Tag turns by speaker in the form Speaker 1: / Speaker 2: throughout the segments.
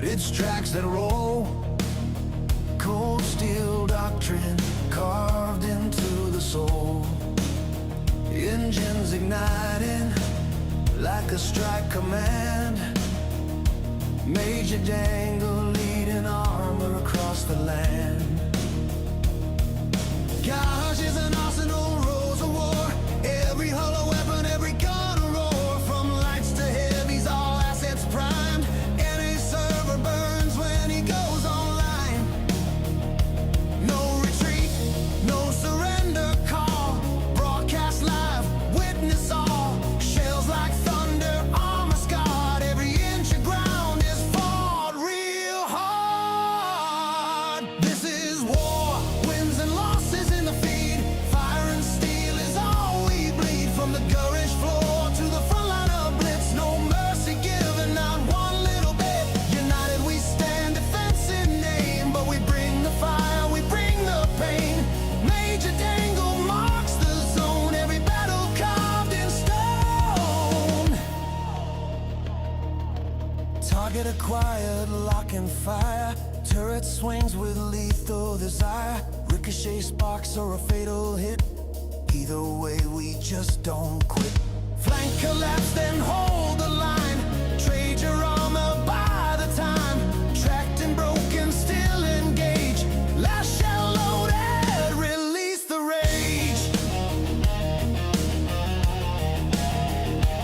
Speaker 1: but it's tracks that roll. Cold steel doctrine carved into the soul. Engines igniting like a strike command. MajorDangle leading armor across the land. Gosh, is an arsenal, rows of war. Every hollow weapon, every gun a roar. From lights to heavies, all assets primed. Any server burns when he goes online. No retreat, no surrender call. Broadcast live, witness all. Shells like thunder, armor scarred. Every inch of ground is fought real hard. This is war, wins and losses in the feed. Fire and steel is all we bleed. From the courage floor to the front line of Blitz. No mercy given, not one little bit. United we stand, defense in name. But we bring the fire, we bring the pain. MajorDangle marks the zone. Every battle carved in stone. Target acquired, lock and fire. Turret swings with lethal desire. Ricochet sparks or a fatal hit. Either way, we just don't quit. Flank collapse, then hold the line. Trade your armor by the time. Tracked and broken, still engage. Last shell loaded, release the rage.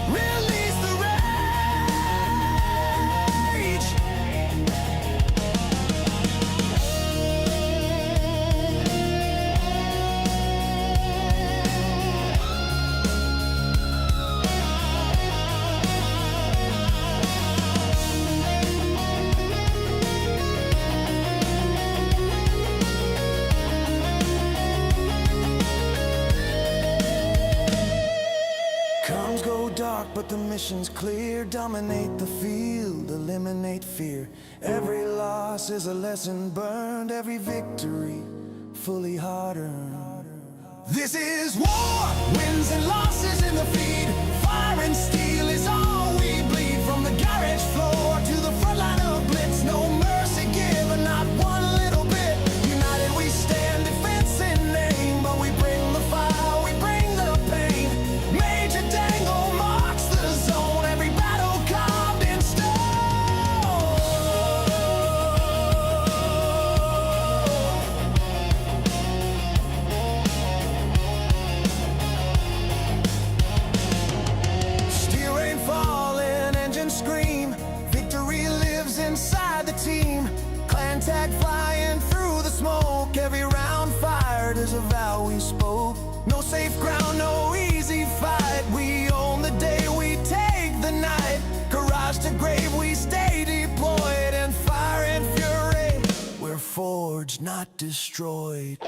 Speaker 1: Release the rage. Comms go dark, but the mission's clear. Dominate the field, eliminate fear. Every loss is a lesson burned. Every victory, fully hard-earned. This is war, wins and losses in the feed. Fire and steel is all we bleed. From the garage floor to the front line of Blitz. No mercy given, not one little bit. United we stand, defense in name. But we bring the fire, we bring the pain. MajorDangle marks the zone. Every battle carved in stone. Steel rain falling, engines scream. Victory lives inside the team. Clan tag flying through the smoke. Every round fired is a vow we spoke. No safe ground, no easy fight. We own the day, we take the night. Garage to grave, we stay deployed. And fire and fury, we're forged, not destroyed.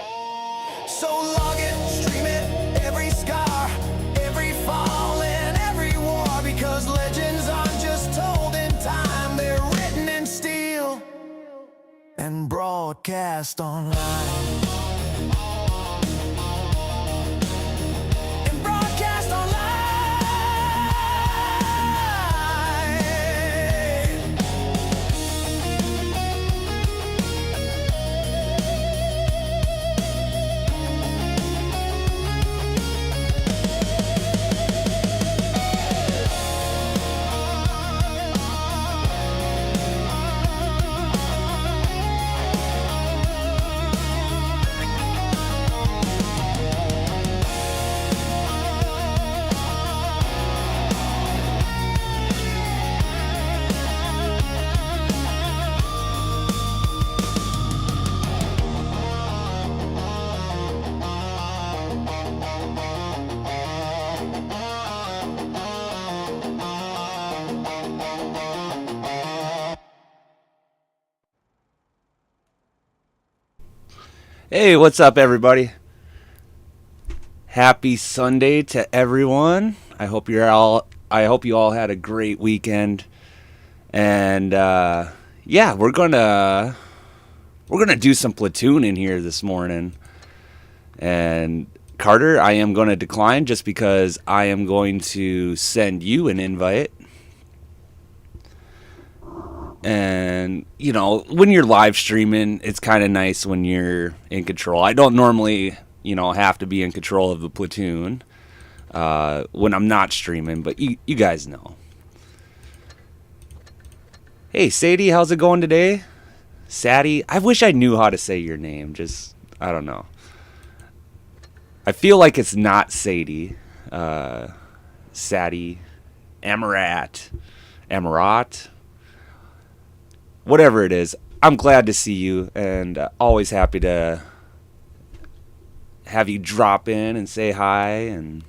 Speaker 1: So log it, stream it, every scar, every fall and every war. Because legends aren't just told in time, they're written in steel and broadcast online. And broadcast online.
Speaker 2: Hey, what's up, everybody? Happy Sunday to everyone. I hope you all had a great weekend. And yeah, we're gonna do some Platoon in here this morning. And Carter, I am gonna decline just because I am going to send you an invite. And, you know, when you're live streaming, it's kind of nice when you're in control. I don't normally, you know, have to be in control of the platoon when I'm not streaming, but you guys know. Hey, Sadie, how's it going today? Sadie, I wish I knew how to say your name. Just, I don't know. I feel like it's not Sadie. Sadie, Amarat, whatever it is. I'm glad to see you, and always happy to have you drop in and say hi. And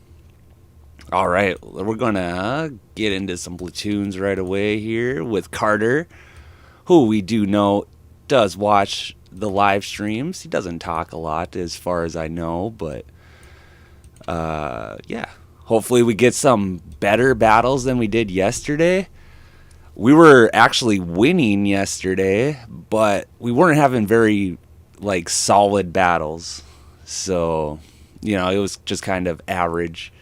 Speaker 2: all right, we're gonna get into some platoons right away here with Carter, who we do know does watch the live streams. He doesn't talk a lot as far as I know, but yeah, hopefully we get some better battles than we did yesterday. We were actually winning yesterday, but we weren't having very like solid battles. So, you know, it was just kind of average.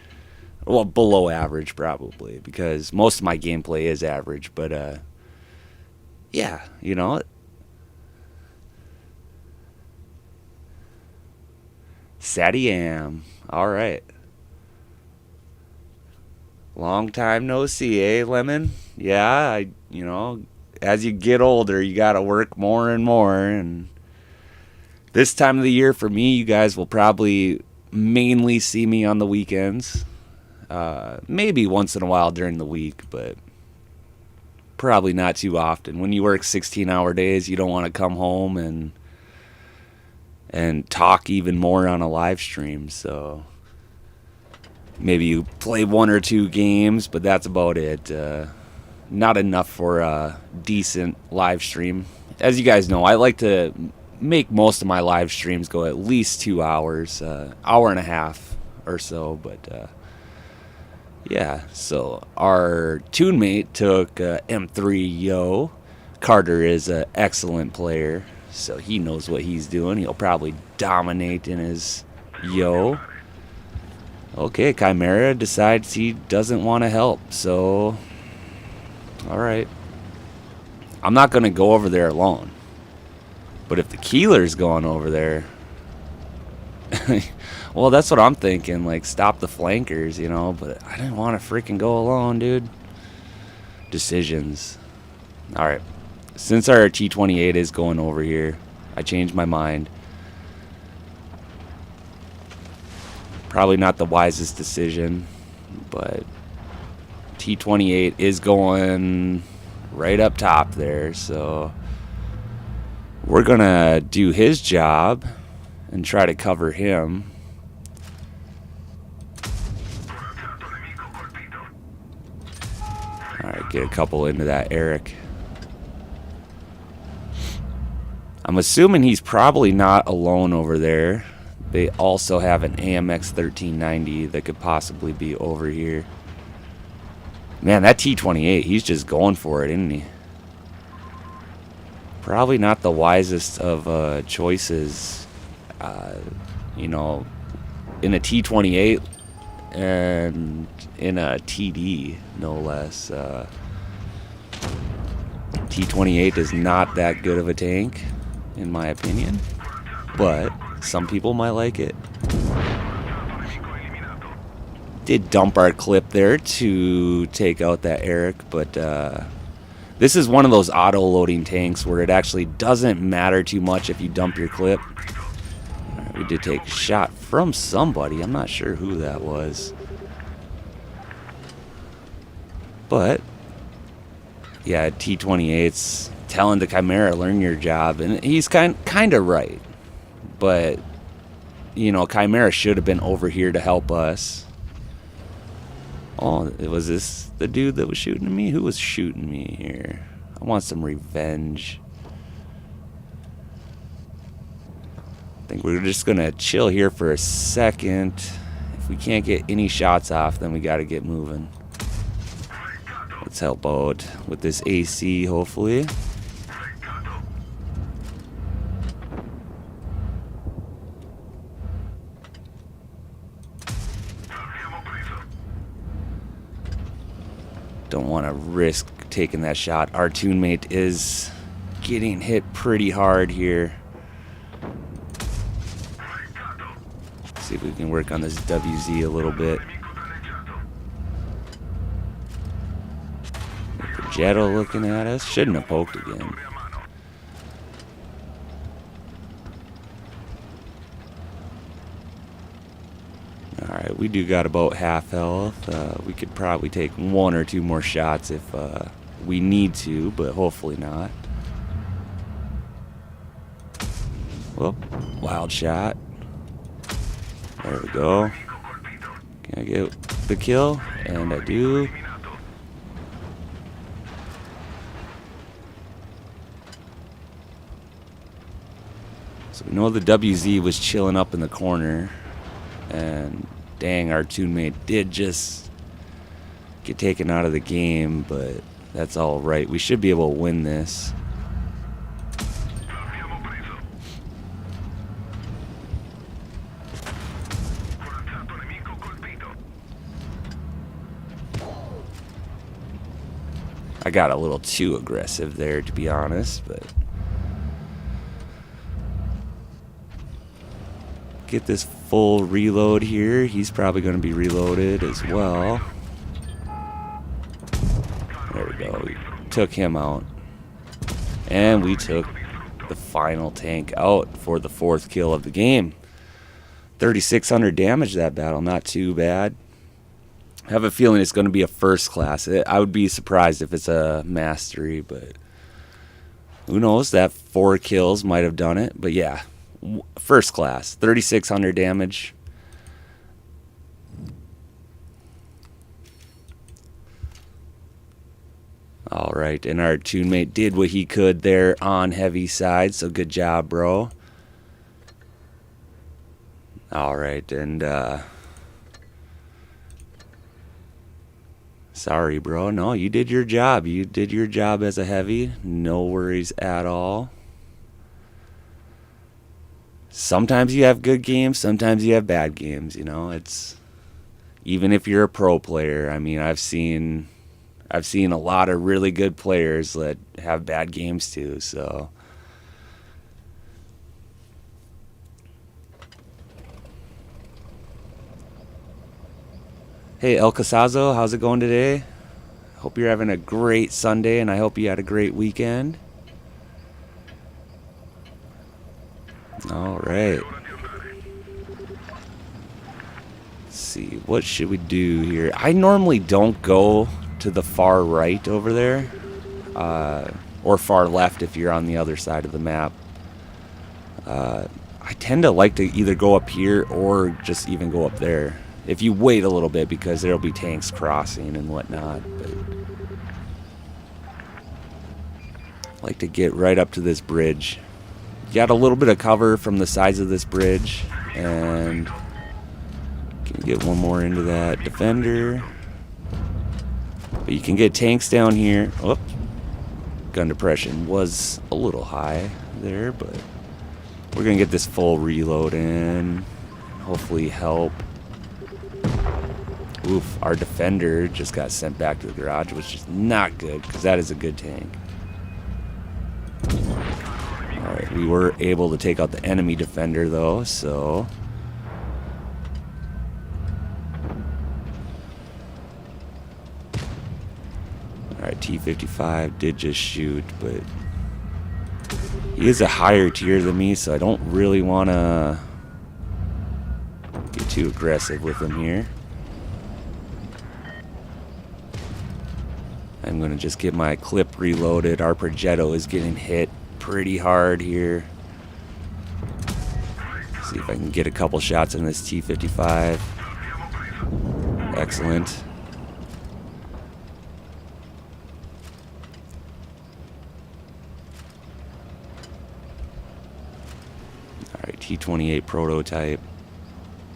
Speaker 2: Well, below average probably, because most of my gameplay is average, but yeah, you know. Sadie Am. All right. Long time no see, eh, Lemon? Yeah, you know, as you get older, you got to work more and more. And this time of the year for me, you guys will probably mainly see me on the weekends. Maybe once in a while during the week, but probably not too often. When you work 16-hour days, you don't want to come home and talk even more on a live stream. So maybe you play one or two games, but that's about it. Not enough for a decent live stream. As you guys know, I like to make most of my live streams go at least 2 hours, hour and a half or so. But yeah, so our tune mate took M3 Yo. Carter is an excellent player, so he knows what he's doing. He'll probably dominate in his Yo. Okay, Chimera decides he doesn't want to help, so alright. I'm not going to go over there alone. But if the Keeler's going over there, well, that's what I'm thinking. Like, stop the flankers, you know. But I didn't want to freaking go alone, dude. Decisions. Alright. Since our T-28 is going over here, I changed my mind. Probably not the wisest decision, but T-28 is going right up top there, so we're gonna do his job and try to cover him. Alright, get a couple into that Eric. I'm assuming he's probably not alone over there. They also have an AMX 1390 that could possibly be over here. Man, that T-28, he's just going for it, isn't he? Probably not the wisest of choices, you know, in a T-28 and in a TD, no less. T-28 is not that good of a tank, in my opinion, but some people might like it. Did dump our clip there to take out that Eric, but this is one of those auto-loading tanks where it actually doesn't matter too much if you dump your clip. Right, we did take a shot from somebody. I'm not sure who that was. But, yeah, T-28's telling the Chimera, learn your job. And he's kind of right. But, you know, Chimera should have been over here to help us. Oh, was this the dude that was shooting at me? Who was shooting me here? I want some revenge. I think we're just going to chill here for a second. If we can't get any shots off, then we got to get moving. Let's help out with this AC, hopefully. Don't want to risk taking that shot. Our teammate is getting hit pretty hard here. See if we can work on this WZ a little bit. Jetto looking at us. Shouldn't have poked again. Alright, we do got about half health. We could probably take 1 or 2 more shots if we need to, but hopefully not. Whoop, wild shot. There we go. Can I get the kill? And I do. So we know the WZ was chilling up in the corner. And dang, our teammate did just get taken out of the game, but that's all right. We should be able to win this. I got a little too aggressive there, to be honest, but get this full reload here. He's probably going to be reloaded as well. There we go. We took him out. And we took the final tank out for the 4th kill of the game. 3,600 damage that battle. Not too bad. I have a feeling it's going to be a first class. I would be surprised if it's a mastery, but who knows? That 4 kills might have done it. But yeah, first class. 3,600 damage. All right, and our teammate did what he could there on heavy side, so good job, bro. All right, and sorry, bro. No, you did your job. You did your job as a heavy. No worries at all. Sometimes you have good games, sometimes you have bad games, you know. It's even if you're a pro player. I mean, I've seen a lot of really good players that have bad games too, so hey, El Casazo, how's it going today? Hope you're having a great Sunday, and I hope you had a great weekend. All right. Let's see, what should we do here? I normally don't go to the far right over there, or far left if you're on the other side of the map. I tend to like to either go up here or just even go up there. If you wait a little bit, because there'll be tanks crossing and whatnot. But I like to get right up to this bridge. Got a little bit of cover from the sides of this bridge, and can get one more into that defender. But you can get tanks down here. Oh, gun depression was a little high there, but we're gonna get this full reload in. Hopefully help. Oof, our defender just got sent back to the garage, which is not good, because that is a good tank. Alright, we were able to take out the enemy defender though, so alright, T-55 did just shoot, but he is a higher tier than me, so I don't really want to get too aggressive with him here. I'm going to just get my clip reloaded. Our Progetto is getting hit pretty hard here. See if I can get a couple shots in this T-55. Excellent. Alright, T-28 prototype.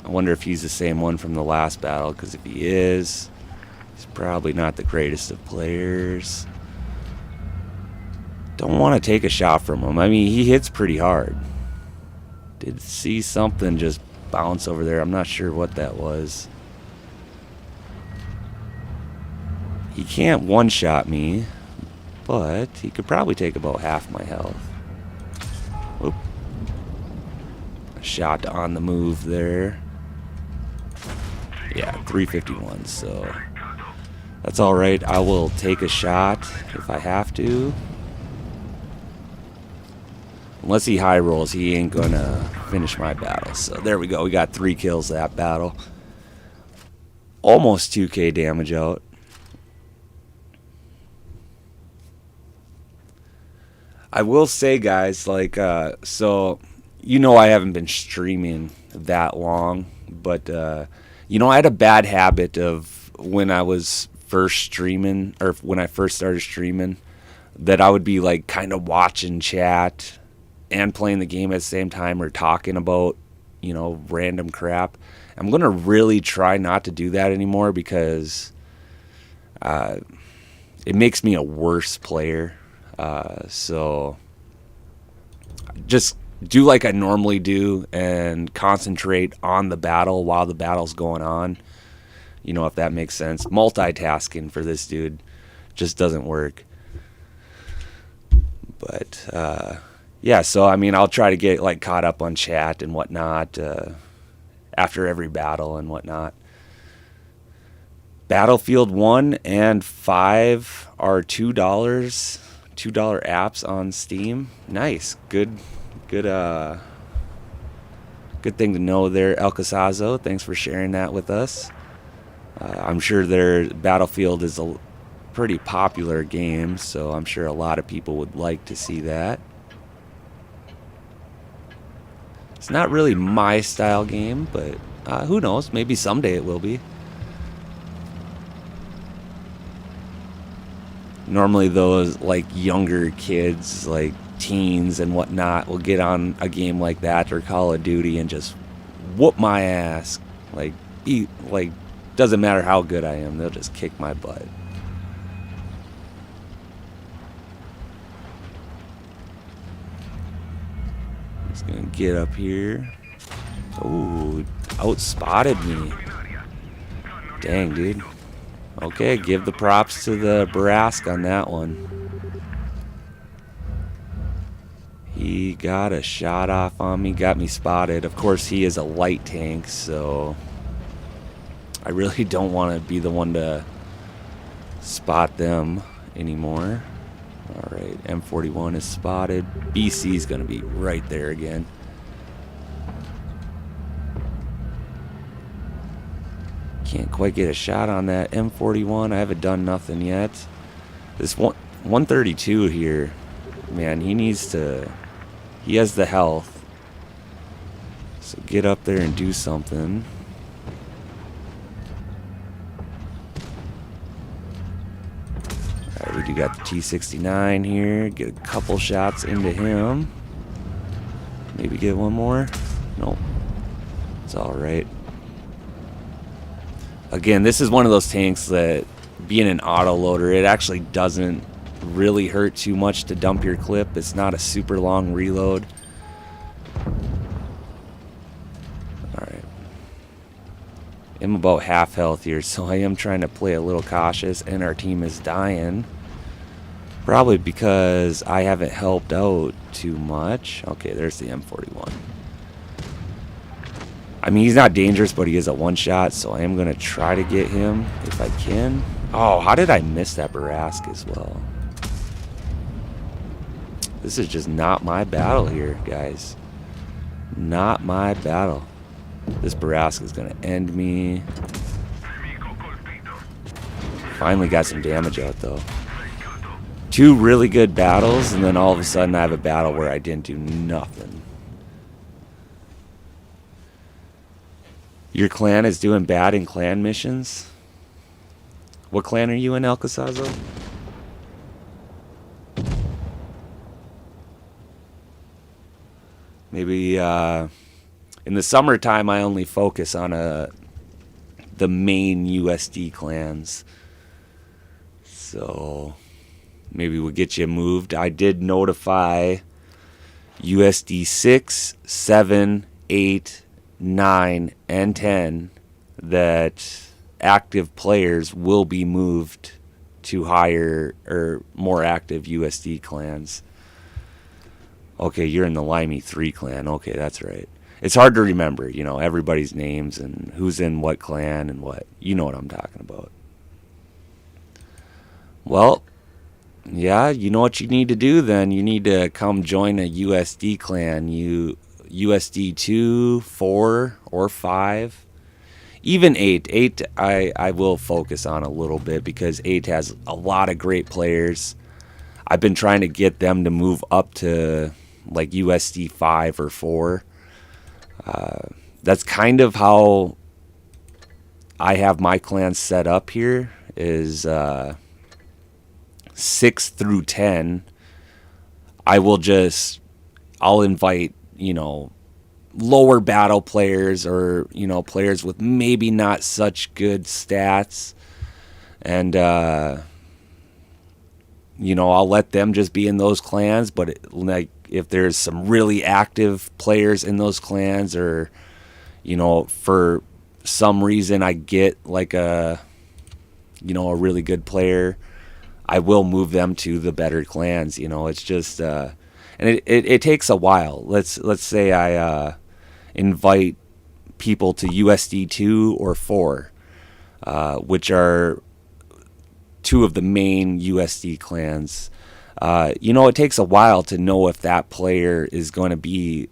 Speaker 2: I wonder if he's the same one from the last battle, because if he is, he's probably not the greatest of players. Don't want to take a shot from him. I mean, he hits pretty hard. Did see something just bounce over there. I'm not sure what that was. He can't one-shot me. but he could probably take about half my health. Oop. A shot on the move there. Yeah, 351, so that's alright. I will take a shot if I have to. Unless he high rolls, he ain't gonna finish my battle. So there we go. We got 3 kills that battle. Almost 2k damage out. I will say, guys, like, so, you know I haven't been streaming that long, but, you know, I had a bad habit of when I was first streaming, or when I first started streaming, that I would be, like, kind of watching chat and playing the game at the same time, or talking about, you know, random crap. I'm going to really try not to do that anymore, because it makes me a worse player. So just do like I normally do and concentrate on the battle while the battle's going on. You know, if that makes sense. Multitasking for this dude just doesn't work. But, yeah, so, I mean, I'll try to get, like, caught up on chat and whatnot after every battle and whatnot. Battlefield 1 and 5 are $2 apps on Steam. Nice. Good thing to know there, El Casazo. Thanks for sharing that with us. I'm sure their Battlefield is a pretty popular game, so I'm sure a lot of people would like to see that. It's not really my style game, but who knows? Maybe someday it will be. Normally those, like, younger kids, like teens and whatnot, will get on a game like that or Call of Duty and just whoop my ass. Like, doesn't matter how good I am, they'll just kick my butt. Just gonna get up here. Ooh, outspotted me. Dang, dude. Okay, give the props to the Barask on that one. He got a shot off on me, got me spotted. Of course, he is a light tank, so I really don't want to be the one to spot them anymore. Alright, M41 is spotted. BC is going to be right there again. Can't quite get a shot on that M41. I haven't done nothing yet. This 132 here, man, he needs to... He has the health. So get up there and do something. Alright, we do got the T69 here. Get a couple shots into him. Maybe get one more. Nope. It's alright. Again, this is one of those tanks that, being an autoloader, it actually doesn't really hurt too much to dump your clip. It's not a super long reload. Alright. I'm about half health here, so I am trying to play a little cautious, and our team is dying. Probably because I haven't helped out too much. Okay, there's the M41. I mean, he's not dangerous, but he is a one-shot, so I am going to try to get him if I can. Oh, how did I miss that Barask as well? This is just not my battle here, guys. Not my battle. This Barask is going to end me. Finally got some damage out, though. 2 really good battles, and then all of a sudden I have a battle where I didn't do nothing. Your clan is doing bad in clan missions? What clan are you in, El Casazo? Maybe in the summertime I only focus on the main USD clans. So maybe we'll get you moved. I did notify USD 6, 7, 8, 9, and 10 that active players will be moved two higher or more active USD clans. Okay, you're in the Limey 3 clan. Okay, that's right. It's hard to remember, you know, everybody's names and who's in what clan and what. You know what I'm talking about. Well, yeah, you know what you need to do then. You need to come join a USD clan. USD 2, 4, or 5. Even 8. 8 I will focus on a little bit because 8 has a lot of great players. I've been trying to get them to move up to like USD 5 or 4. That's kind of how I have my clan set up here is 6 through 10. I'll invite, you know, lower battle players or, you know, players with maybe not such good stats. And, you know, I'll let them just be in those clans. But like if there's some really active players in those clans or, you know, for some reason I get like a really good player, I will move them to the better clans. You know, it's just, and it takes a while. Let's say I invite people to USD 2 or 4, which are two of the main USD clans. You know, it takes a while to know if that player is going to be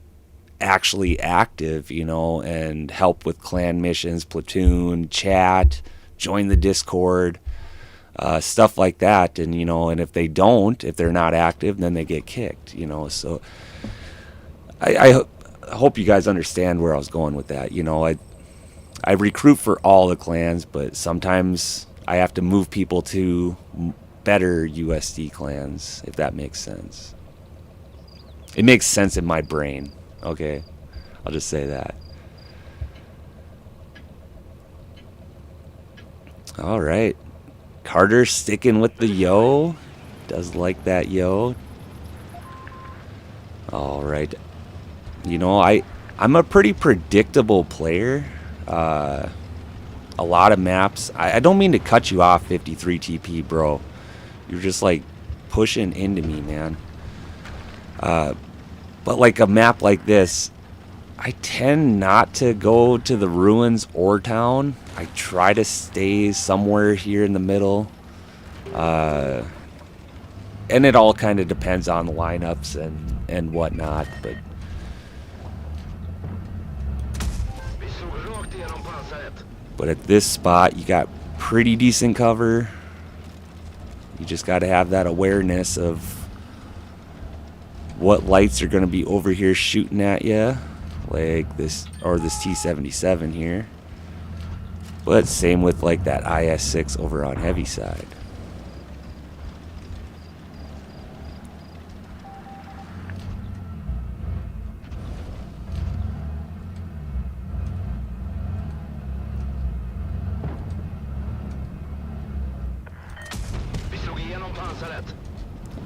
Speaker 2: actually active, you know, and help with clan missions, platoon, chat, join the Discord, stuff like that. And, you know, and if they're not active, then they get kicked, you know. So I hope you guys understand where I was going with that. You know, I recruit for all the clans, but sometimes I have to move people to better USD clans, if that makes sense. It makes sense in my brain, okay? I'll just say that. All right. Carter sticking with the yo. Does like that yo. All right. You know, I'm a pretty predictable player. A lot of maps. I don't mean to cut you off, 53 TP, bro. You're just like pushing into me, man. But like a map like this, I tend not to go to the ruins or town. I try to stay somewhere here in the middle. And it all kind of depends on the lineups and whatnot, but at this spot you got pretty decent cover. You just got to have that awareness of what lights are going to be over here shooting at you, like this or this T-77 here. But same with like that IS-6 over on heavy side.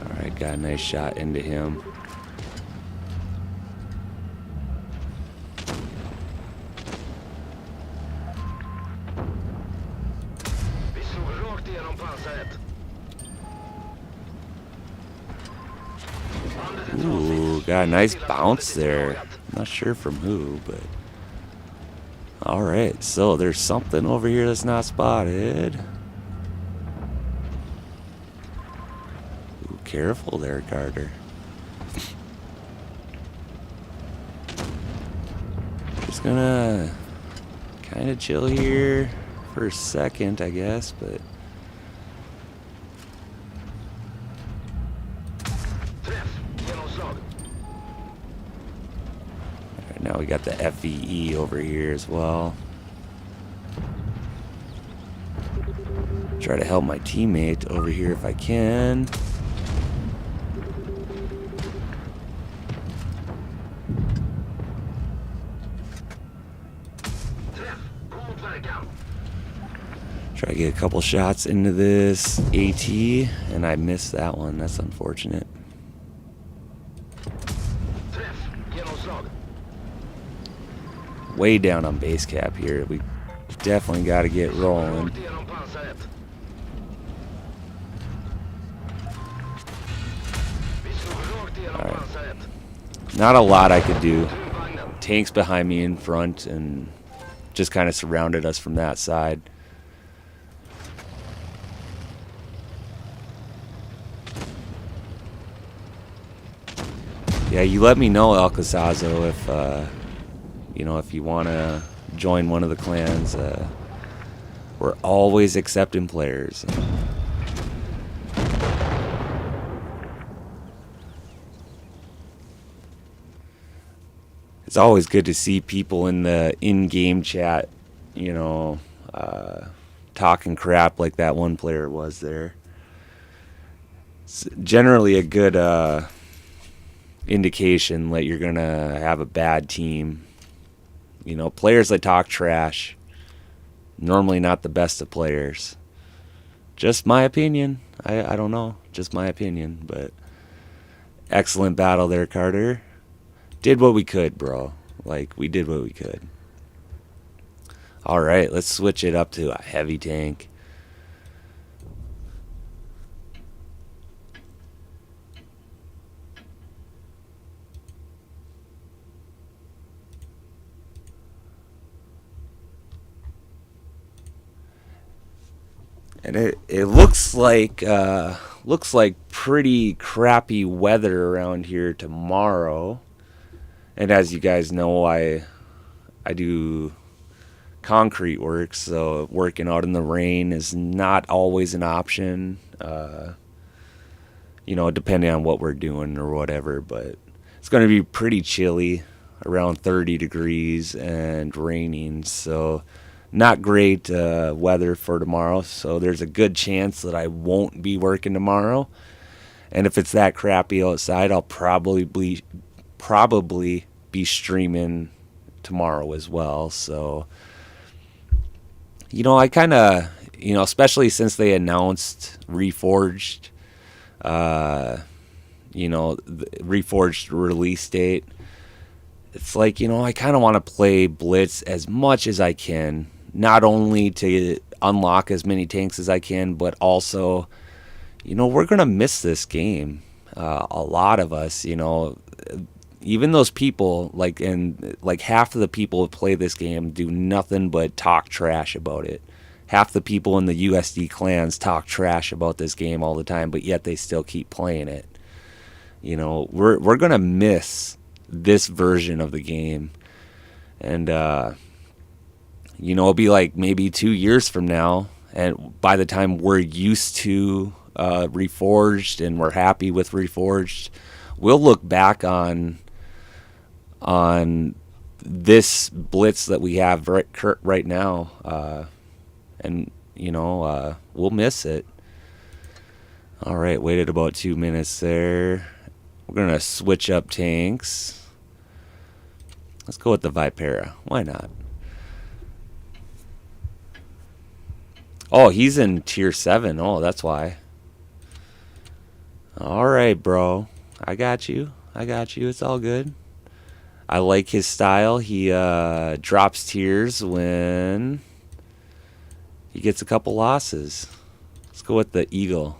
Speaker 2: Alright, got a nice shot into him. Ooh, got a nice bounce there. Not sure from who, but alright, so there's something over here that's not spotted. Ooh, careful there, Carter. Just gonna kind of chill here for a second, I guess, but now we got the FEE over here as well. Try to help my teammate over here if I can. Try to get a couple shots into this AT, and I missed that one. That's unfortunate. Way down on base cap here. We definitely got to get rolling. Alright. Not a lot I could do. Tanks behind me in front and just kind of surrounded us from that side. Yeah, you let me know, El Casazo, if you know, if you want to join one of the clans. We're always accepting players. It's always good to see people in the in-game chat, you know, talking crap like that one player was there. It's generally a good indication that you're going to have a bad team. You know, players that talk trash, normally not the best of players. Just my opinion. I don't know. Just my opinion. But excellent battle there, Carter. Did what we could, bro. Like, we did what we could. Alright, let's switch it up to a heavy tank. And it looks like pretty crappy weather around here tomorrow. And as you guys know, I do concrete work, so working out in the rain is not always an option. You know, depending on what we're doing or whatever. But it's going to be pretty chilly, around 30 degrees and raining. So not great weather for tomorrow, so there's a good chance that I won't be working tomorrow. And if it's that crappy outside, I'll probably be streaming tomorrow as well. So, you know, I kind of, you know, especially since they announced Reforged, you know, the Reforged release date, it's like, you know, I kind of want to play Blitz as much as I can. Not only to unlock as many tanks as I can, but also, you know, we're going to miss this game. A lot of us, you know, even those people, like half of the people who play this game do nothing but talk trash about it. Half the people in the USD clans talk trash about this game all the time, but yet they still keep playing it. You know, we're going to miss this version of the game. And, you know, it'll be like maybe 2 years from now, and by the time we're used to Reforged and we're happy with Reforged, we'll look back on this Blitz that we have right now, and you know, we'll miss it. All right, waited about 2 minutes there. We're gonna switch up tanks. Let's go with the Vipera. Why not? Oh, he's in tier 7. Oh, that's why. Alright, bro. I got you. It's all good. I like his style. He drops tiers when he gets a couple losses. Let's go with the Eagle.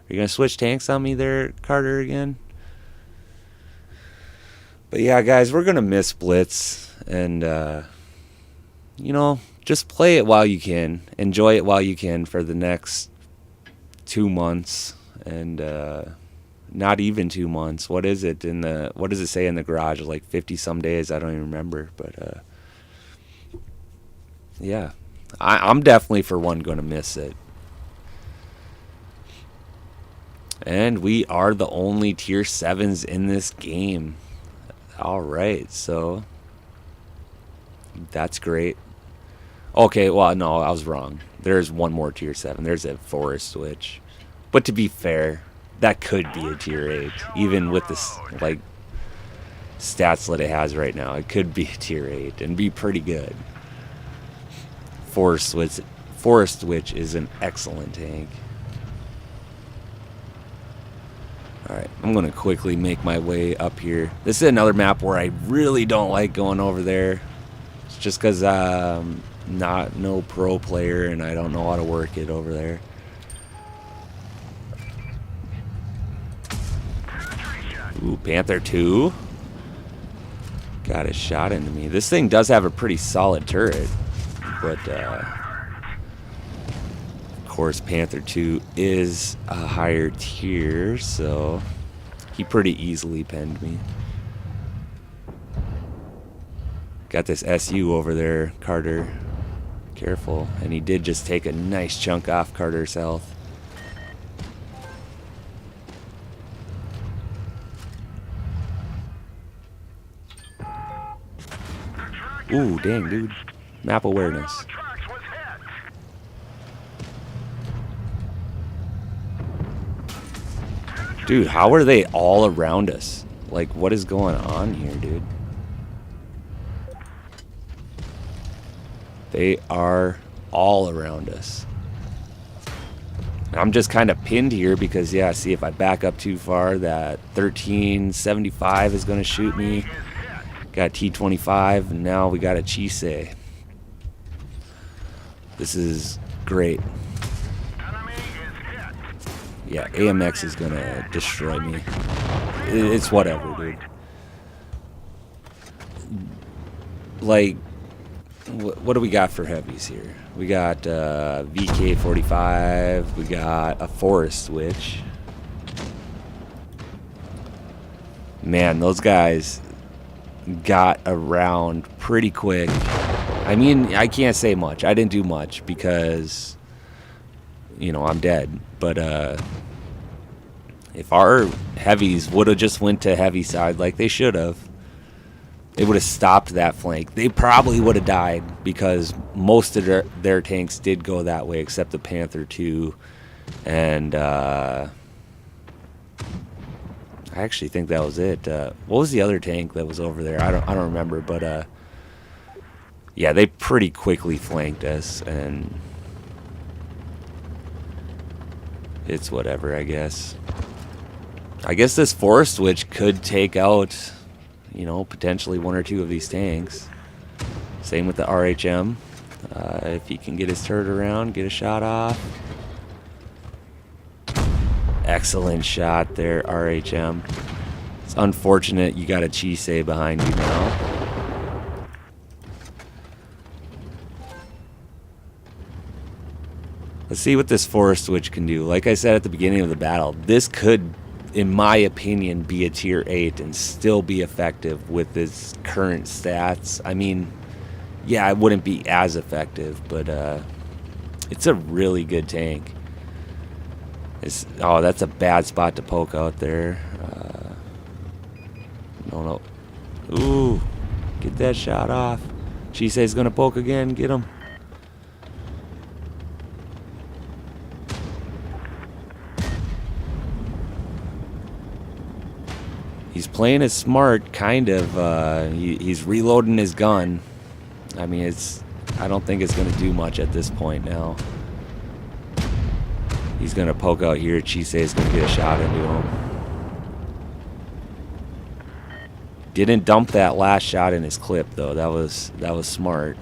Speaker 2: Are you going to switch tanks on me there, Carter, again? But yeah, guys, we're going to miss Blitz. And, you know, just play it while you can. Enjoy it while you can for the next 2 months. And not even 2 months. What is it what does it say in the garage? Like 50 some days. I don't even remember. But yeah, I'm definitely for one going to miss it. And we are the only tier 7s in this game. All right, so that's great. Okay, well, no, I was wrong. There's one more tier 7. There's a forest switch. But to be fair, that could be a tier 8. Even with this, like, stats that it has right now, it could be a tier 8 and be pretty good. Forest switch is an excellent tank. Alright, I'm going to quickly make my way up here. This is another map where I really don't like going over there. It's just because I'm no pro player and I don't know how to work it over there. Ooh, Panther 2. Got a shot into me. This thing does have a pretty solid turret. But, of course, Panther 2 is a higher tier, so he pretty easily penned me. Got this SU over there, Carter. Careful. And he did just take a nice chunk off Carter's health. Ooh, dang, dude. Map awareness. Dude, how are they all around us? Like, what is going on here, dude? They are all around us. I'm just kind of pinned here because, yeah, see, if I back up too far, that 1375 is going to shoot me. Got T25, and now we got a Chisei. This is great. Yeah, AMX is going to destroy me. It's whatever, dude. Like, what do we got for heavies here? We got VK45. We got a Forest Witch. Man, those guys got around pretty quick. I mean, I can't say much. I didn't do much because, you know, I'm dead. But if our heavies would have just went to heavy side like they should have, it would have stopped that flank. They probably would have died because most of their tanks did go that way, except the Panther 2. And I actually think that was it. What was the other tank that was over there? I don't remember, but yeah, they pretty quickly flanked us, and it's whatever, I guess. I guess this Forest Witch could take out, you know, potentially one or two of these tanks. Same with the RHM. If he can get his turret around, get a shot off. Excellent shot there, RHM. It's unfortunate you got a Chisei behind you now. Let's see what this Forest Witch can do. Like I said at the beginning of the battle, this could, in my opinion, be a tier 8 and still be effective with its current stats. I mean, yeah, it wouldn't be as effective, but it's a really good tank. Oh, that's a bad spot to poke out there. No. Ooh, get that shot off. Chisei's gonna poke again. Get him. He's playing it smart, kind of. He's reloading his gun. I mean, I don't think it's gonna do much at this point now. He's going to poke out here. Chisei's going to get a shot into him. Didn't dump that last shot in his clip, though. That was smart.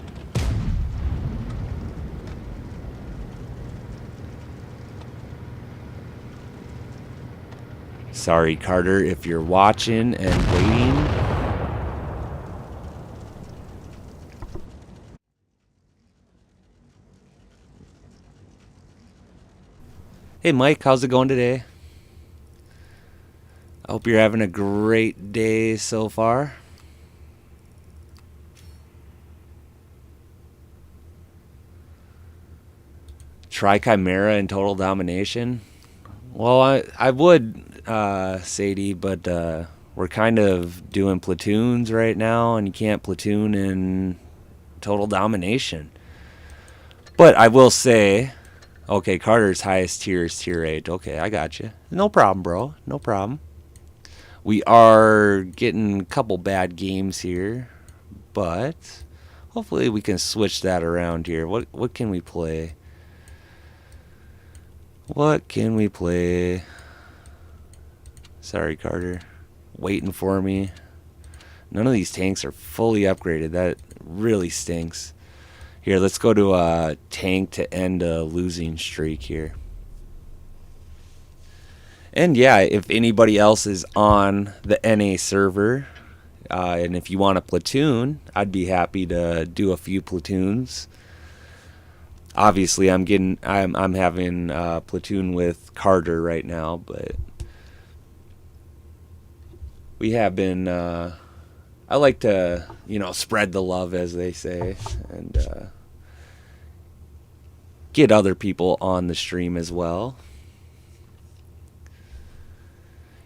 Speaker 2: Sorry, Carter, if you're watching and waiting. Hey Mike, how's it going today? I hope you're having a great day so far. Try Chimera in total domination? Well, I would, Sadie, but we're kind of doing platoons right now, and you can't platoon in total domination. But I will say... Okay, Carter's highest tier is tier 8. Okay, I got you. No problem, bro. No problem. We are getting a couple bad games here, but hopefully we can switch that around here. What can we play? What can we play? Sorry, Carter. Waiting for me. None of these tanks are fully upgraded. That really stinks. Here, let's go to a tank to end a losing streak here. And yeah, if anybody else is on the NA server, and if you want a platoon, I'd be happy to do a few platoons. Obviously, I'm having a platoon with Carter right now, but we have been. I like to, spread the love, as they say, and get other people on the stream as well.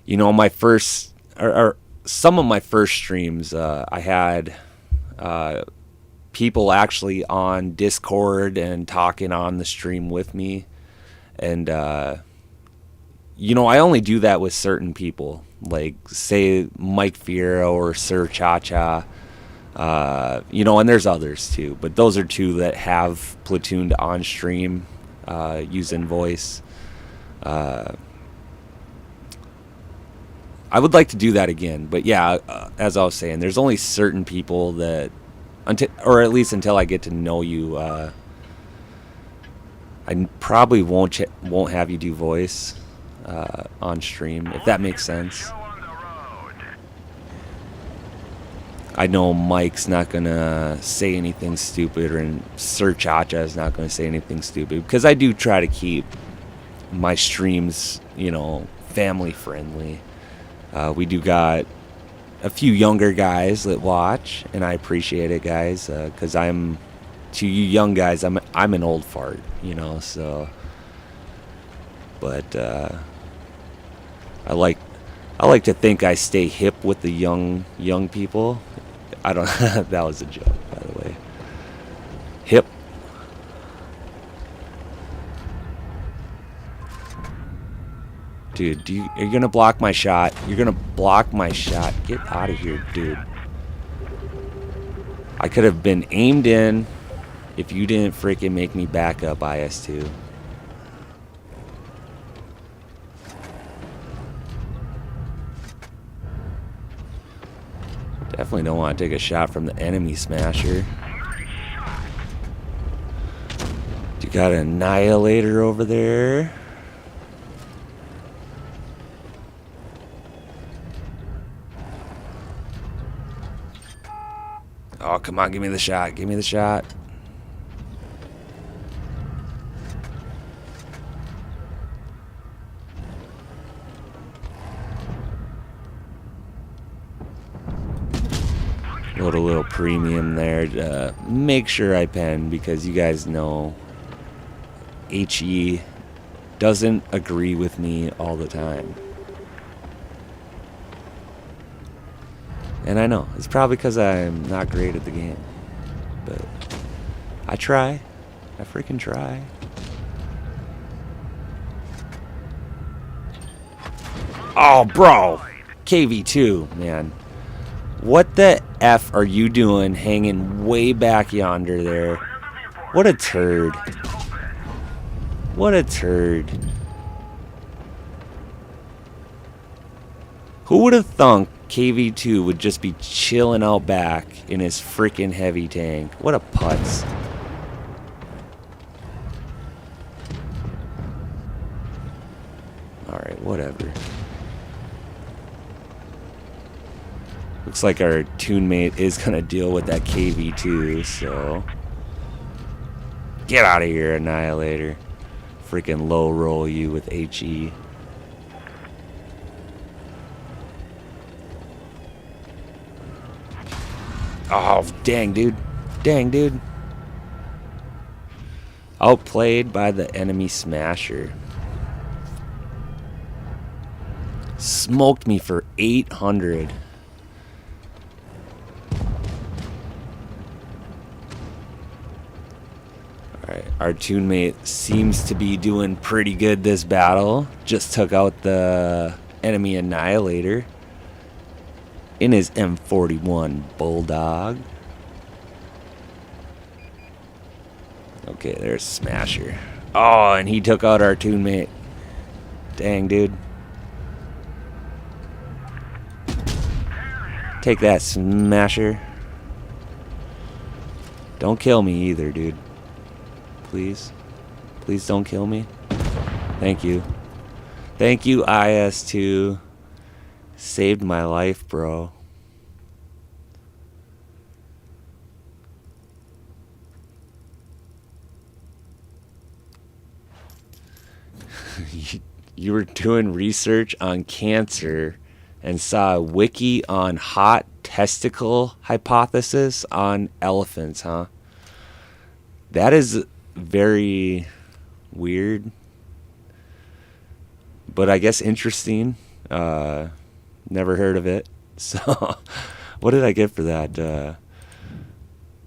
Speaker 2: My first, or some of my first streams, I had people actually on Discord and talking on the stream with me. And, I only do that with certain people, like, say, Mike Fiero or Sir Cha-Cha, and there's others too. But those are two that have platooned on stream using voice. I would like to do that again, but yeah, as I was saying, there's only certain people that, or at least until I get to know you, I probably won't have you do voice on stream, if that makes sense. I know Mike's not gonna say anything stupid, and Sir Cha-Cha is not gonna say anything stupid, because I do try to keep my streams, family friendly. We do got a few younger guys that watch, and I appreciate it, guys, because to you young guys, I'm an old fart, so. But I like to think I stay hip with the young people. I don't. That was a joke, by the way. Hip. Dude, you're gonna block my shot. You're gonna block my shot. Get out of here, dude. I could have been aimed in if you didn't freaking make me back up IS-2. Definitely don't want to take a shot from the enemy smasher. You got an annihilator over there. Oh, come on, give me the shot. Give me the shot. Load a little premium there to make sure I pen, because you guys know HE doesn't agree with me all the time. And I know, it's probably because I'm not great at the game. But I try. I freaking try. Oh, bro. KV2, man. What the F are you doing hanging way back yonder there? What a turd. What a turd. Who would have thunk KV2 would just be chilling out back in his freaking heavy tank? What a putz. Alright, whatever. Looks like our tune-mate is going to deal with that KV2, so... Get out of here, Annihilator. Freaking low roll you with HE. Oh, dang, dude. Dang, dude. Outplayed by the enemy smasher. Smoked me for 800. Alright, our tune-mate seems to be doing pretty good this battle. Just took out the enemy Annihilator in his M41 Bulldog. Okay, there's Smasher. Oh, and he took out our tune-mate. Dang, dude. Take that, Smasher. Don't kill me either, dude. Please. Please don't kill me. Thank you. Thank you, IS2. Saved my life, bro. You were doing research on cancer and saw a wiki on hot testicle hypothesis on elephants, huh? That is very weird, but I guess interesting. Never heard of it. So, what did I get for that?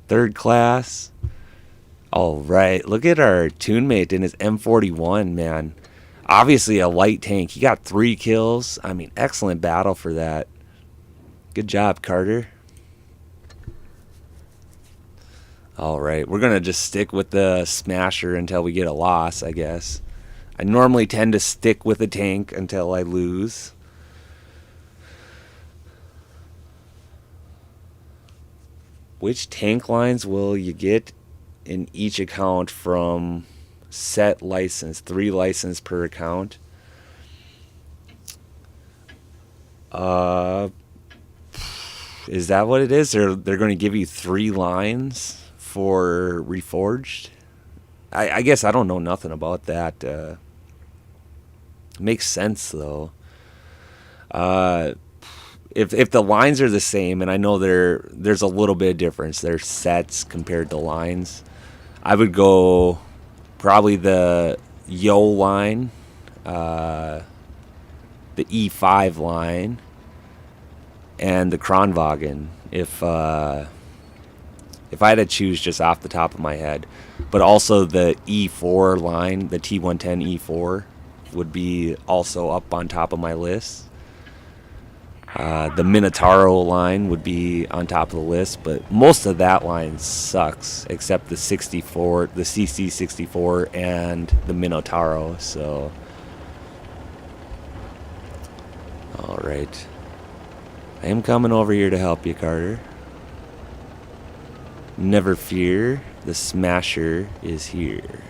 Speaker 2: Third class. All right, look at our tune mate in his M41, man. Obviously a light tank. He got 3 kills. I mean, excellent battle for that. Good job, Carter. All right, we're going to just stick with the smasher until we get a loss, I guess. I normally tend to stick with the tank until I lose. Which tank lines will you get in each account from set license? 3 license per account. Is that what it is? They're going to give you 3 lines for Reforged? I guess I don't know nothing about that. Makes sense though. If the lines are the same, and I know there's a little bit of difference, there's sets compared to lines, I would go probably the Yo line, the E5 line, and the Kronwagen. If I had to choose just off the top of my head, but also the E4 line, the T110 E4 would be also up on top of my list. The Minotauro line would be on top of the list, but most of that line sucks, except the 64, the CC64, and the Minotauro. So, all right, I am coming over here to help you, Carter. Never fear, the Smasher is here,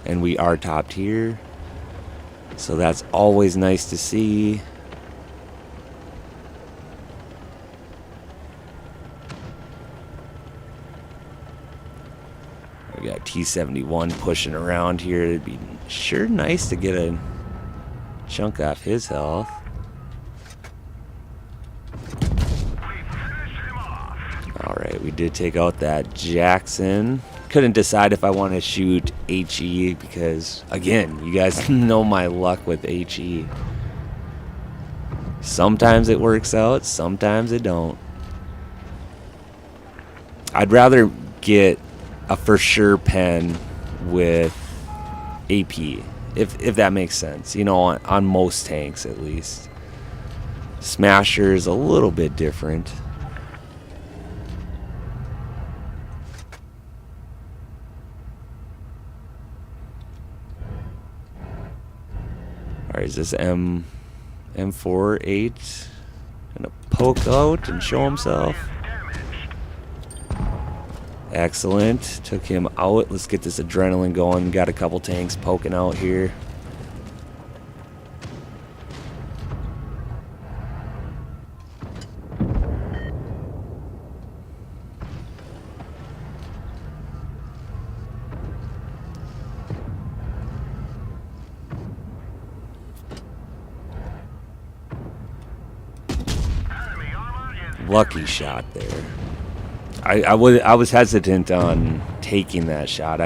Speaker 2: and we are topped here, so that's always nice to see. We got T71 pushing around here. It'd be sure nice to get a chunk off his health. Alright, we did take out that Jackson. Couldn't decide if I want to shoot HE because, again, you guys know my luck with HE. Sometimes it works out, sometimes it don't. I'd rather get a for sure pen with AP, if that makes sense, you know, on most tanks at least. Smasher is a little bit different. Alright, is this M48 gonna poke out and show himself? Excellent. Took him out. Let's get this adrenaline going. Got a couple tanks poking out here. Lucky shot there. I was hesitant on taking that shot.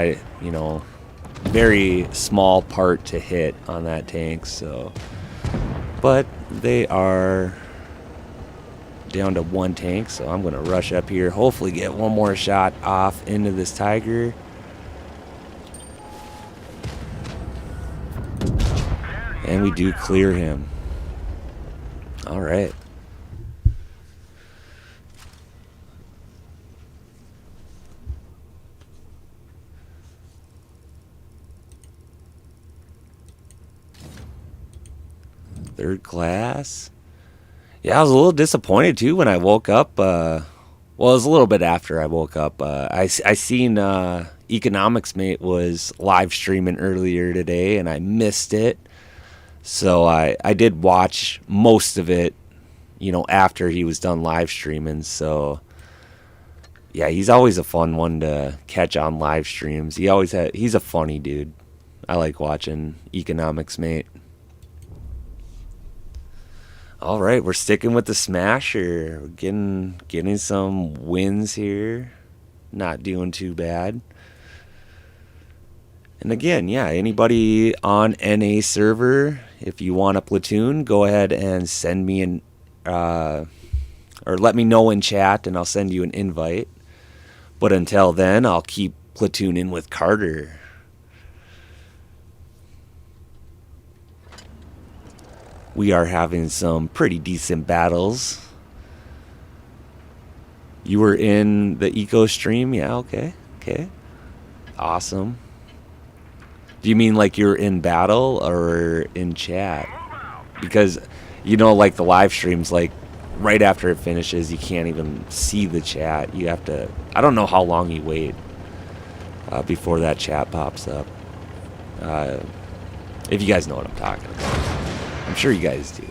Speaker 2: Very small part to hit on that tank, so. But they are down to 1 tank, so I'm gonna rush up here. Hopefully get one more shot off into this Tiger. And we do clear him. All right. Third class. Yeah, I was a little disappointed too when I woke up. Well, it was a little bit after I woke up. I seen Economics Mate was live streaming earlier today, and I missed it. So I did watch most of it, you know, after he was done live streaming. So yeah, he's always a fun one to catch on live streams. He's a funny dude. I like watching Economics Mate. All right, we're sticking with the Smasher. We're getting some wins here. Not doing too bad. And again, yeah, anybody on NA server, if you want a platoon, go ahead and send me or let me know in chat, and I'll send you an invite. But until then, I'll keep platooning with Carter. We are having some pretty decent battles. You were in the Eco stream? Yeah, okay. Awesome. Do you mean like you're in battle or in chat? Because, you know, like the live streams, like right after it finishes, you can't even see the chat. You have to, I don't know how long you wait before that chat pops up. If you guys know what I'm talking about. I'm sure you guys do.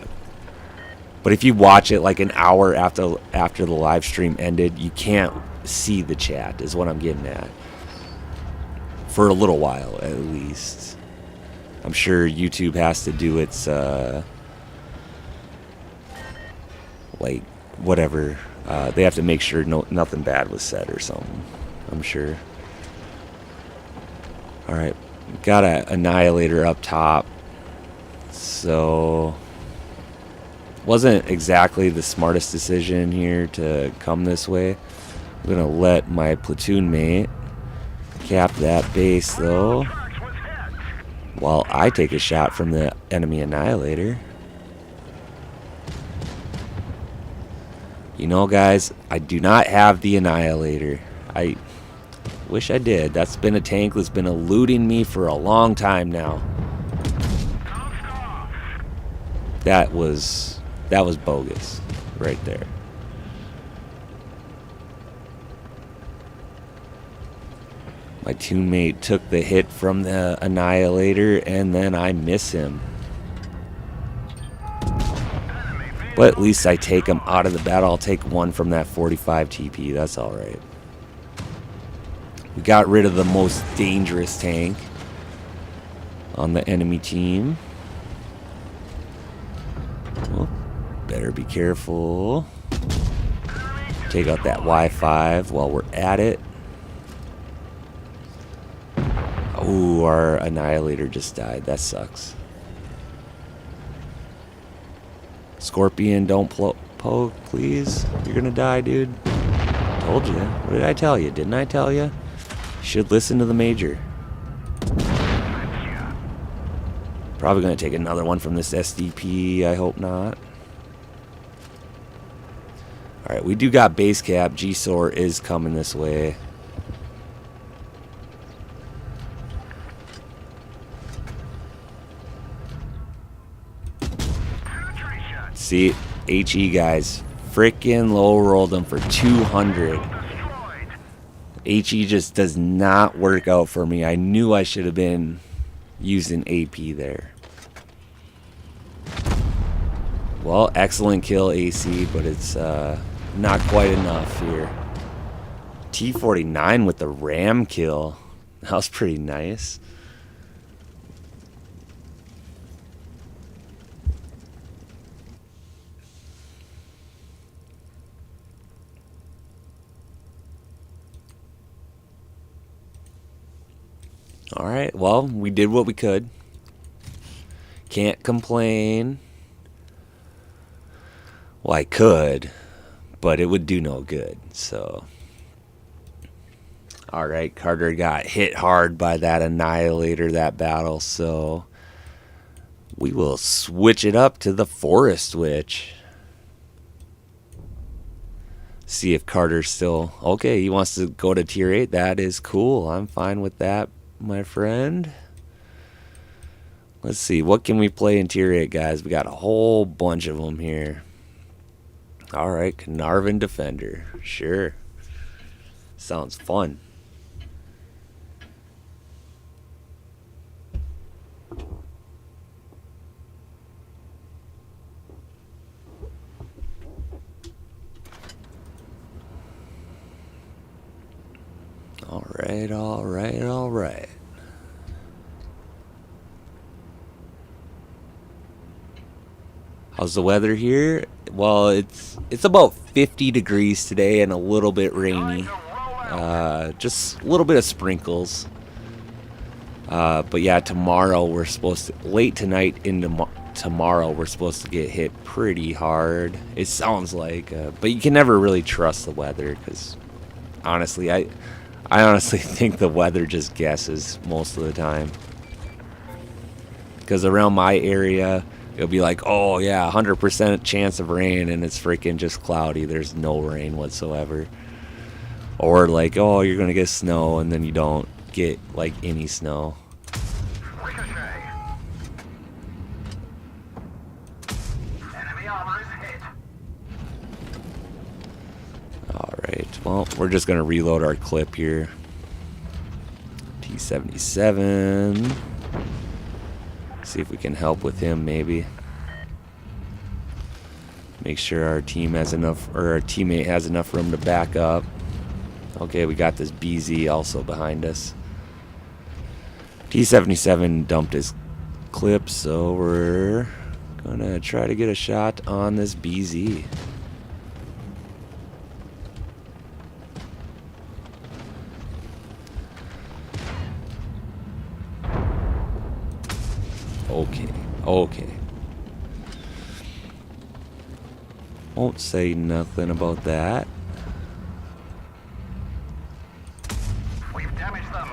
Speaker 2: But if you watch it like an hour after the live stream ended, you can't see the chat, is what I'm getting at. For a little while, at least. I'm sure YouTube has to do its, like, whatever. They have to make sure nothing bad was said or something. I'm sure. Alright. Got an Annihilator up top. So wasn't exactly the smartest decision here to come this way. I'm gonna let my platoon mate cap that base though, while I take a shot from the enemy Annihilator. You know, guys, I do not have the Annihilator. I wish I did. That's been a tank that's been eluding me for a long time now. That was bogus right there. My teammate took the hit from the Annihilator, and then I miss him. But at least I take him out of the battle. I'll take one from that 45 TP. That's alright. We got rid of the most dangerous tank on the enemy team. Oh, better be careful. Take out that Y5 while we're at it. Oh, our Annihilator just died. That sucks. Scorpion, don't poke, please. You're gonna die, dude. Told you. What did I tell you? Didn't I tell you? You should listen to the Major. Probably gonna take another one from this SDP. I hope not. Alright, we do got base cap. G-Sor is coming this way. See, HE guys, freaking low rolled them for 200. HE just does not work out for me. I knew I should have been using AP there. Well, excellent kill, AC, but it's not quite enough here. T49 with the ram kill. That was pretty nice. Alright, well, we did what we could. Can't complain. Well, I could, but it would do no good, so. Alright, Carter got hit hard by that Annihilator, that battle, so we will switch it up to the Forest Witch. See if Carter's still... Okay, he wants to go to tier 8. That is cool. I'm fine with that, my friend. Let's see, what can we play in tier 8, guys? We got a whole bunch of them here. Alright, Carnarvon Defender. Sure. Sounds fun. Alright, alright, alright. How's the weather here? Well, it's about 50 degrees today and a little bit rainy. Just a little bit of sprinkles. But yeah, tomorrow we're supposed to, late tonight into tomorrow we're supposed to get hit pretty hard. It sounds like, but you can never really trust the weather because honestly, I honestly think the weather just guesses most of the time. Because around my area, it'll be like, oh yeah, 100% chance of rain, and it's freaking just cloudy. There's no rain whatsoever. Or like, oh, you're gonna get snow, and then you don't get like any snow. Alright, well, we're just gonna reload our clip here. T-77. See if we can help with him, maybe. Make sure our team has enough, or our teammate has enough room to back up. Okay, we got this BZ also behind us. T-77 dumped his clip, so we're gonna try to get a shot on this BZ. Okay, okay. Won't say nothing about that.
Speaker 1: We've damaged them.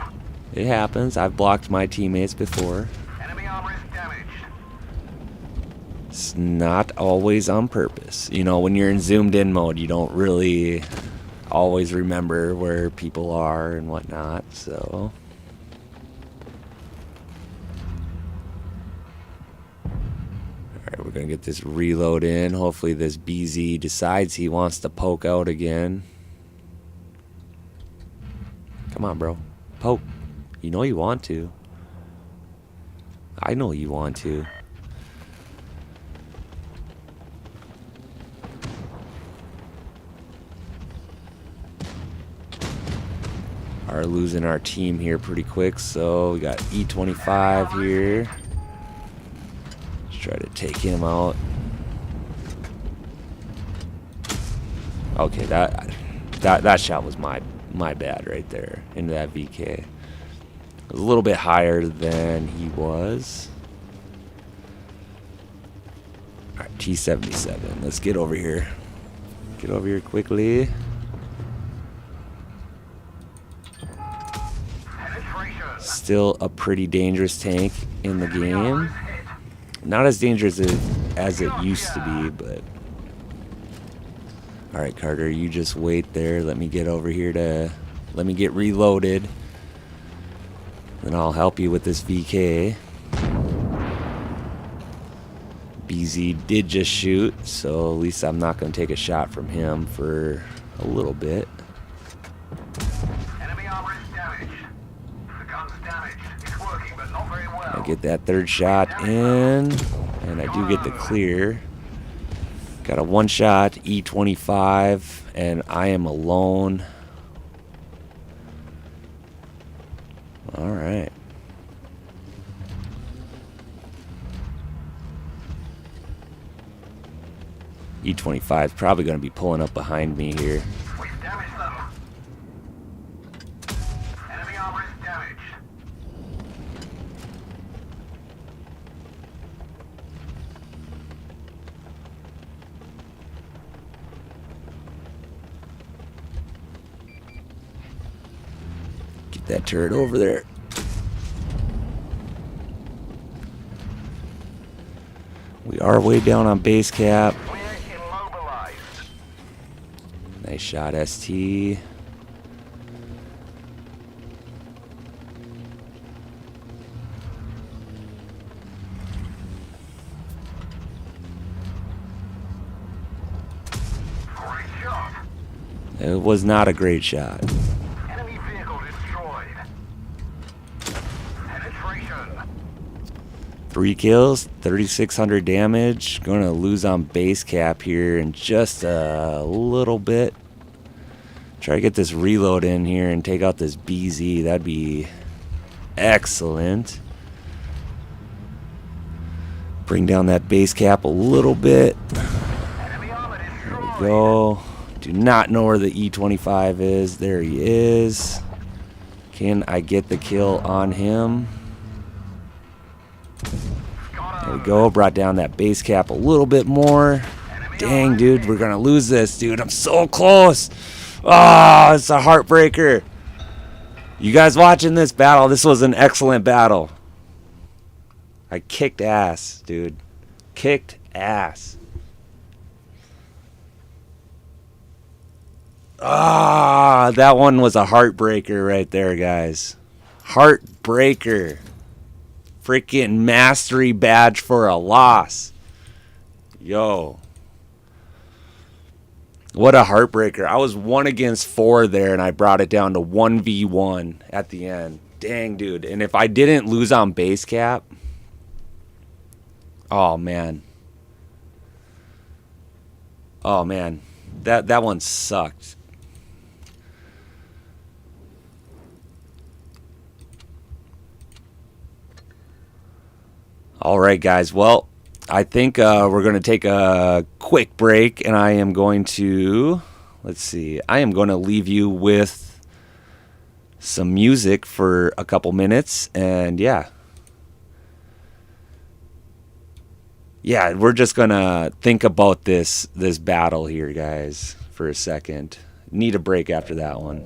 Speaker 2: It happens. I've blocked my teammates before.
Speaker 1: Enemy armor is damaged.
Speaker 2: It's not always on purpose. You know, when you're in zoomed in mode, you don't really always remember where people are and whatnot, so. Alright, we're gonna get this reload in. Hopefully this BZ decides he wants to poke out again. Come on, bro. Poke. You know you want to. I know you want to. Are losing our team here pretty quick, so we got E25 here. Let's try to take him out. Okay, that shot was my bad right there into that VK. It was a little bit higher than he was. All right, T-77. Let's get over here. Get over here quickly. Still a pretty dangerous tank in the game. Not as dangerous as it used to be, but... Alright, Carter, you just wait there. Let me get over here to... Let me get reloaded. Then I'll help you with this VK. BZ did just shoot, so at least I'm not going to take a shot from him for a little bit.
Speaker 1: Enemy armor is damaged. The gun's damaged. It's working, but not very well.
Speaker 2: I get that third shot in, and I do get the clear. Got a one-shot E25, and I am alone. All right. E25 is probably going to be pulling up behind me here.
Speaker 1: We've damaged them. Enemy armor is damaged.
Speaker 2: Get that turret over there. We are way down on base cap.
Speaker 1: We're immobilized.
Speaker 2: Nice shot, ST.
Speaker 1: Great shot.
Speaker 2: It was not a great shot.
Speaker 1: Enemy vehicle destroyed. Penetration.
Speaker 2: 3 kills, 3,600 damage. Gonna lose on base cap here in just a little bit. Try to get this reload in here and take out this BZ. That'd be excellent. Bring down that base cap a little bit. There we go. Do not know where the E25 is. There he is. Can I get the kill on him? There we go. Brought down that base cap a little bit more. Dang, dude. We're going to lose this, dude. I'm so close. Oh, it's a heartbreaker. You guys watching this battle? This was an excellent battle. I kicked ass, dude. Kicked ass. Ah, that one was a heartbreaker right there, guys. Heartbreaker. Freaking mastery badge for a loss. Yo. What a heartbreaker. I was 1 against 4 there, and I brought it down to 1v1 at the end. Dang, dude. And if I didn't lose on base cap... Oh, man. Oh, man. That one sucked. All right, guys. Well, I think we're going to take a quick break, and I am going to, let's see, I am going to leave you with some music for a couple minutes, and yeah. Yeah, we're just going to think about this battle here, guys, for a second. Need a break after that one.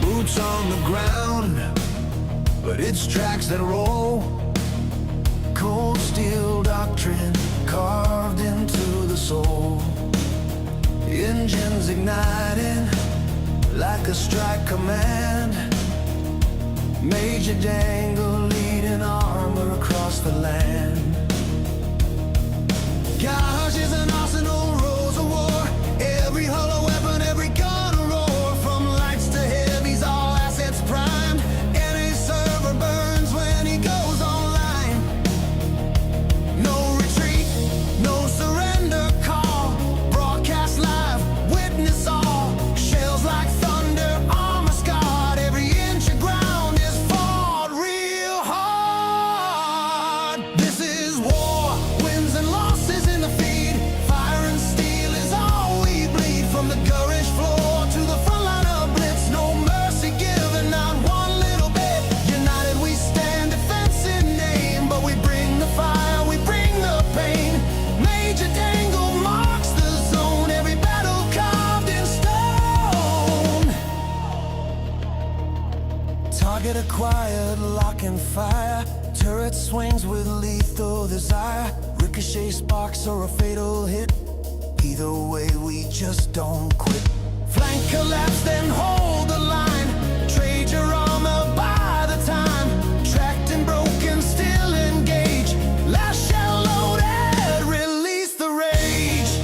Speaker 1: Boots on the ground, but it's tracks that roll. Cold steel doctrine carved into the soul. Engines igniting like a strike command. MajorDangle leading armor across the land. Gosh, is an arsenal, rose of war. Every hollow weapon, every gun a roar. From lights to heavies, all assets primed. Any server burns when he goes online. No retreat, no surrender call. Broadcast live, witness all. Shells like thunder, armor scarred. Every inch of ground is fought real hard. This is war, wins and losses in the feed. Fire and steel is all we bleed. From the courage floor to the front line of Blitz. No mercy given, not one little bit. United we stand, defense in name. But we bring the fire, we bring the pain. MajorDangle marks the zone. Every battle carved in stone. Target acquired, lock and fire. Turret swings with lethal desire. Ricochet sparks or a fatal hit. Either way, we just don't quit. Flank collapse, then hold the line. Trade your armor by the time. Tracked and broken, still engage. Last shell loaded, release the rage.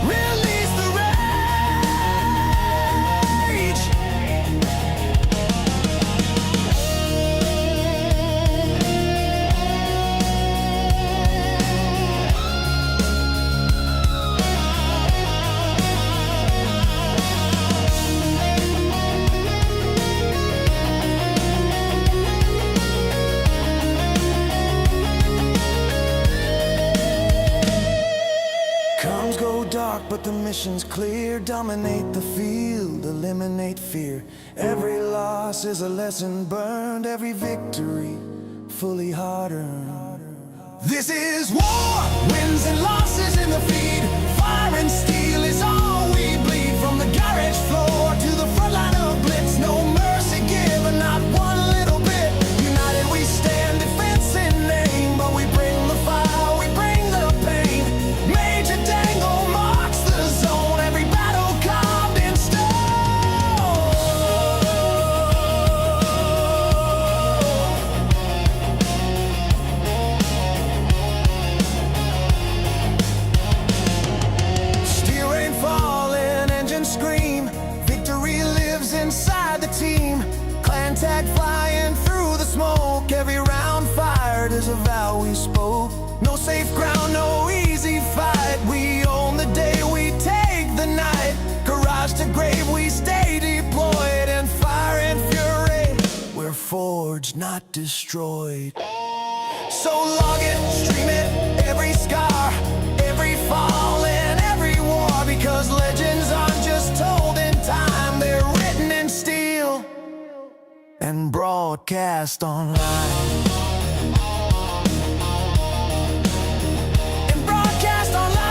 Speaker 1: Release the rage. Comms go dark, but the mission's clear. Dominate the field, eliminate fear. Every loss is a lesson burned. Every victory fully hard-earned. This is war, wins and losses in the feed. Fire and steel is all we bleed. From the garage floor to the front line of Blitz. No mercy given, not one little bit. United we stand, defense in name. But we bring the fire, we bring the pain. MajorDangle marks the zone. Every battle carved in stone. heart is a vow we spoke. No safe ground, no easy fight. We own the day, we take the night. Garage to grave, we stay deployed. And fire and fury, we're forged, not destroyed. So log it, stream it, every scar, every fall and every war. Because legends aren't just told in time, they're written in steel and broadcast online. And broadcast online.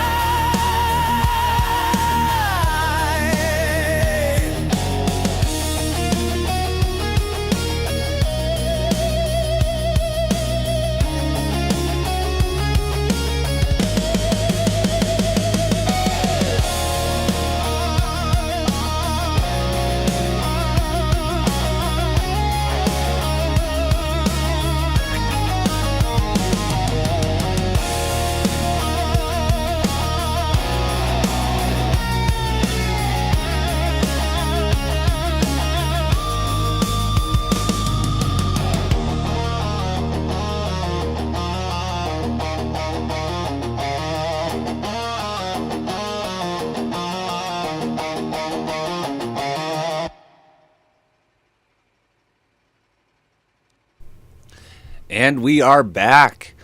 Speaker 2: And we are back.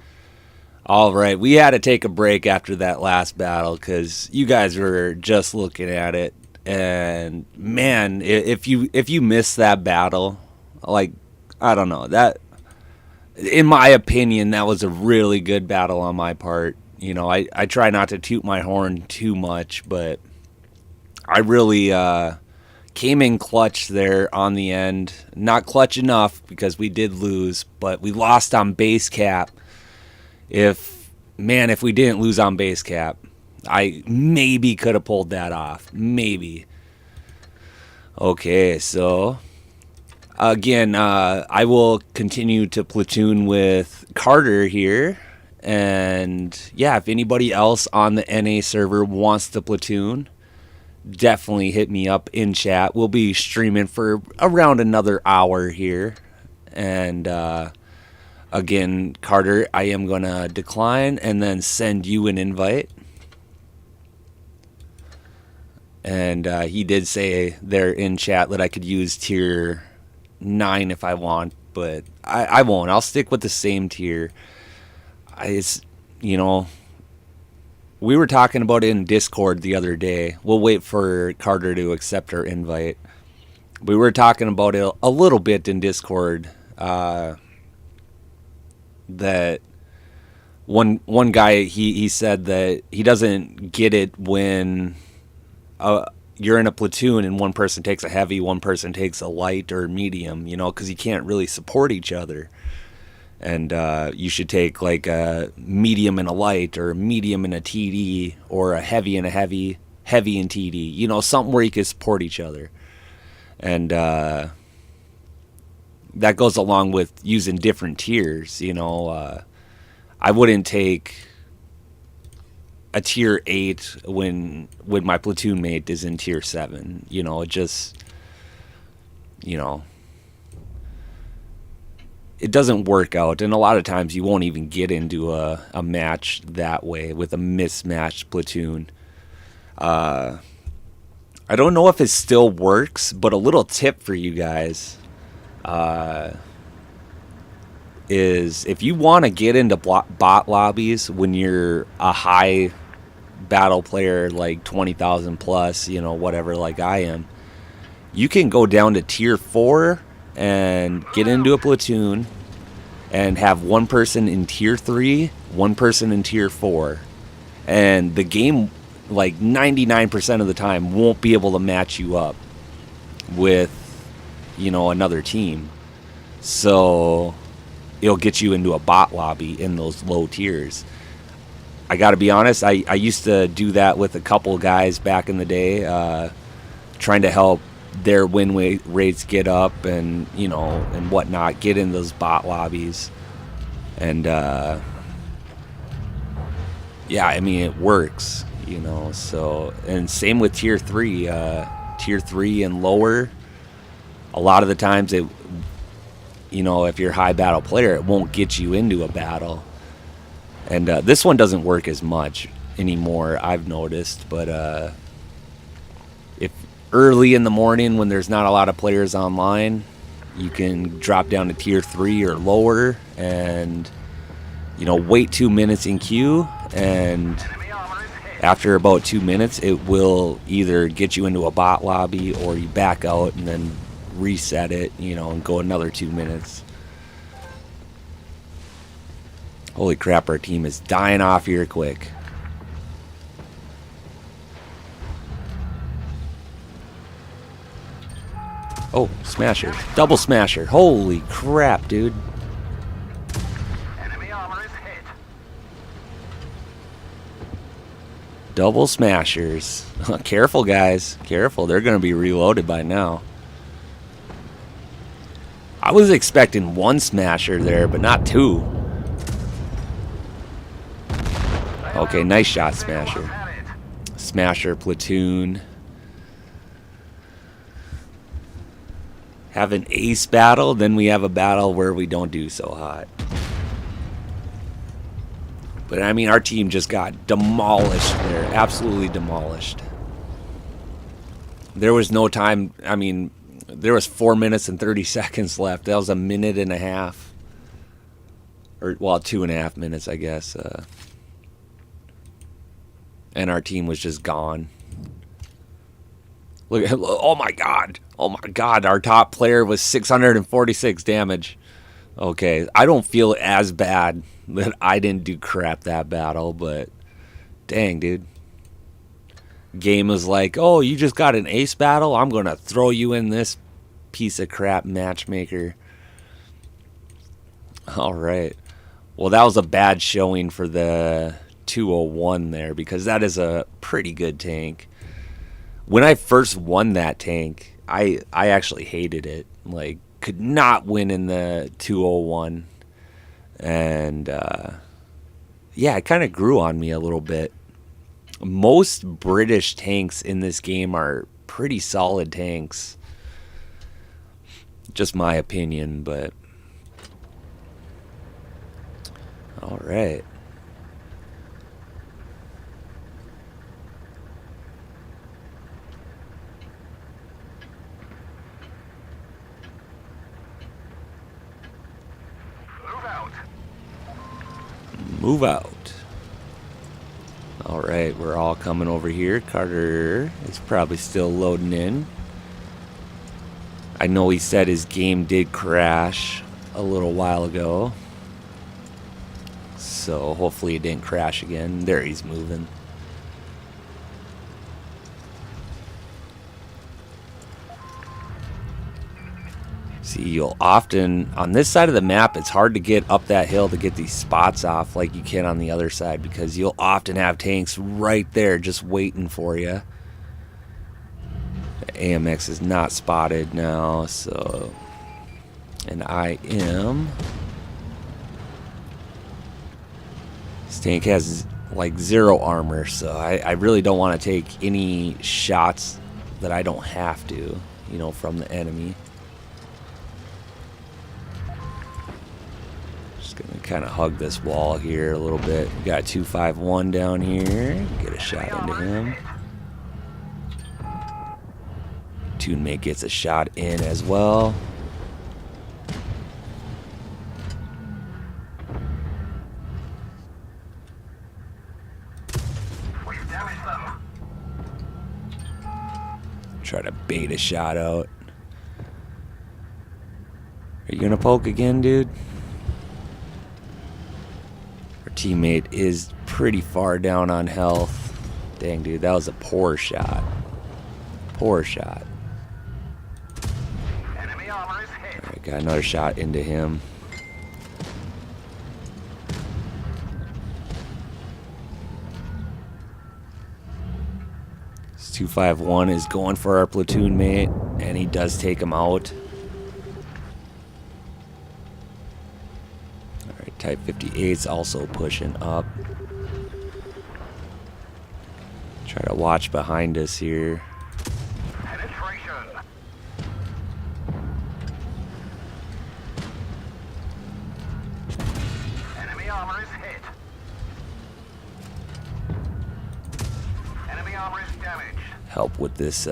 Speaker 2: All right, we had to take a break after that last battle because you guys were just looking at it, and man, if you missed that battle, like, I don't know, that, in my opinion, that was a really good battle on my part. You know, I try not to toot my horn too much, but I really came in clutch there on the end. Not clutch enough because we did lose, but we lost on base cap. If we didn't lose on base cap, I maybe could have pulled that off. Maybe. Okay, so again, I will continue to platoon with Carter here. And yeah, if anybody else on the NA server wants to platoon, definitely hit me up in chat. We'll be streaming for around another hour here. And again, Carter, I am going to decline and then send you an invite. And he did say there in chat that I could use tier 9 if I want, but I won't. I'll stick with the same tier. You know, we were talking about it in Discord the other day. We'll wait for Carter to accept our invite. We were talking about it a little bit in Discord. That one guy, he said that he doesn't get it when you're in a platoon and one person takes a heavy, one person takes a light or medium, you know, because you can't really support each other. And you should take like a medium and a light, or a medium and a TD, or a heavy and a heavy and TD, you know, something where you can support each other. And that goes along with using different tiers, you know. I wouldn't take a tier 8 when my platoon mate is in tier 7. You know, it just, you know, it doesn't work out. And a lot of times you won't even get into a match that way with a mismatched platoon. I don't know if it still works, but a little tip for you guys is if you want to get into bot lobbies when you're a high battle player, like 20,000 plus, you know, whatever, like I am, you can go down to tier 4 and get into a platoon and have one person in tier 3, one person in tier 4, and the game, like 99% of the time, won't be able to match you up with, you know, another team. So it'll get you into a bot lobby in those low tiers. I gotta be honest, I used to do that with a couple guys back in the day, trying to help their win rates get up, and, you know, and whatnot, get in those bot lobbies. And yeah, I mean, it works, you know. So, and same with tier 3 and lower. A lot of the times you know, if you're a high battle player, it won't get you into a battle. And this one doesn't work as much anymore, I've noticed. But if early in the morning when there's not a lot of players online, you can drop down to tier 3 or lower and, you know, wait 2 minutes in queue, and after about 2 minutes it will either get you into a bot lobby or you back out and then reset it, you know, and go another 2 minutes. Holy crap, our team is dying off here quick. Oh, smasher. Double smasher. Holy crap, dude.
Speaker 1: Enemy armor is hit.
Speaker 2: Double smashers. Careful, guys. Careful. They're going to be reloaded by now. I was expecting 1 smasher there, but not 2. Okay, nice shot, smasher. Smasher, platoon. Have an ace battle, then we have a battle where we don't do so hot. But I mean, our team just got demolished there. Absolutely demolished. There was no time. I mean, there was 4 minutes and 30 seconds left. That was a minute and a half. Or, well, 2.5 minutes, I guess. And our team was just gone. Look, oh my god. Oh my god, our top player was 646 damage. Okay, I don't feel as bad that I didn't do crap that battle, but dang, dude. Game was like, oh, you just got an ace battle? I'm going to throw you in this piece of crap matchmaker. All right. Well, that was a bad showing for the 201 there, because that is a pretty good tank. When I first won that tank, I actually hated it. Like, could not win in the 201. And, yeah, it kind of grew on me a little bit. Most British tanks in this game are pretty solid tanks. Just my opinion, but... All right. Move out. All right, we're all coming over here. Carter is probably still loading in. I know he said his game did crash a little while ago, so hopefully it didn't crash again. There, he's moving. See, you'll often, on this side of the map, it's hard to get up that hill to get these spots off like you can on the other side, because you'll often have tanks right there just waiting for you. The AMX is not spotted now, so... And I am... This tank has like 0 armor, so I really don't want to take any shots that I don't have to, you know, from the enemy. Gonna kind of hug this wall here a little bit. We got 251 down here. Get a shot into him. Toonmate gets a shot in as well. Try to bait a shot out. Are you gonna poke again, dude? Teammate is pretty far down on health. Dang, dude, that was a poor shot. Poor shot. Alright, got another shot into him. This 251 is going for our platoon mate, and he does take him out. Type 58's also pushing up. Try to watch behind us here.
Speaker 1: armor is hit. Enemy armor is damaged.
Speaker 2: Help with this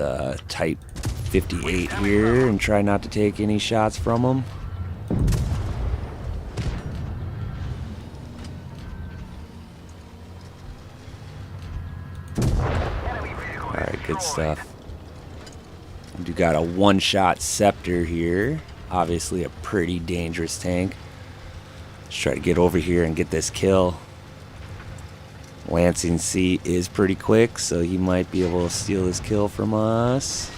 Speaker 2: Type 58 here and try not to take any shots from him. Alright, good stuff. You got a one-shot Scepter here. Obviously a pretty dangerous tank. Let's try to get over here and get this kill. Lancing Seat is pretty quick, so he might be able to steal this kill from us.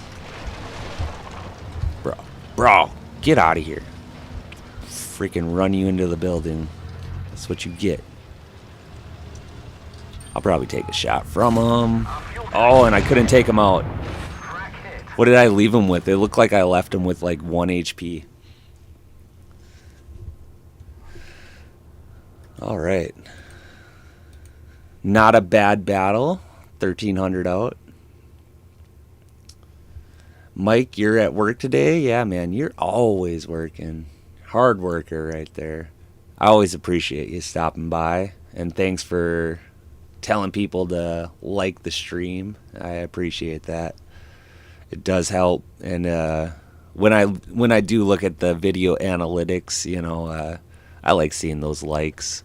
Speaker 2: Bro, get out of here. Freaking run you into the building. That's what you get. I'll probably take a shot from him. Oh, and I couldn't take him out. What did I leave him with? It looked like I left him with like 1 HP. All right. Not a bad battle. 1,300 out. Mike, you're at work today? Yeah, man, you're always working. Hard worker right there. I always appreciate you stopping by. And thanks for telling people to like the stream. I appreciate that. It does help. And when I do look at the video analytics, you know, I like seeing those likes.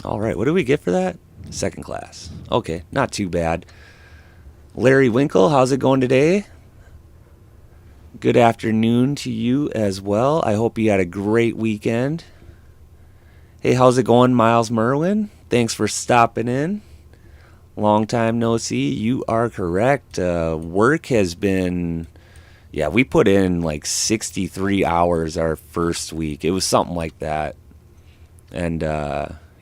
Speaker 2: All right, what do we get for that? Second class. Okay, not too bad. Larry Winkle, how's it going today? Good afternoon to you as well. I hope you had a great weekend. Hey, how's it going, Miles Merwin? Thanks for stopping in. Long time no see. You are correct. Work has been... Yeah, we put in like 63 hours our first week. It was something like that. And...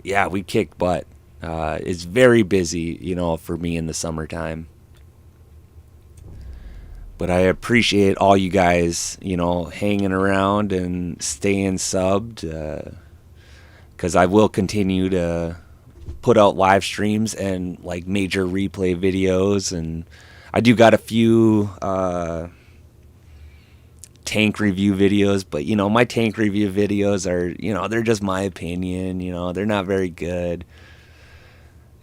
Speaker 2: yeah, we kicked butt. It's very busy, you know, for me in the summertime. But I appreciate all you guys, you know, hanging around and staying subbed. Because I will continue to put out live streams and like major replay videos. And I do got a few tank review videos, but you know, my tank review videos are, you know, they're just my opinion, you know, they're not very good.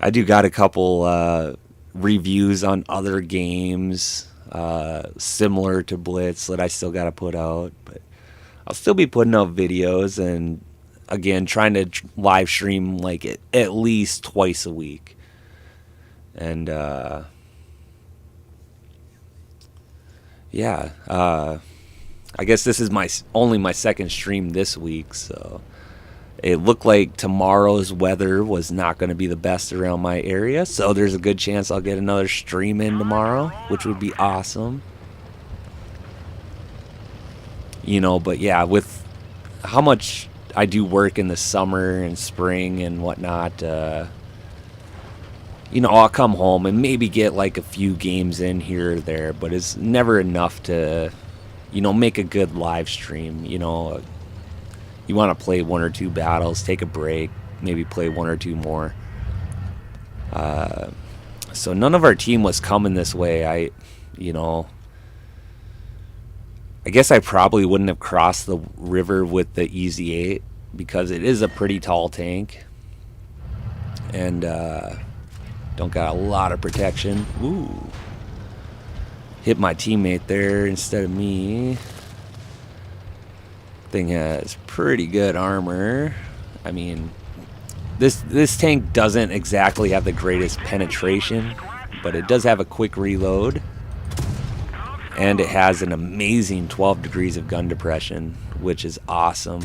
Speaker 2: I do got a couple reviews on other games similar to Blitz that I still got to put out, but I'll still be putting out videos and again trying to live stream like at least twice a week. And yeah, I guess this is only my second stream this week, so it looked like tomorrow's weather was not going to be the best around my area, so there's a good chance I'll get another stream in tomorrow, which would be awesome. You know, but yeah, with how much I do work in the summer and spring and whatnot, you know, I'll come home and maybe get like a few games in here or there, but it's never enough to... you know, make a good live stream. You know, you want to play 1 or 2 battles, take a break, maybe play 1 or 2 more. So none of our team was coming this way. You know, I guess I probably wouldn't have crossed the river with the Easy 8 because it is a pretty tall tank. And don't got a lot of protection. Ooh. Hit my teammate there instead of me. Thing has pretty good armor. I mean, this tank doesn't exactly have the greatest penetration, but it does have a quick reload. And it has an amazing 12 degrees of gun depression, which is awesome.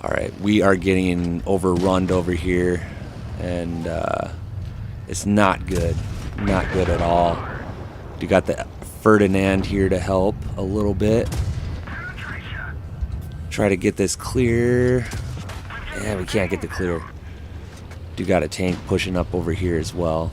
Speaker 2: Alright, we are getting overrun over here, and it's not good. Not good at all. You got the Ferdinand here to help a little bit. Try to get this clear. Yeah, we can't get the clear. You got a tank pushing up over here as well.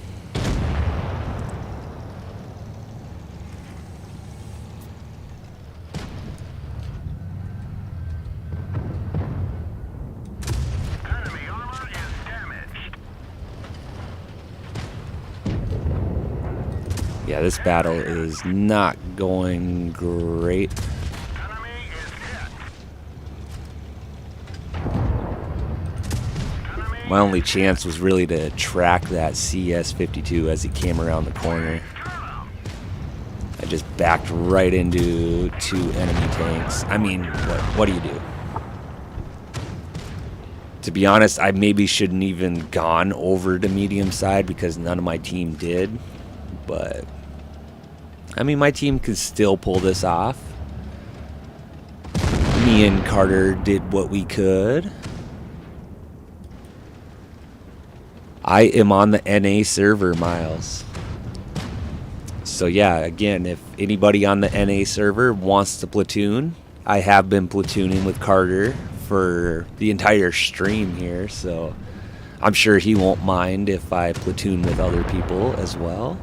Speaker 2: Yeah, this battle is not going great. My only chance was really to track that CS-52 as he came around the corner. I just backed right into 2 enemy tanks. I mean, what do you do? To be honest, I maybe shouldn't even gone over to medium side because none of my team did. But, I mean, my team could still pull this off. Me and Carter did what we could. I am on the NA server, Miles. So yeah, again, if anybody on the NA server wants to platoon, I have been platooning with Carter for the entire stream here, so I'm sure he won't mind if I platoon with other people as well.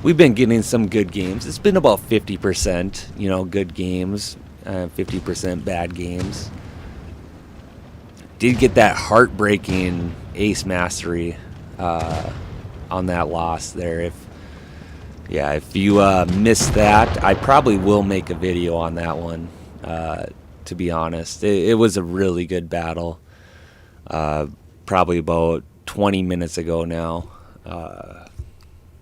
Speaker 2: We've been getting some good games. It's been about 50%, you know, good games, 50% bad games. Did get that heartbreaking ace mastery on that loss there. If you missed that, I probably will make a video on that one. To be honest, it was a really good battle. Probably about 20 minutes ago now.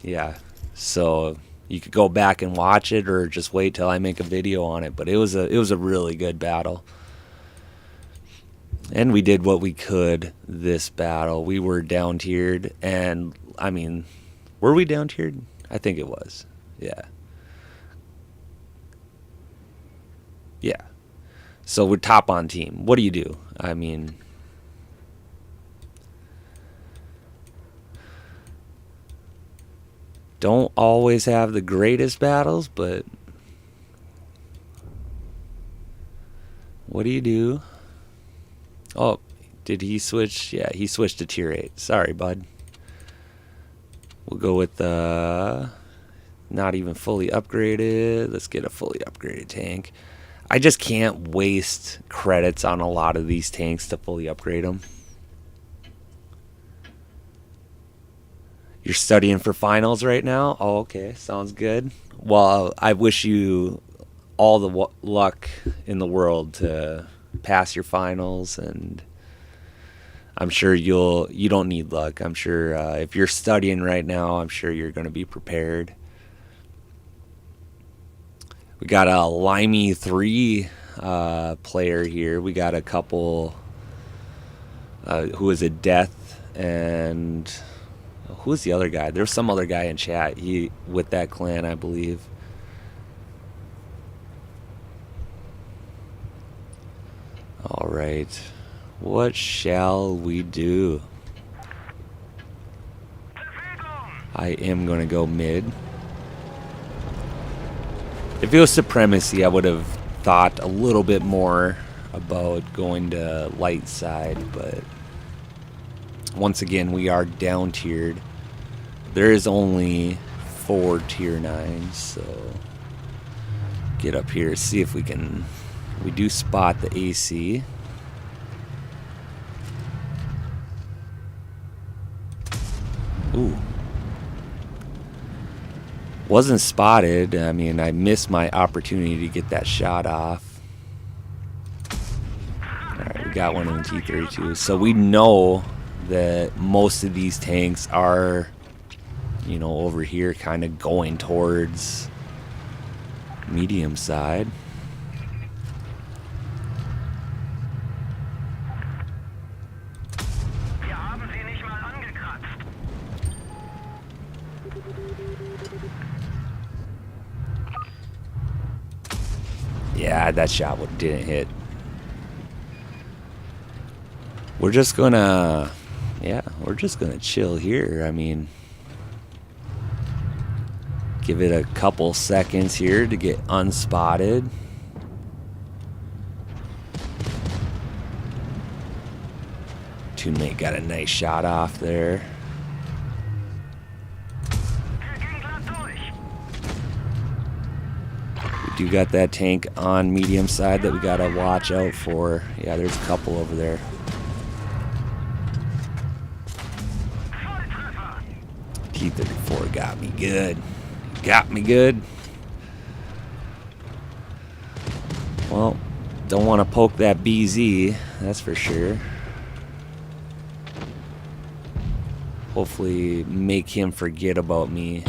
Speaker 2: Yeah, so you could go back and watch it, or just wait till I make a video on it. But it was a really good battle. And we did what we could this battle. We were down tiered, and I mean, were we down tiered? I think it was. Yeah. Yeah. So we're top on team. What do you do? I mean, don't always have the greatest battles, but what do you do? Oh, did he switch? Yeah, he switched to tier 8. Sorry, bud. We'll go with not even fully upgraded. Let's get a fully upgraded tank. I just can't waste credits on a lot of these tanks to fully upgrade them. You're studying for finals right now? Oh, okay. Sounds good. Well, I wish you all the luck in the world to pass your finals, and I'm sure you don't need luck. I'm sure if you're studying right now, I'm sure you're going to be prepared. We got a Limey 3 player here. We got a couple who is a Death, and who is the other guy? There's some other guy in chat. He with that clan, I believe. All right. What shall we do? I am going to go mid. If it was Supremacy, I would have thought a little bit more about going to light side, but once again, we are down tiered. There is only 4 tier 9s, so get up here, see if we can. We do spot the AC. Ooh. Wasn't spotted. I mean, I missed my opportunity to get that shot off. Alright, we got one in the T-32. So we know that most of these tanks are, you know, over here kind of going towards medium side. Yeah, that shot didn't hit. We're just gonna, we're just gonna chill here. I mean, give it a couple seconds here to get unspotted. Teammate got a nice shot off there. We do got that tank on medium side that we gotta watch out for. Yeah, there's a couple over there. T-34 got me good. Got me good. Well, don't want to poke that BZ, that's for sure. hopefully make him forget about me.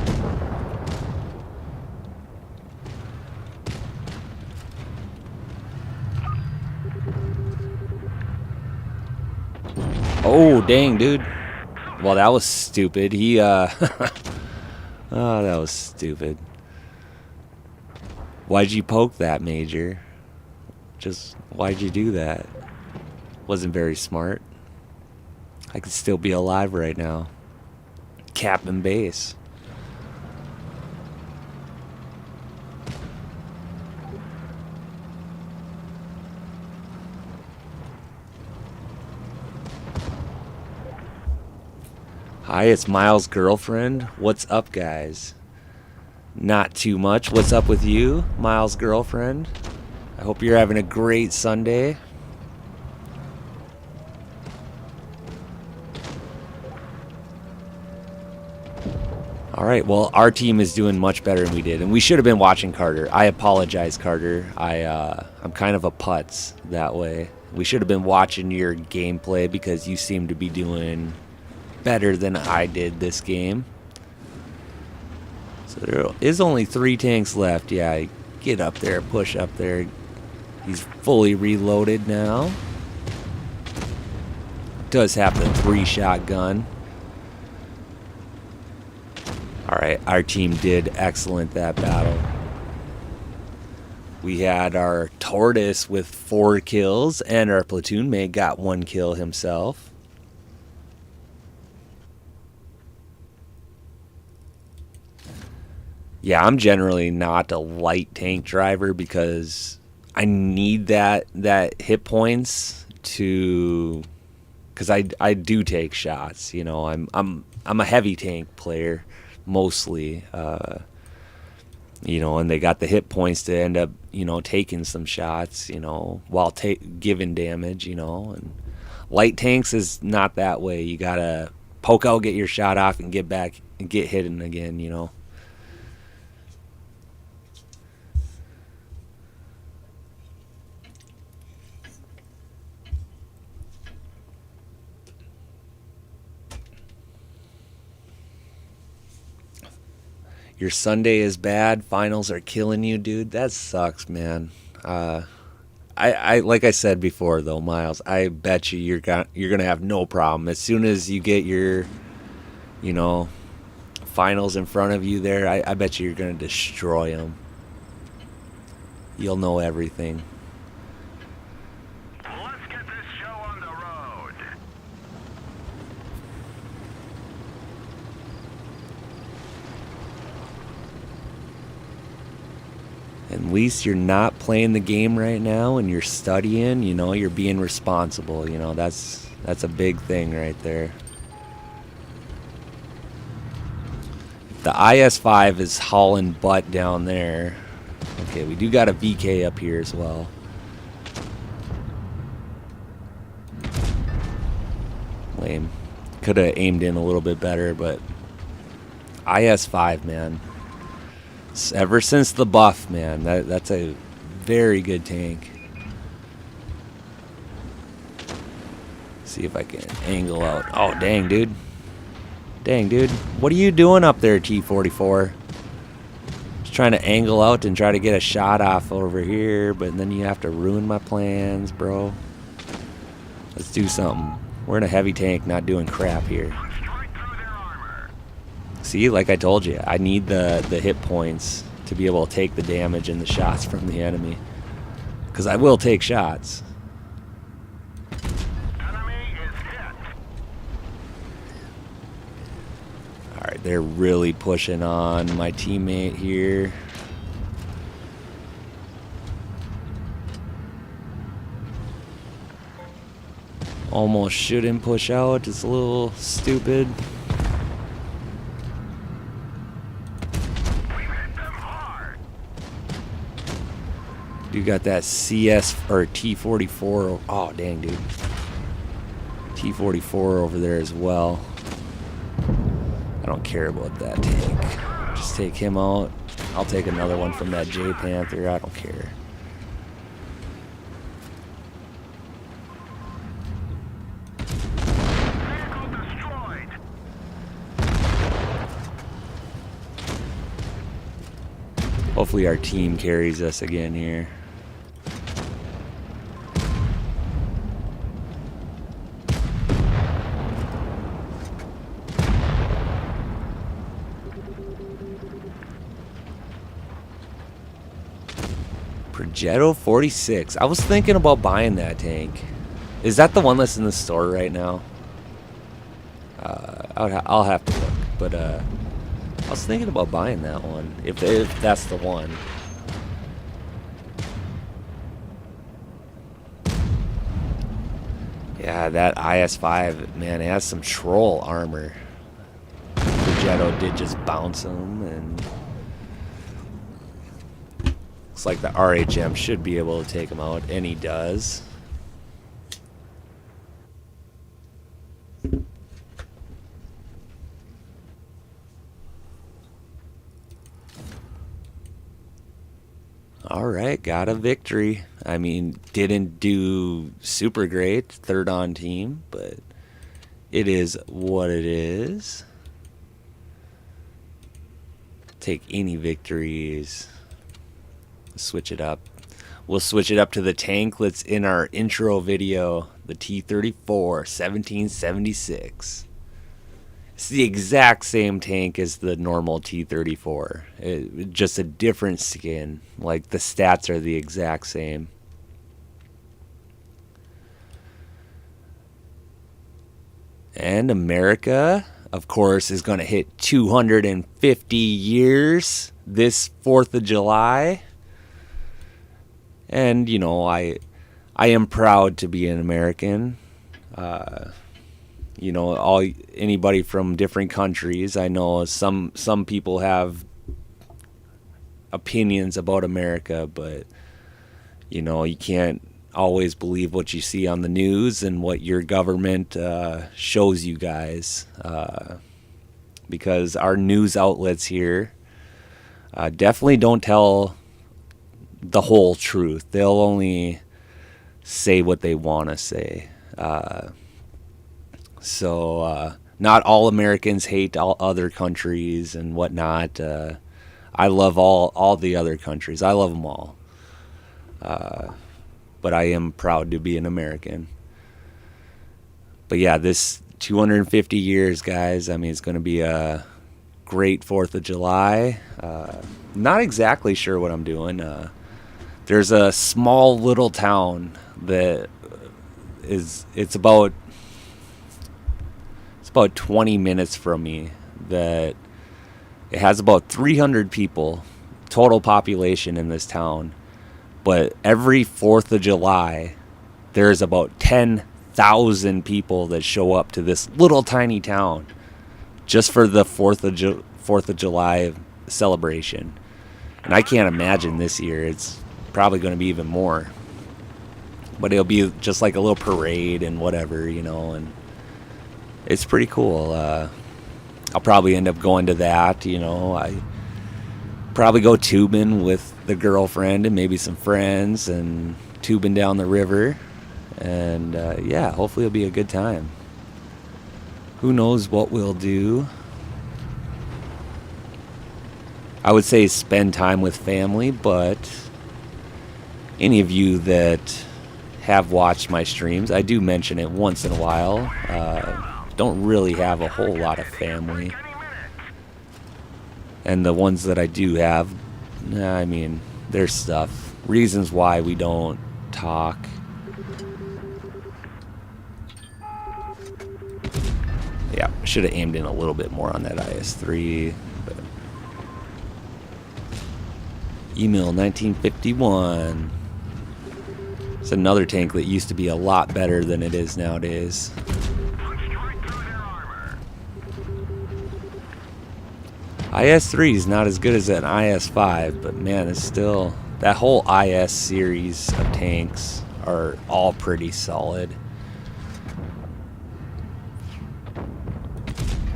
Speaker 2: Oh, dang, dude. Well, that was stupid. He, oh, that was stupid. Why'd you poke that, Major? Just, why'd you do that? Wasn't very smart. I could still be alive right now. Cap and base. Hi, it's Miles' girlfriend. What's up, guys? Not too much. What's up with you, Miles' girlfriend? I hope you're having a great Sunday. All right, well, our team is doing much better than we did, and we should have been watching Carter. I apologize, Carter. I'm kind of a putz that way. We should have been watching your gameplay because you seem to be doing better than I did this game. So there is only 3 tanks left. Yeah, get up there, push up there. He's fully reloaded now. Does have the 3-shot gun. Alright, our team did excellent that battle. We had our Tortoise with 4 kills, and our platoon mate got 1 kill himself. Yeah, I'm generally not a light tank driver because I need that hit points to, because I do take shots. You know, I'm a heavy tank player mostly. You know, and they got the hit points to end up, you know, taking some shots. You know, while giving damage. You know, and light tanks is not that way. You gotta poke out, get your shot off, and get back and get hidden again. You know. Your Sunday is bad. Finals are killing you, dude. That sucks, man. I like I said before, though, Miles. I bet you're gonna have no problem as soon as you get your, you know, finals in front of you. There, I bet you're gonna destroy them. You'll know everything.
Speaker 3: Let's get this show on the road.
Speaker 2: At least you're not playing the game right now and you're studying, you know, you're being responsible, you know, that's a big thing right there. The IS-5 is hauling butt down there. Okay, we do got a VK up here as well. Lame. Could have aimed in a little bit better, but IS-5, man. Ever since the buff, man, that's a very good tank. See if I can angle out. Oh, dang, dude. Dang, dude. What are you doing up there, T-44? Just trying to angle out and try to get a shot off over here, but then you have to ruin my plans, bro. Let's do something. We're in a heavy tank, not doing crap here. See, like I told you, I need the hit points to be able to take the damage and the shots from the enemy. Because I will take shots.
Speaker 3: Enemy is hit.
Speaker 2: Alright, they're really pushing on my teammate here. Almost shouldn't push out, it's a little stupid. You got that CS or T-44. Oh, dang, dude. T-44 over there as well. I don't care about that tank. Just take him out. I'll take another one from that J Panther. I don't care. Hopefully our team carries us again here. Progetto 46. I was thinking about buying that tank. Is that the one that's in the store right now? I'll have to look. But I was thinking about buying that one. If that's the one. Yeah, that IS-5, man, it has some troll armor. Progetto did just bounce him, and looks like the RHM should be able to take him out, and he does. All right, got a victory. I mean, didn't do super great, third on team, but it is what it is. Take any victories. Switch it up. We'll switch it up to the tank that's in our intro video, the T-34 1776. It's the exact same tank as the normal T-34, just a different skin. Like, the stats are the exact same. And America, of course, is going to hit 250 years this 4th of July. And, you know, I am proud to be an American. You know, anybody from different countries. I know some people have opinions about America, but you know, you can't always believe what you see on the news and what your government shows you guys, because our news outlets here definitely don't tell the whole truth. They'll only say what they want to say. So not all Americans hate all other countries and whatnot. I love all the other countries. I love them all. But I am proud to be an American. But yeah, this 250 years, guys, I mean, it's going to be a great 4th of July. Not exactly sure what I'm doing. There's a small little town that it's about 20 minutes from me, that it has about 300 people total population in this town, but every 4th of July there's about 10,000 people that show up to this little tiny town just for the 4th of July celebration. And I can't imagine this year. It's probably going to be even more, but it'll be just like a little parade and whatever, you know, and it's pretty cool. I'll probably end up going to that, you know. I probably go tubing with the girlfriend and maybe some friends and tubing down the river. And yeah, hopefully it'll be a good time. Who knows what we'll do. I would say spend time with family, but any of you that have watched my streams, I do mention it once in a while. Don't really have a whole lot of family, and the ones that I do have, I mean, there's stuff, reasons why we don't talk. Yeah, should have aimed in a little bit more on that IS-3, but Email 1951. It's another tank that used to be a lot better than it is nowadays. IS-3 is not as good as an IS-5, but man, it's still, that whole IS series of tanks are all pretty solid.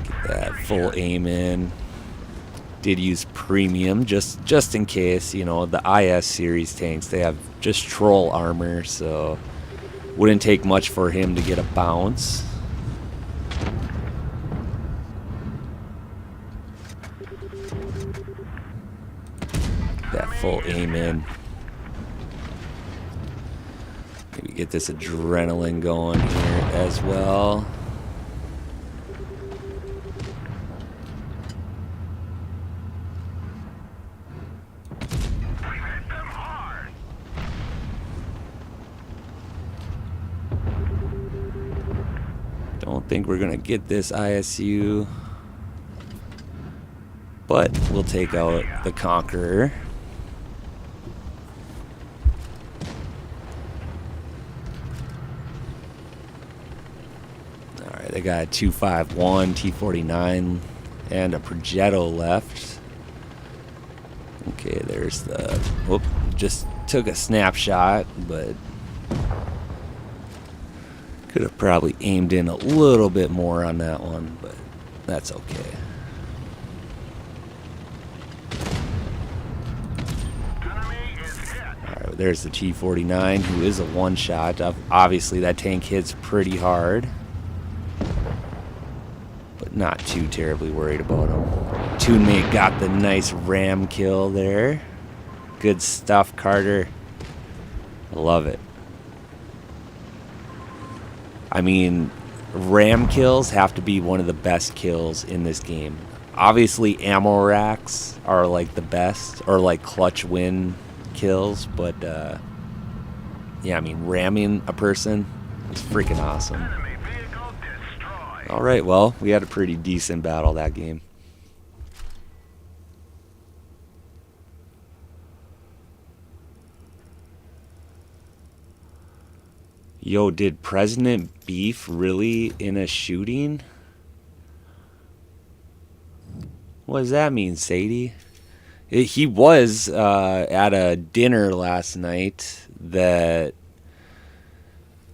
Speaker 2: Get that full aim in. Did use premium just in case, you know, the IS series tanks, they have just troll armor, so wouldn't take much for him to get a bounce. full aim in. Maybe get this adrenaline going here as well. Don't think we're gonna get this ISU, but we'll take out the Conqueror. Alright, they got a 251 T-49 and a Progetto left. Okay, there's the... Whoop, just took a snapshot, but could have probably aimed in a little bit more on that one, but that's okay. Alright, there's the T-49, who is a one-shot. Obviously, that tank hits pretty hard, but not too terribly worried about him. Toonmate got the nice ram kill there. Good stuff, Carter. I love it. I mean, ram kills have to be one of the best kills in this game. Obviously, ammo racks are like the best, or like clutch win kills, but yeah, I mean, ramming a person is freaking awesome. Alright, well, we had a pretty decent battle that game. Yo, did President Beef really in a shooting? What does that mean, Sadie? He was at a dinner last night that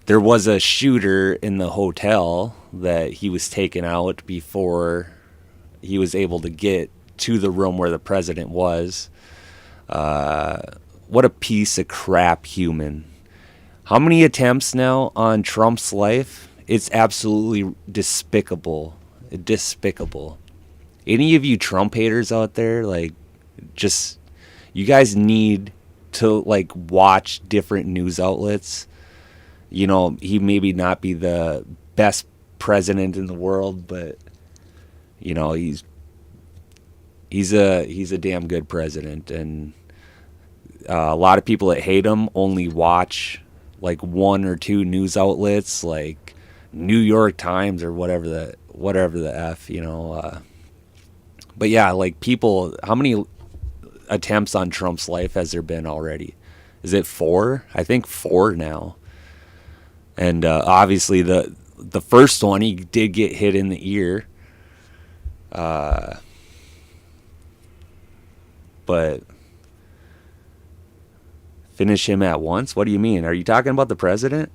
Speaker 2: there was a shooter in the hotel that he was taken out before he was able to get to the room where the president was. What a piece of crap human. How many attempts now on Trump's life? It's absolutely despicable. Despicable. Any of you Trump haters out there, like, just, you guys need to, like, watch different news outlets. You know, he maybe not be the best president in the world, but, you know, he's a damn good president. And a lot of people that hate him only watch like one or two news outlets, like New York Times or whatever the F, you know. But yeah, like people, how many attempts on Trump's life has there been already? Is it 4? I think 4 now. And obviously the first one, he did get hit in the ear. But finish him at once? What do you mean? Are you talking about the president?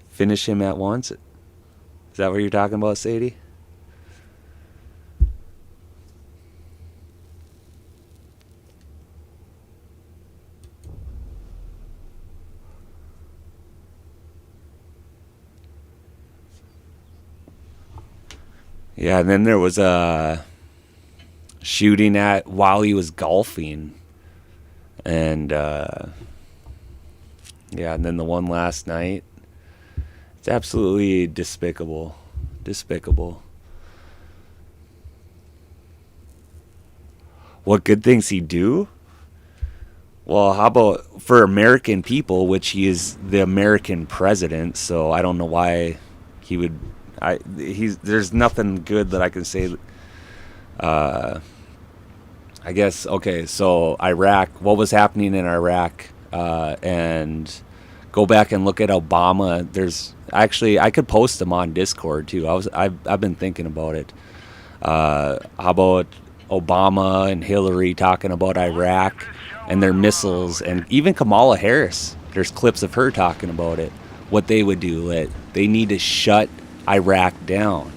Speaker 2: Finish him at once? Is that what you're talking about, Sadie? Yeah, and then there was a shooting while he was golfing. And, yeah, and then the one last night. It's absolutely despicable. Despicable. What good things he do? Well, how about for American people, which he is the American president, so I don't know why he would... There's nothing good that I can say... I guess, okay, so Iraq, what was happening in Iraq, and go back and look at Obama. There's actually, I could post them on Discord too. I've been thinking about it. How about Obama and Hillary talking about Iraq and their missiles, and even Kamala Harris, there's clips of her talking about it, what they would do. They need to shut Iraq down.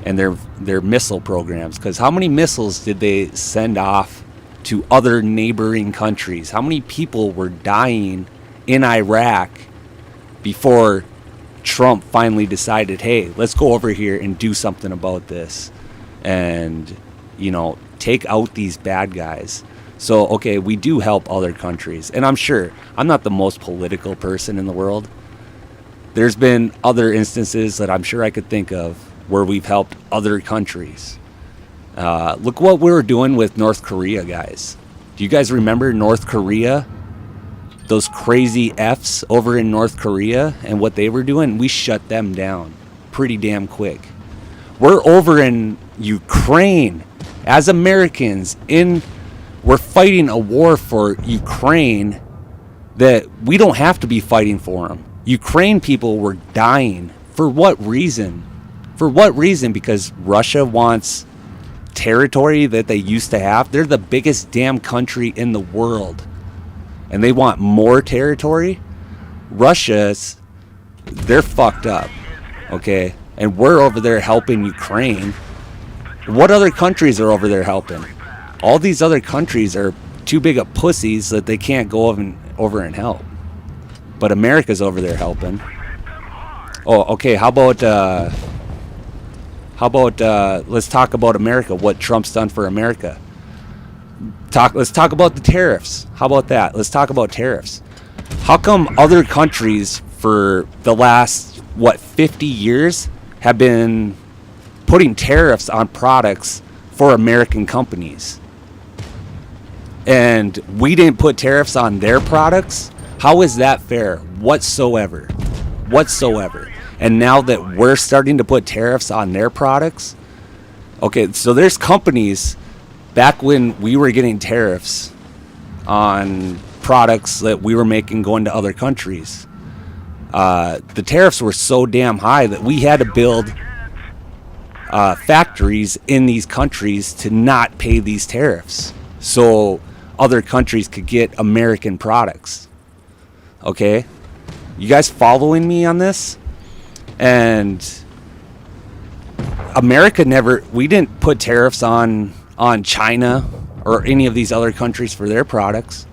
Speaker 2: And their missile programs, because how many missiles did they send off to other neighboring countries? How many people were dying in Iraq before Trump finally decided, hey, let's go over here and do something about this and, you know, take out these bad guys? So, okay, we do help other countries. And I'm sure I'm not the most political person in the world. There's been other instances that I'm sure I could think of where we've helped other countries. Look what we were doing with North Korea, guys. Do you guys remember North Korea? Those crazy Fs over in North Korea and what they were doing? We shut them down pretty damn quick. We're over in Ukraine as Americans we're fighting a war for Ukraine that we don't have to be fighting for them. Ukraine people were dying. For what reason? For what reason? Because Russia wants territory that they used to have. They're the biggest damn country in the world. And they want more territory? They're fucked up. Okay? And we're over there helping Ukraine. What other countries are over there helping? All these other countries are too big of pussies that they can't go over and help. But America's over there helping. Oh, okay. How about let's talk about America, what Trump's done for America. Let's talk about the tariffs. How about that? Let's talk about tariffs. How come other countries for the last 50 years have been putting tariffs on products for American companies? And we didn't put tariffs on their products? How is that fair whatsoever? And now that we're starting to put tariffs on their products, okay, so there's companies back when we were getting tariffs on products that we were making going to other countries. The tariffs were so damn high that we had to build factories in these countries to not pay these tariffs, so other countries could get American products. Okay? You guys following me on this? And we didn't put tariffs on China or any of these other countries for their products.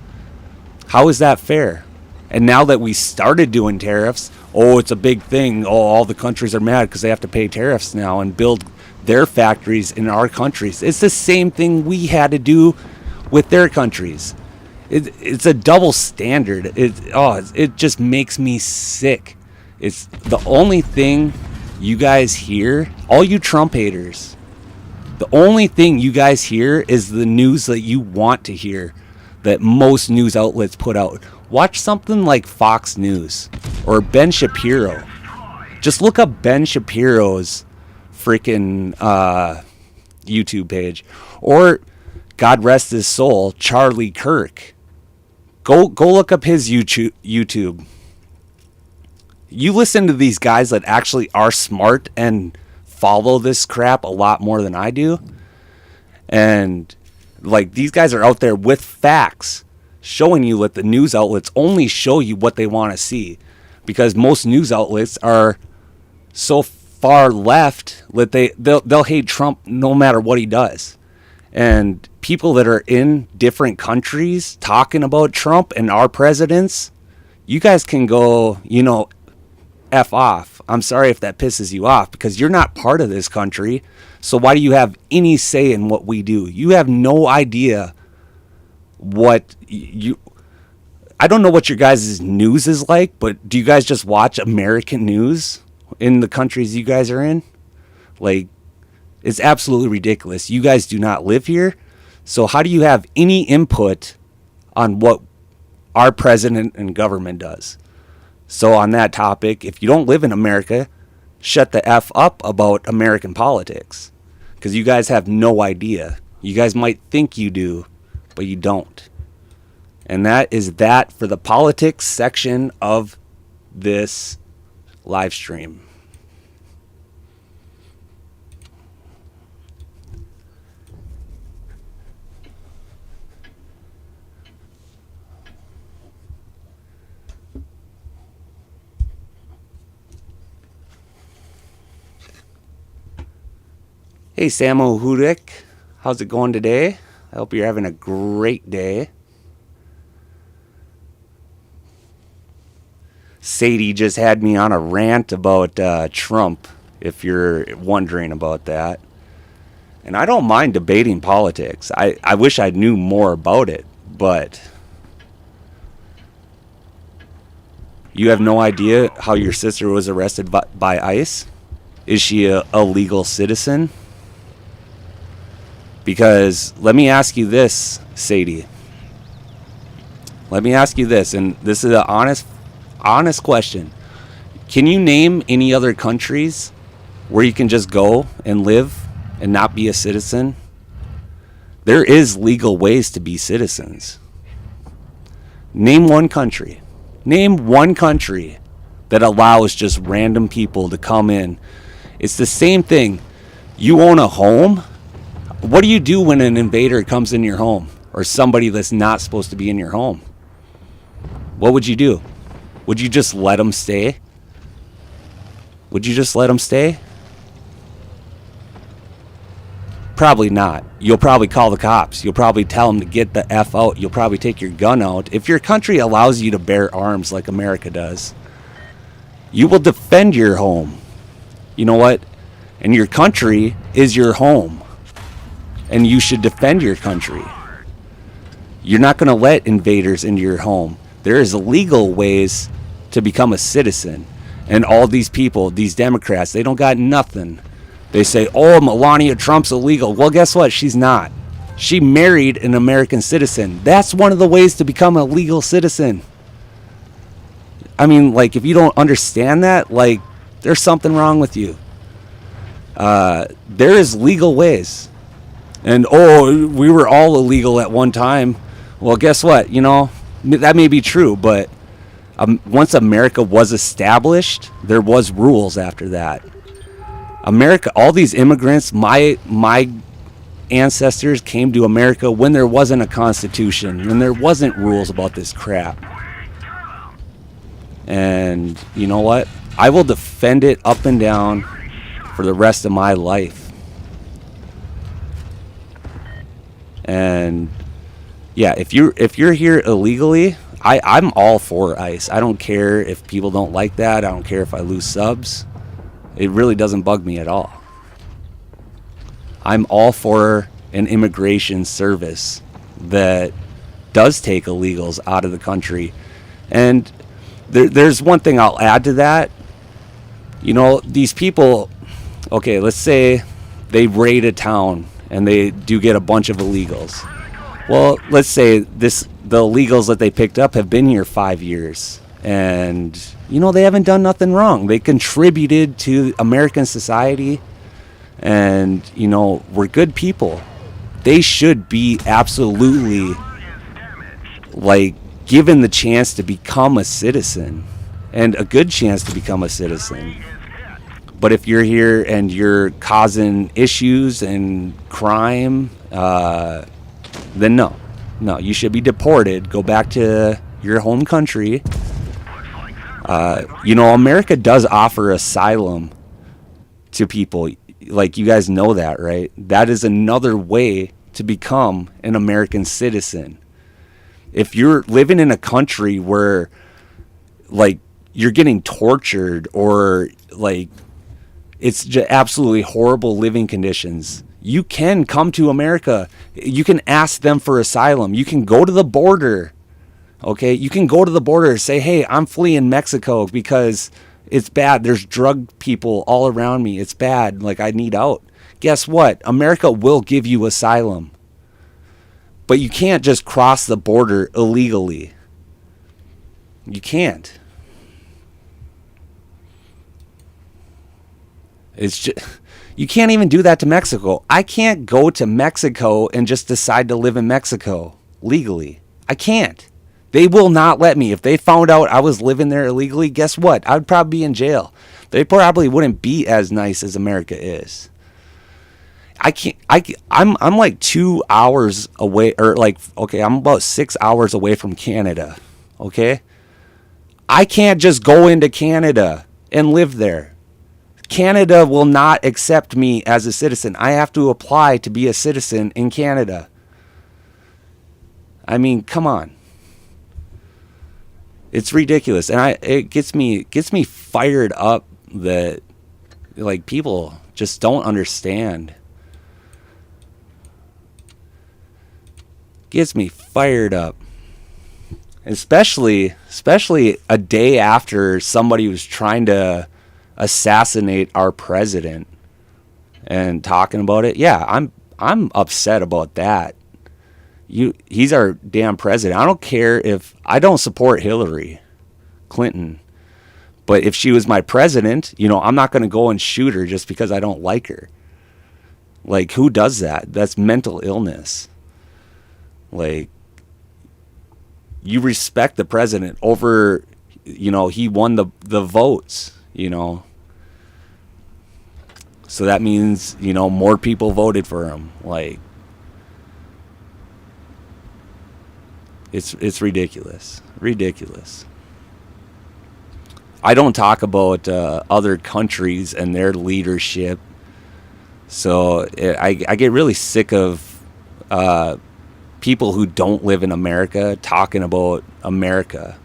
Speaker 2: How is that fair? And now that we started doing tariffs, it's a big thing. All the countries are mad because they have to pay tariffs now and build their factories in our countries. It's the same thing we had to do with their countries. It's a double standard. It just makes me sick. It's the only thing you guys hear, all you Trump haters, the only thing you guys hear is the news that you want to hear, that most news outlets put out. Watch something like Fox News or Ben Shapiro. Just look up Ben Shapiro's freaking YouTube page, or God rest his soul, Charlie Kirk. Go look up his YouTube. You listen to these guys that actually are smart and follow this crap a lot more than I do. And like, these guys are out there with facts, showing you that the news outlets only show you what they want to see, because most news outlets are so far left that they'll hate Trump no matter what he does. And people that are in different countries talking about Trump and our presidents, you guys can go, F off. I'm sorry if that pisses you off, because you're not part of this country. So why do you have any say in what we do? You have no idea I don't know what your guys' news is like, but do you guys just watch American news in the countries you guys are in? Like, it's absolutely ridiculous. You guys do not live here. So how do you have any input on what our president and government does? So on that topic, if you don't live in America, shut the F up about American politics, because you guys have no idea. You guys might think you do, but you don't. And that is that for the politics section of this live stream. Hey, Samo Hudik, how's it going today? I hope you're having a great day. Sadie just had me on a rant about Trump, if you're wondering about that. And I don't mind debating politics. I wish I knew more about it, but you have no idea how your sister was arrested by ICE? Is she a legal citizen? Because let me ask you this, Sadie. Let me ask you this, and this is an honest question. Can you name any other countries where you can just go and live and not be a citizen? There is legal ways to be citizens. Name one country. Name one country that allows just random people to come in. It's the same thing. You own a home. What do you do when an invader comes in your home, or somebody that's not supposed to be in your home? What would you do? Would you just let them stay? Would you just let them stay? Probably not. You'll probably call the cops. You'll probably tell them to get the F out. You'll probably take your gun out. If your country allows you to bear arms like America does, you will defend your home. You know what? And your country is your home. And you should defend your country. You're not going to let invaders into your home. There is legal ways to become a citizen. And all these people, these Democrats, they don't got nothing. They say, oh, Melania Trump's illegal. Well, guess what? She's not. She married an American citizen. That's one of the ways to become a legal citizen. I mean, like, if you don't understand that, like, there's something wrong with you. There is legal ways. And, oh, we were all illegal at one time. Well, guess what? You know, that may be true, but once America was established, there was rules after that. America, all these immigrants, my ancestors came to America when there wasn't a constitution, when there wasn't rules about this crap. And you know what? I will defend it up and down for the rest of my life. And yeah, if you're here illegally, I'm all for ICE. I don't care if people don't like that. I don't care if I lose subs. It really doesn't bug me at all. I'm all for an immigration service that does take illegals out of the country. And there's one thing I'll add to that. You know, these people, okay, let's say they raid a town and they do get a bunch of illegals. Well, let's say the illegals that they picked up have been here 5 years. And, you know, they haven't done nothing wrong. They contributed to American society. And, you know, we're good people. They should be absolutely, like, given the chance to become a citizen. And a good chance to become a citizen. But if you're here and you're causing issues and crime, then no. No, you should be deported. Go back to your home country. You know, America does offer asylum to people. Like, you guys know that, right? That is another way to become an American citizen. If you're living in a country where, like, you're getting tortured or, like, it's just absolutely horrible living conditions, you can come to America. You can ask them for asylum. You can go to the border. Okay, you can go to the border and say, hey, I'm fleeing Mexico because it's bad. There's drug people all around me. It's bad. Like, I need out. Guess what? America will give you asylum. But you can't just cross the border illegally. You can't. It's just, you can't even do that to Mexico. I can't go to Mexico and just decide to live in Mexico legally. I can't. They will not let me. If they found out I was living there illegally, guess what? I would probably be in jail. They probably wouldn't be as nice as America is. I'm like 2 hours away, or like, okay, I'm about 6 hours away from Canada. Okay? I can't just go into Canada and live there. Canada will not accept me as a citizen. I have to apply to be a citizen in Canada. I mean, come on. It's ridiculous, and it gets me fired up that, like, people just don't understand. Gets me fired up. Especially a day after somebody was trying to assassinate our president and talking about it. Yeah, I'm upset about that. He's our damn president. I don't care if I don't support Hillary Clinton, but if she was my president, I'm not going to go and shoot her just because I don't like her. Like, who does that? That's mental illness. Like, you respect the president over, he won the votes, So that means, more people voted for him. Like, it's ridiculous. Ridiculous. I don't talk about other countries and their leadership. So I get really sick of people who don't live in America talking about America,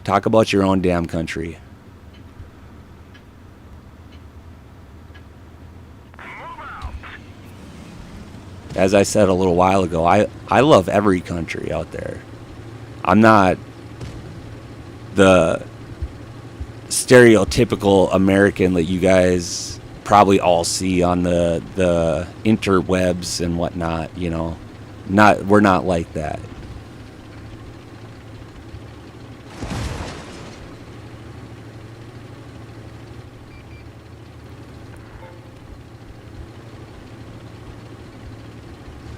Speaker 2: Talk about your own damn country. As I said a little while ago, I love every country out there. I'm not the stereotypical American that you guys probably all see on the interwebs and whatnot, we're not like that.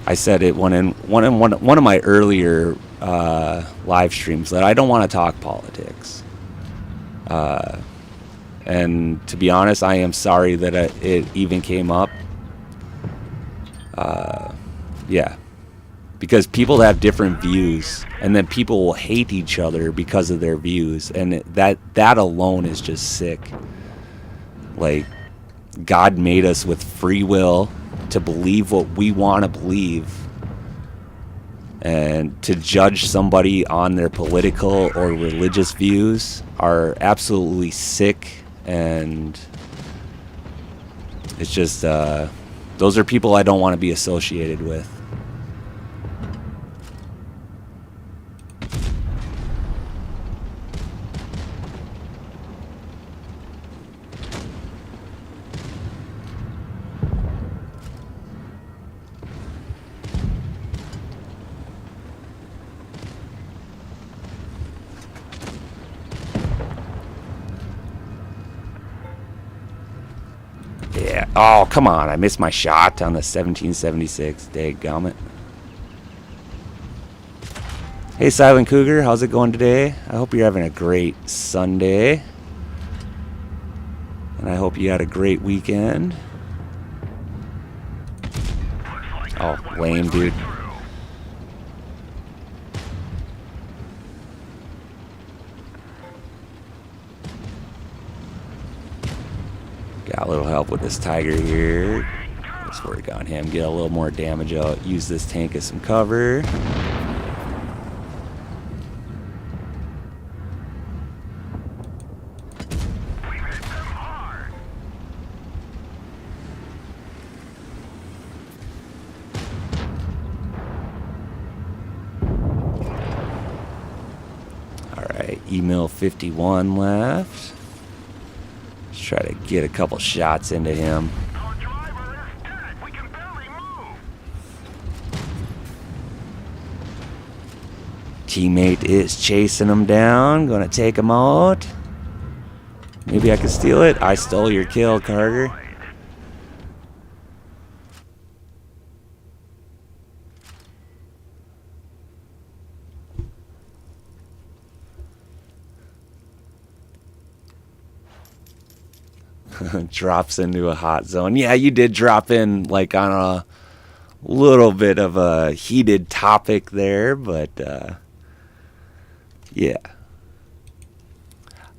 Speaker 2: I said it one of my earlier live streams that I don't want to talk politics. And to be honest, I am sorry that it even came up. Yeah. Because people have different views, and then people will hate each other because of their views, and that alone is just sick. Like, God made us with free will to believe what we want to believe, and to judge somebody on their political or religious views are absolutely sick. And it's just those are people I don't want to be associated with. Yeah. Oh, come on. I missed my shot on the 1776. Dadgummit. Hey, Silent Cougar. How's it going today? I hope you're having a great Sunday. And I hope you had a great weekend. Oh, lame, dude. Got a little help with this tiger here. Let's work on him. Get a little more damage out. Use this tank as some cover. Alright, email 51 left. Try to get a couple shots into him.
Speaker 3: Our driver is dead. We can barely move.
Speaker 2: Teammate is chasing him down. Gonna take him out. Maybe I can steal it. I stole your kill, Carter. Drops into a hot zone. Yeah, you did drop in like on a little bit of a heated topic there, but yeah.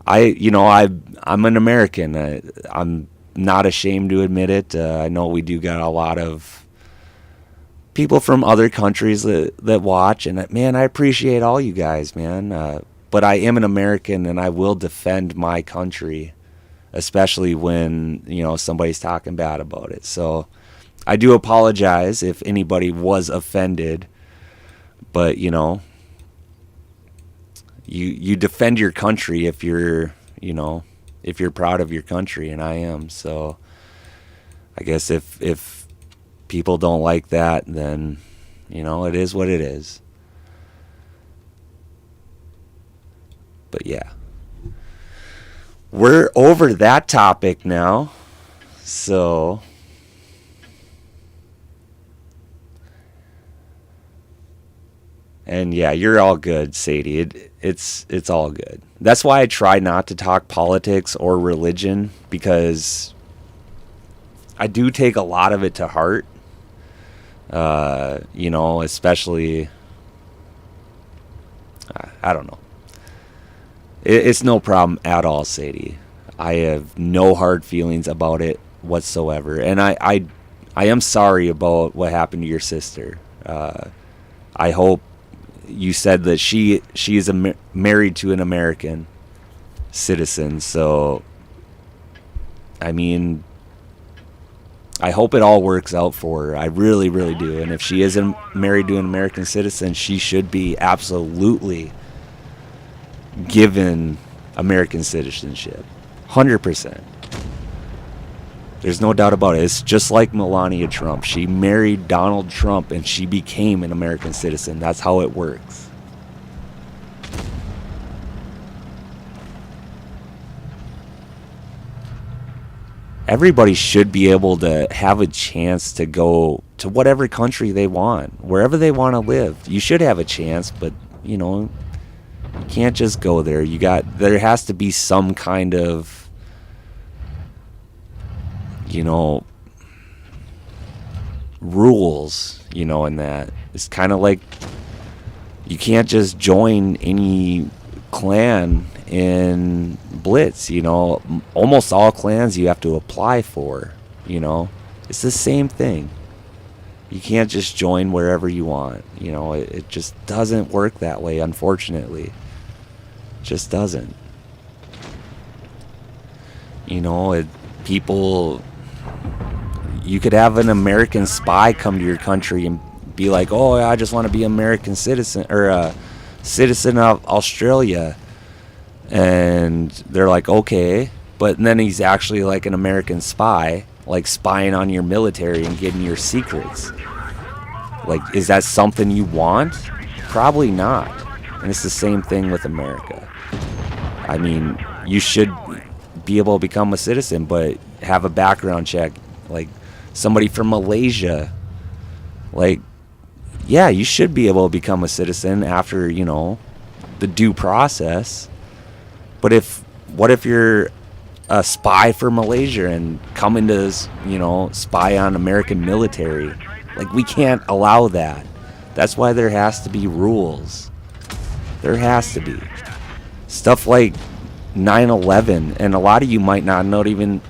Speaker 2: I'm an American. I'm not ashamed to admit it. I know we do got a lot of people from other countries that watch, and man, I appreciate all you guys, man. But I am an American, and I will defend my country, especially when somebody's talking bad about it. So I do apologize if anybody was offended, but you defend your country if you're proud of your country, and I am. So I guess if people don't like that, then it is what it is. But yeah, we're over that topic now. So and yeah, you're all good, Sadie. It's all good. That's why I try not to talk politics or religion, because I do take a lot of it to heart. Especially, I don't know. It's no problem at all, Sadie. I have no hard feelings about it whatsoever. And I am sorry about what happened to your sister. I hope you said that she is married to an American citizen. So, I mean, I hope it all works out for her. I really, really do. And if she isn't married to an American citizen, she should be absolutely given American citizenship. 100%. There's no doubt about it. It's just like Melania Trump. She married Donald Trump and she became an American citizen. That's how it works. Everybody should be able to have a chance to go to whatever country they want, wherever they want to live. You should have a chance, but you can't just go there. There has to be some kind of rules, in that. It's kind of like you can't just join any clan in Blitz, almost all clans you have to apply for, It's the same thing. You can't just join wherever you want, it just doesn't work that way, unfortunately. It just doesn't. You could have an American spy come to your country and be like, oh, I just want to be an American citizen or a citizen of Australia. And they're like, okay. But then he's actually like an American spy, like spying on your military and getting your secrets. Like, is that something you want? Probably not. And it's the same thing with America. I mean, you should be able to become a citizen, but have a background check. Like, somebody from Malaysia, like, yeah, you should be able to become a citizen after, the due process. But what if you're a spy for Malaysia and coming to, spy on American military? Like, we can't allow that. That's why there has to be rules. There has to be. Stuff like 9/11, and a lot of you might not even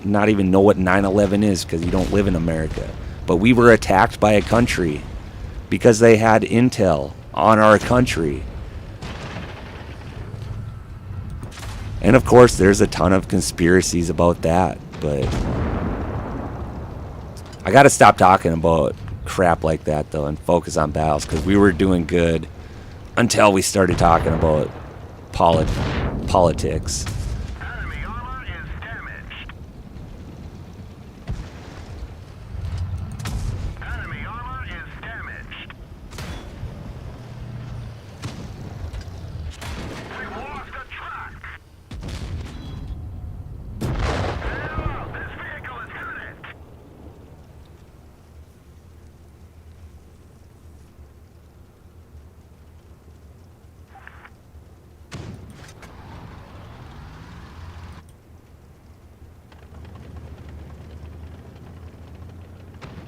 Speaker 2: know what 9/11 is because you don't live in America. But we were attacked by a country because they had intel on our country. And of course, there's a ton of conspiracies about that, but I got to stop talking about crap like that, though, and focus on battles, because we were doing good until we started talking about politics.
Speaker 3: Enemy armor is damaged. Enemy armor is damaged. We lost a truck. Yeah, this vehicle is hit.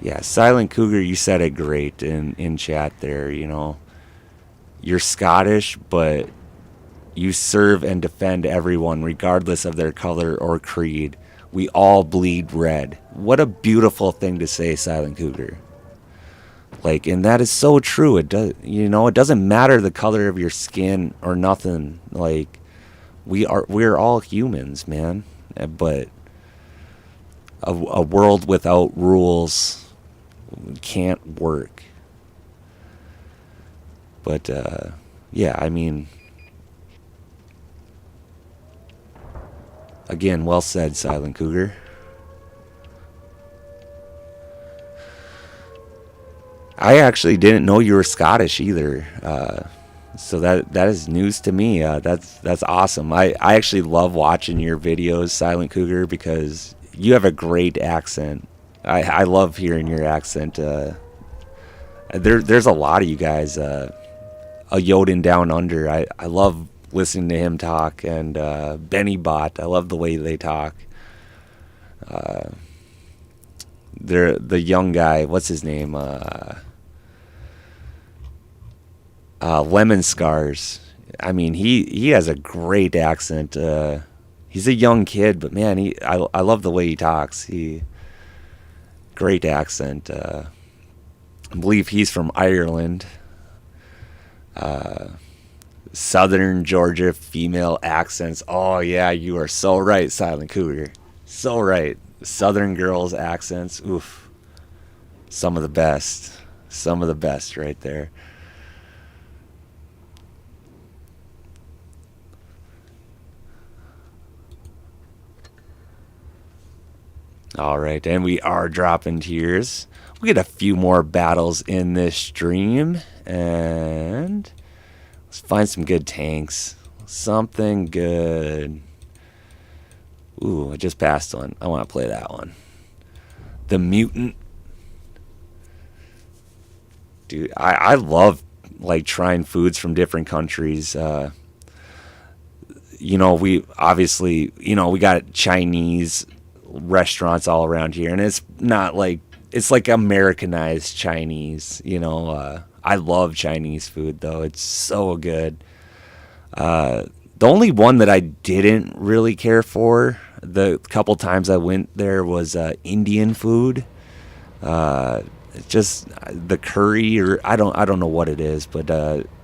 Speaker 2: Yeah, Silent Cougar, you said it great in chat there, You're Scottish, but you serve and defend everyone regardless of their color or creed. We all bleed red. What a beautiful thing to say, Silent Cougar. Like, and that is so true. It does, it doesn't matter the color of your skin or nothing. Like, we're all humans, man. But a world without rules can't work. But yeah, I mean, again, well said, Silent Cougar. I actually didn't know you were Scottish either, so that is news to me. That's awesome. I actually love watching your videos, Silent Cougar, because you have a great accent. I love hearing your accent. There's a lot of you guys. A Yoden Down Under. I love listening to him talk, and Benny Bot. I love the way they talk. They're the young guy. What's his name? Lemon Scars. I mean, he has a great accent. He's a young kid, but man, I love the way he talks. Great accent. I believe he's from Ireland. Southern Georgia female accents. Oh yeah, you are so right, Silent Cougar. So right. Southern girls' accents. Oof. Some of the best. Some of the best right there. All right, and we are dropping tiers. We get a few more battles in this stream, and let's find some good tanks. Something good. Ooh, I just passed one. I want to play that one. The Mutant. Dude, I love like trying foods from different countries. You know, we obviously, you know, we got Chinese restaurants all around here, and it's not like, it's like Americanized Chinese, you know. I love Chinese food though. It's so good. The only one that I didn't really care for the couple times I went there was Indian food. Just the curry, or I don't know what it is, but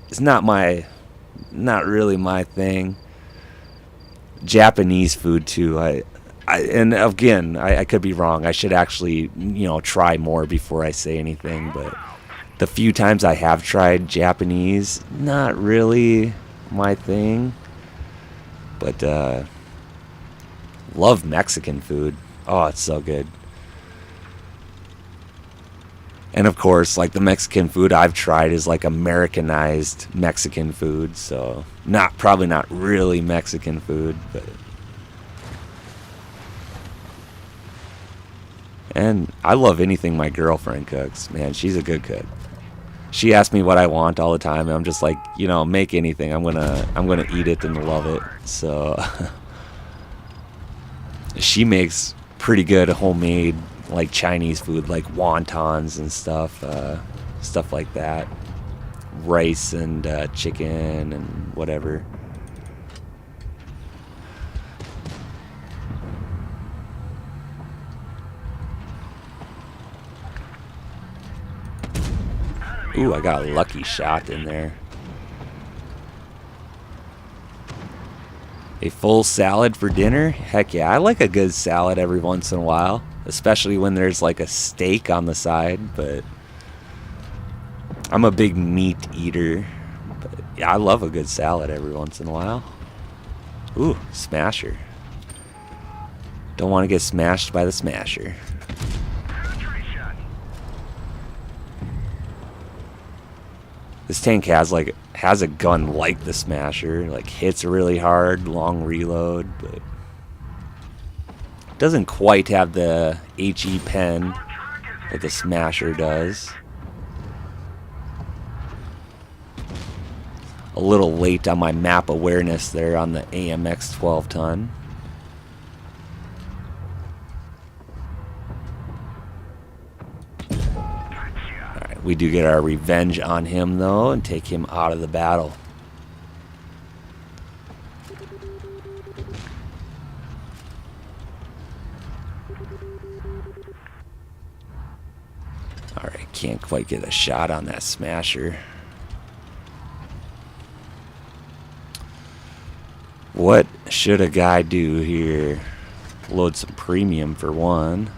Speaker 2: it's not really my thing. Japanese food too. And again, I could be wrong. I should actually, you know, try more before I say anything. But the few times I have tried Japanese, not really my thing. But love Mexican food. Oh, it's so good. And of course, like the Mexican food I've tried is like Americanized Mexican food. So probably not really Mexican food, but. And I love anything my girlfriend cooks. Man, she's a good cook. She asks me what I want all the time, and I'm just like, you know, make anything. I'm gonna eat it and love it. So she makes pretty good homemade like Chinese food, like wontons and stuff like that. Rice and chicken and whatever. Ooh, I got a lucky shot in there. A full salad for dinner? Heck yeah, I like a good salad every once in a while. Especially when there's like a steak on the side, but I'm a big meat eater. But yeah, I love a good salad every once in a while. Ooh, smasher. Don't want to get smashed by the smasher. This tank has a gun like the Smasher, like hits really hard, long reload, but doesn't quite have the HE pen that the Smasher does. A little late on my map awareness there on the AMX 12 ton. We do get our revenge on him, though, and take him out of the battle. Alright, can't quite get a shot on that Smasher. What should a guy do here? Load some premium for one.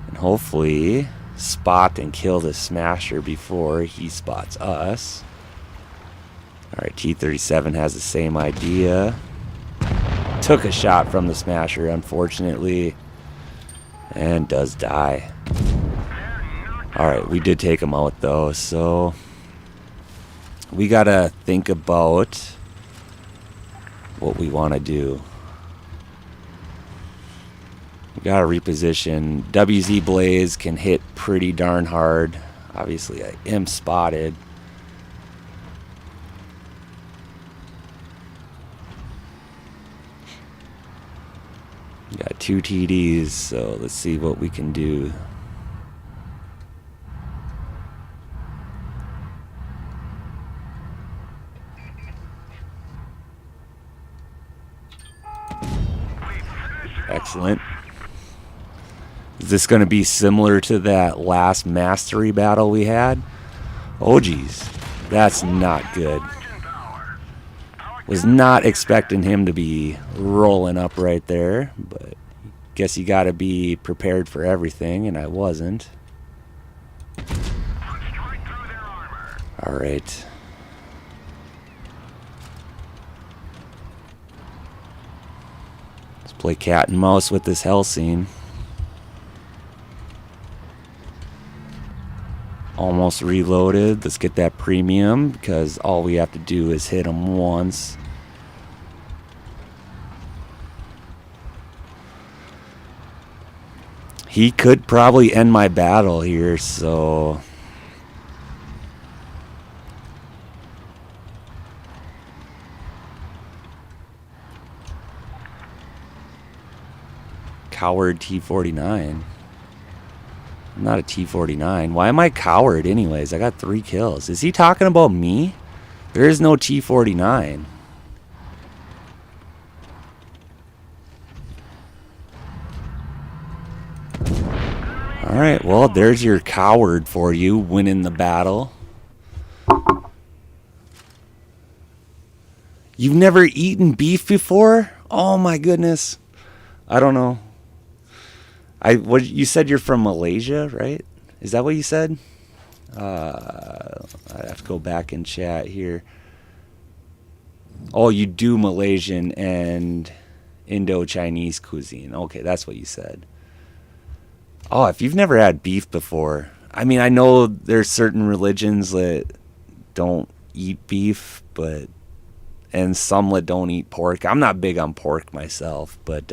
Speaker 2: And hopefully spot and kill the Smasher before he spots us. Alright, T-37 has the same idea. Took a shot from the Smasher, unfortunately, and does die. Alright, we did take him out though, so we gotta think about what we want to do. We gotta reposition. WZ Blaze can hit pretty darn hard. Obviously, I am spotted. We got 2 TDs, so let's see what we can do. Excellent. Is this going to be similar to that last mastery battle we had? Oh geez, that's not good. Was not expecting him to be rolling up right there, but guess you got to be prepared for everything, and I wasn't. All right. Let's play cat and mouse with this hell scene. Almost reloaded. Let's get that premium because all we have to do is hit him once. He could probably end my battle here, so coward T-49. I'm not a T-49. Why am I coward anyways? I got 3 kills. Is he talking about me? There is no T-49. Alright, well, there's your coward for you, winning the battle. You've never eaten beef before? Oh my goodness. I don't know. What you said you're from Malaysia, right? Is that what you said? I have to go back and chat here. Oh, you do Malaysian and Indo-Chinese cuisine. Okay, that's what you said. Oh, if you've never had beef before, I mean, I know there's certain religions that don't eat beef, and some that don't eat pork. I'm not big on pork myself, but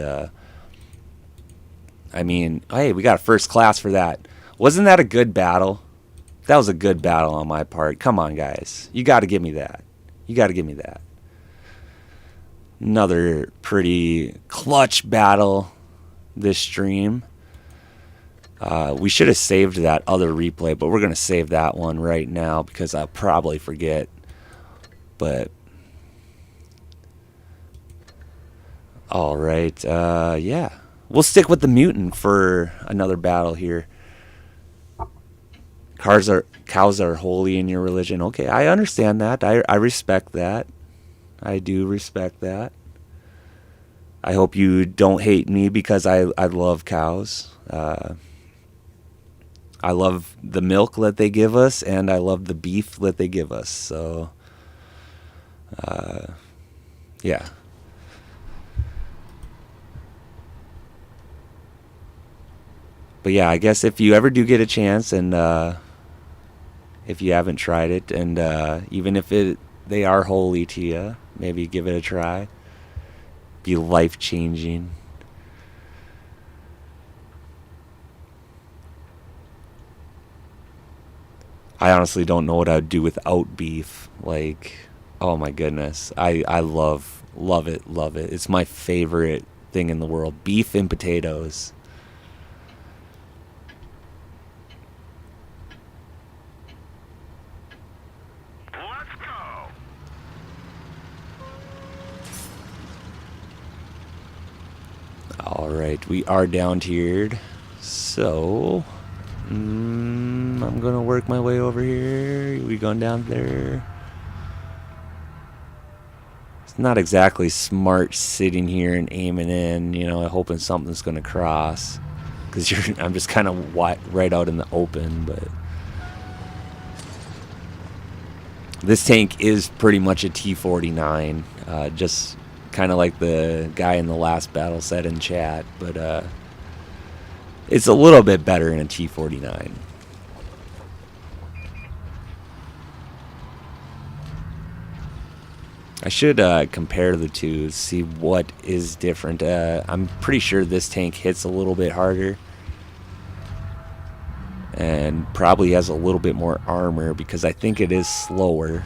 Speaker 2: I mean, hey, we got a first class for that. Wasn't that a good battle? That was a good battle on my part. Come on, guys. You got to give me that. You got to give me that. Another pretty clutch battle this stream. We should have saved that other replay, but we're going to save that one right now because I'll probably forget. But all right, yeah. We'll stick with the mutant for another battle here. Cows are holy in your religion. Okay, I understand that. I respect that. I do respect that. I hope you don't hate me because I love cows. I love the milk that they give us, and I love the beef that they give us. So, yeah. But yeah, I guess if you ever do get a chance, and if you haven't tried it, and even if they are holy to you, maybe give it a try. Be life-changing. I honestly don't know what I'd do without beef. Like, oh my goodness. I love it. It's my favorite thing in the world. Beef and potatoes.
Speaker 3: Let's go.
Speaker 2: Alright, we are down tiered. So I'm gonna work my way over here. We going down there? It's not exactly smart sitting here and aiming in, hoping something's gonna cross. because I'm just kind of right out in the open. But this tank is pretty much a T-49, just kind of like the guy in the last battle said in chat, but it's a little bit better in a T-49. I should compare the two, see what is different. I'm pretty sure this tank hits a little bit harder and probably has a little bit more armor because I think it is slower.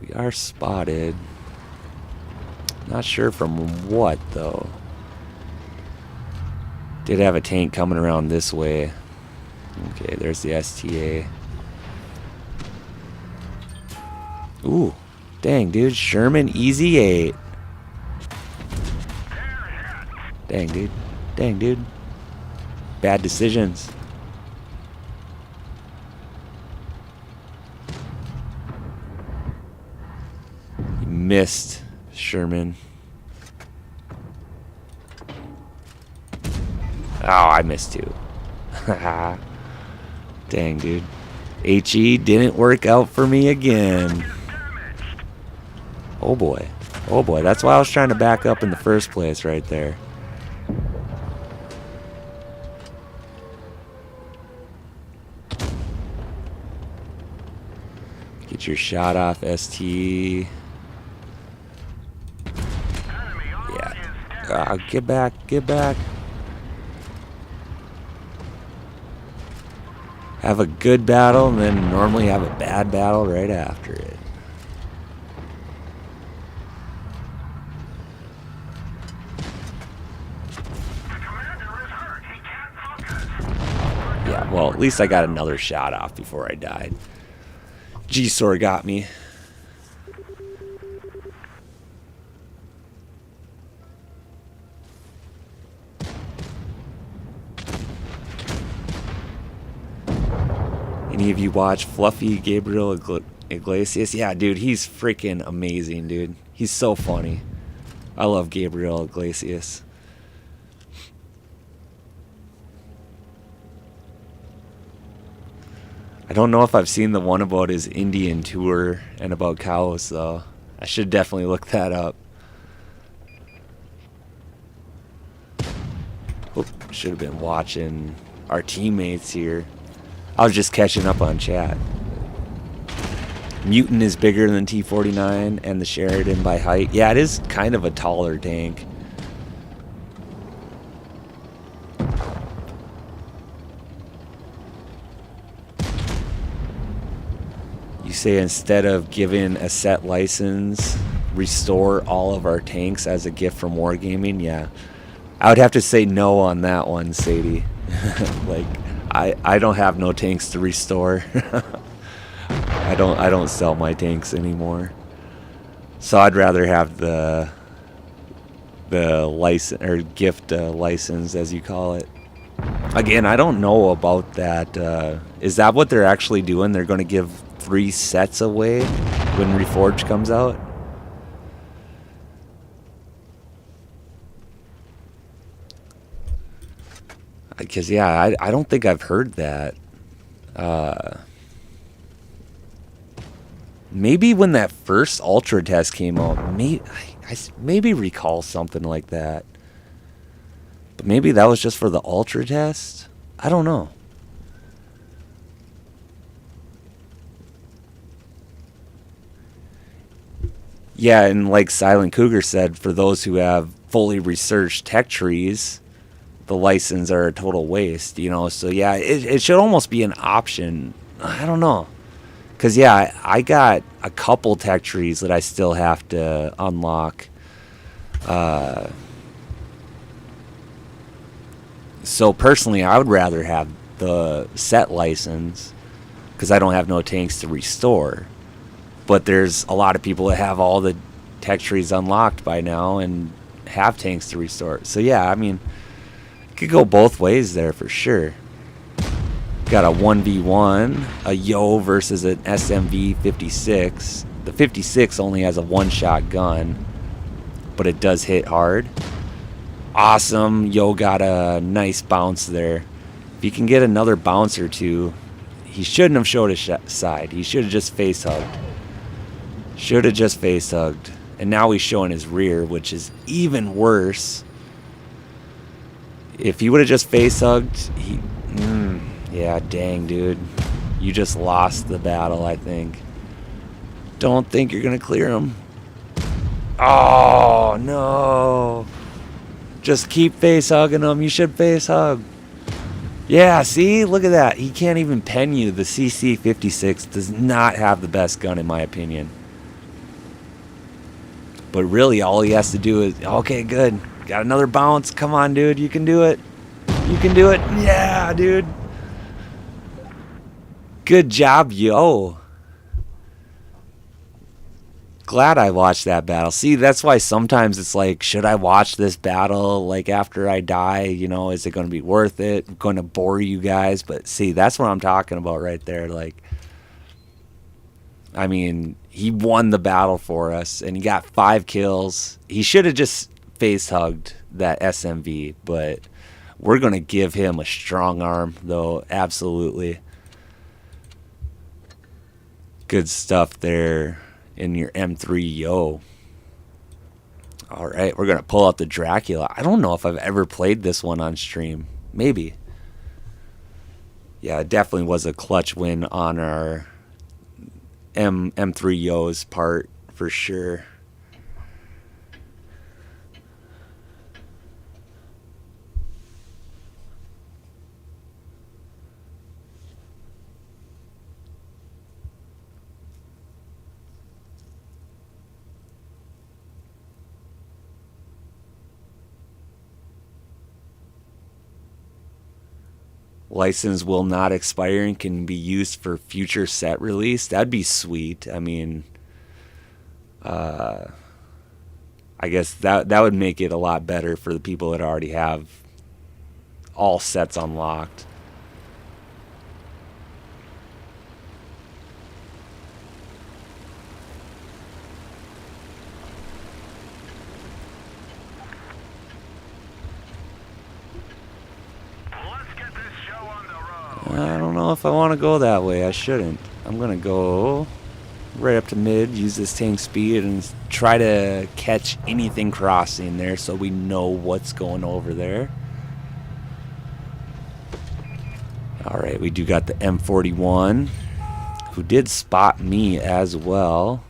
Speaker 2: We are spotted. Not sure from what though. Did have a tank coming around this way. Okay, there's the STA. Ooh, dang, dude. Sherman easy 8. Dang, dude. Dang, dude. Bad decisions. You missed, Sherman. Oh, I missed too. Dang, dude. HE didn't work out for me again. Oh boy. Oh boy. That's why I was trying to back up in the first place right there. Get your shot off, ST. Yeah. Get back. Get back. Have a good battle and then normally have a bad battle right after it. Yeah, well, at least I got another shot off before I died. G-Sor got me. Any of you watch Fluffy Gabriel Iglesias? Yeah, dude, he's freaking amazing, dude. He's so funny. I love Gabriel Iglesias. I don't know if I've seen the one about his Indian tour and about cows, though. I should definitely look that up. Oop, should have been watching our teammates here. I was just catching up on chat. Mutant is bigger than T-49 and the Sheridan by height. Yeah, it is kind of a taller tank. You say instead of giving a set license, restore all of our tanks as a gift from Wargaming? Yeah. I would have to say no on that one, Sadie. Like, I don't have no tanks to restore. I don't sell my tanks anymore. So I'd rather have the license or gift license, as you call it. Again, I don't know about that. Is that what they're actually doing? They're going to give 3 sets away when Reforged comes out? Because, yeah, I don't think I've heard that. Maybe when that first Ultra test came out, I maybe recall something like that. But maybe that was just for the Ultra test? I don't know. Yeah, and like Silent Cougar said, for those who have fully researched tech trees, the license are a total waste, you know. So yeah, it should almost be an option. I don't know, because yeah, I got a couple tech trees that I still have to unlock. So personally, I would rather have the set license because I don't have no tanks to restore. But there's a lot of people that have all the tech trees unlocked by now and have tanks to restore. So yeah, I mean, it could go both ways there for sure. Got a 1v1, a Yo versus an SMV 56. The 56 only has a one-shot gun, but it does hit hard. Awesome. Yo got a nice bounce there. If he can get another bounce or two, he shouldn't have showed his side. He should have just face hugged. Should have just face hugged. And now he's showing his rear, which is even worse. If he would have just face hugged, yeah, dang, dude. You just lost the battle, I think. Don't think you're going to clear him. Oh, no. Just keep face hugging him. You should face hug. Yeah, see? Look at that. He can't even pen you. The CC56 does not have the best gun, in my opinion. But really, all he has to do is... Okay, good. Got another bounce. Come on, dude. You can do it. You can do it. Yeah, dude. Good job, yo. Glad I watched that battle. See, that's why sometimes it's like, should I watch this battle like after I die? You know, is it going to be worth it? I'm going to bore you guys. But see, that's what I'm talking about right there. Like, I mean, he won the battle for us and he got 5 kills. He should have just face hugged that SMV, but we're going to give him a strong arm though. Absolutely. Good stuff there. In your M3, yo. All right, we're going to pull out the Dracula. I don't know if I've ever played this one on stream. Maybe. Yeah, it definitely was a clutch win on our M3 yo's part for sure. License will not expire and can be used for future set release. That'd be sweet. I mean, I guess that would make it a lot better for the people that already have all sets unlocked. I don't know if I want to go that way. I shouldn't. I'm going to go right up to mid, use this tank speed, and try to catch anything crossing there so we know what's going over there. Alright, we do got the M41, who did spot me as well.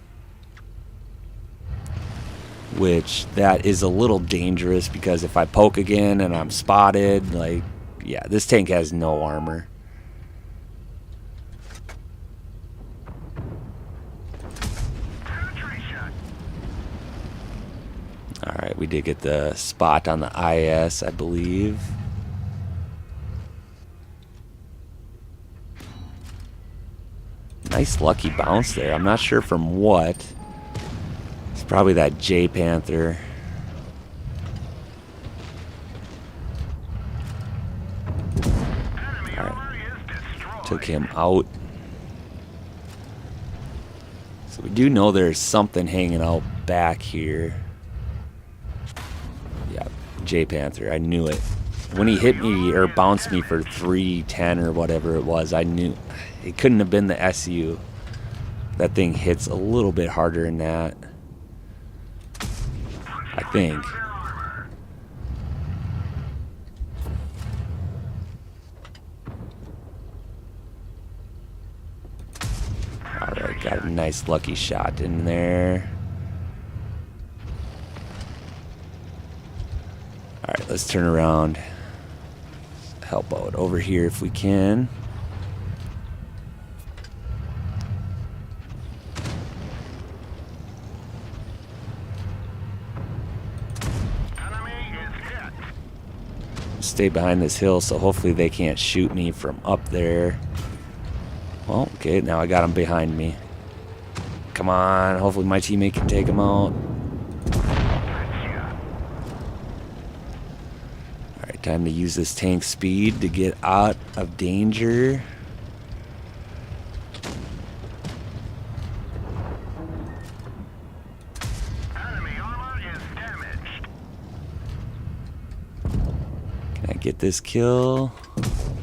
Speaker 2: Which, that is a little dangerous because if I poke again and I'm spotted, like, yeah, this tank has no armor. Alright, we did get the spot on the IS, I believe. Nice lucky bounce there. I'm not sure from what. It's probably that J Panther. Alright. Took him out. So we do know there's something hanging out back here. J Panther, I knew it. When he hit me or bounced me for 310 or whatever it was, I knew it couldn't have been the SU. That thing hits a little bit harder than that, I think. Alright, got a nice lucky shot in there. Alright, let's turn around. Help out over here if we can. Stay behind this hill so hopefully they can't shoot me from up there. Well, okay, now I got him behind me. Come on, hopefully my teammate can take him out. Time to use this tank speed to get out of danger.
Speaker 3: Enemy armor is damaged.
Speaker 2: Can I get this kill?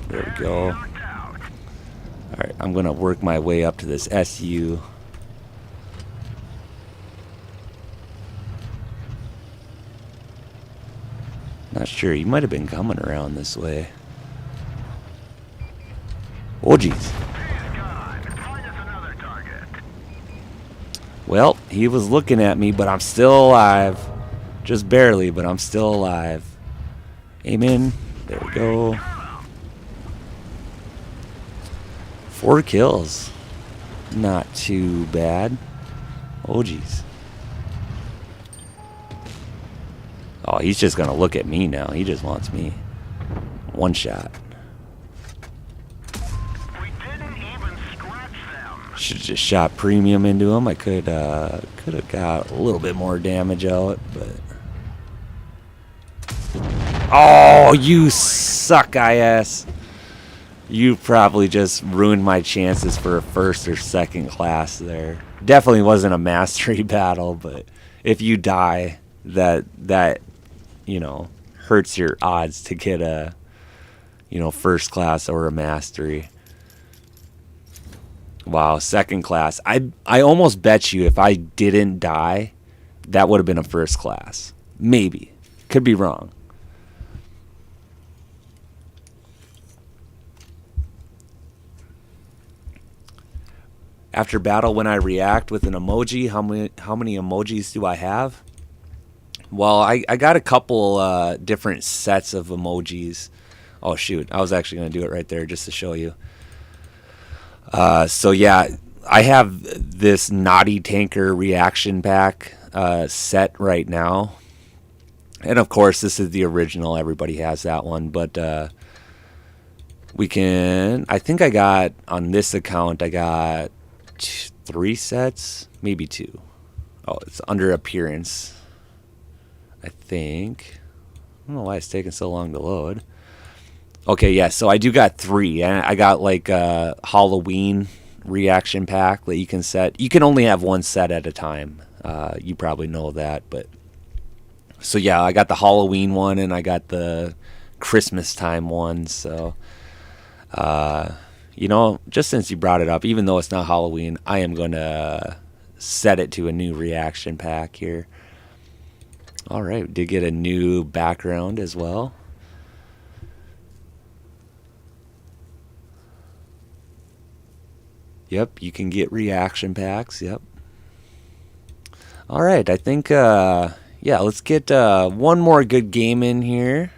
Speaker 2: There we go. Alright, I'm gonna work my way up to this SU. Not sure, he might have been coming around this way. Oh jeez. Well, he was looking at me, but I'm still alive. Just barely, but I'm still alive. Aim in. There we go. 4 kills. Not too bad. Oh jeez. Oh, he's just gonna look at me now. He just wants me. One shot.
Speaker 3: We didn't even scratch them.
Speaker 2: Should have just shot premium into him. I could have got a little bit more damage out, but oh, you suck, IS. You probably just ruined my chances for a first or second class there. Definitely wasn't a mastery battle, but if you die, that you know, hurts your odds to get a, you know, first class or a mastery. Wow, second class. I almost bet you if I didn't die, that would have been a first class. Maybe. Could be wrong. After battle, when I react with an emoji, how many emojis do I have? Well, I got a couple different sets of emojis. Oh shoot, I was actually going to do it right there just to show you. So yeah, I have this Naughty Tanker reaction pack set right now. And of course, this is the original. Everybody has that one. But we can... I think I got, on this account, I got 3 sets, maybe 2. Oh, it's under appearance, I think. I don't know why it's taking so long to load. Okay, yeah, so I do got 3. I got like a Halloween reaction pack that you can set. You can only have 1 set at a time. You probably know that, but... So yeah, I got the Halloween one and I got the Christmas time one, so... you know, just since you brought it up, even though it's not Halloween, I am going to set it to a new reaction pack here. Alright, did get a new background as well. Yep, you can get reaction packs, yep. Alright, I think, yeah, let's get one more good game in here.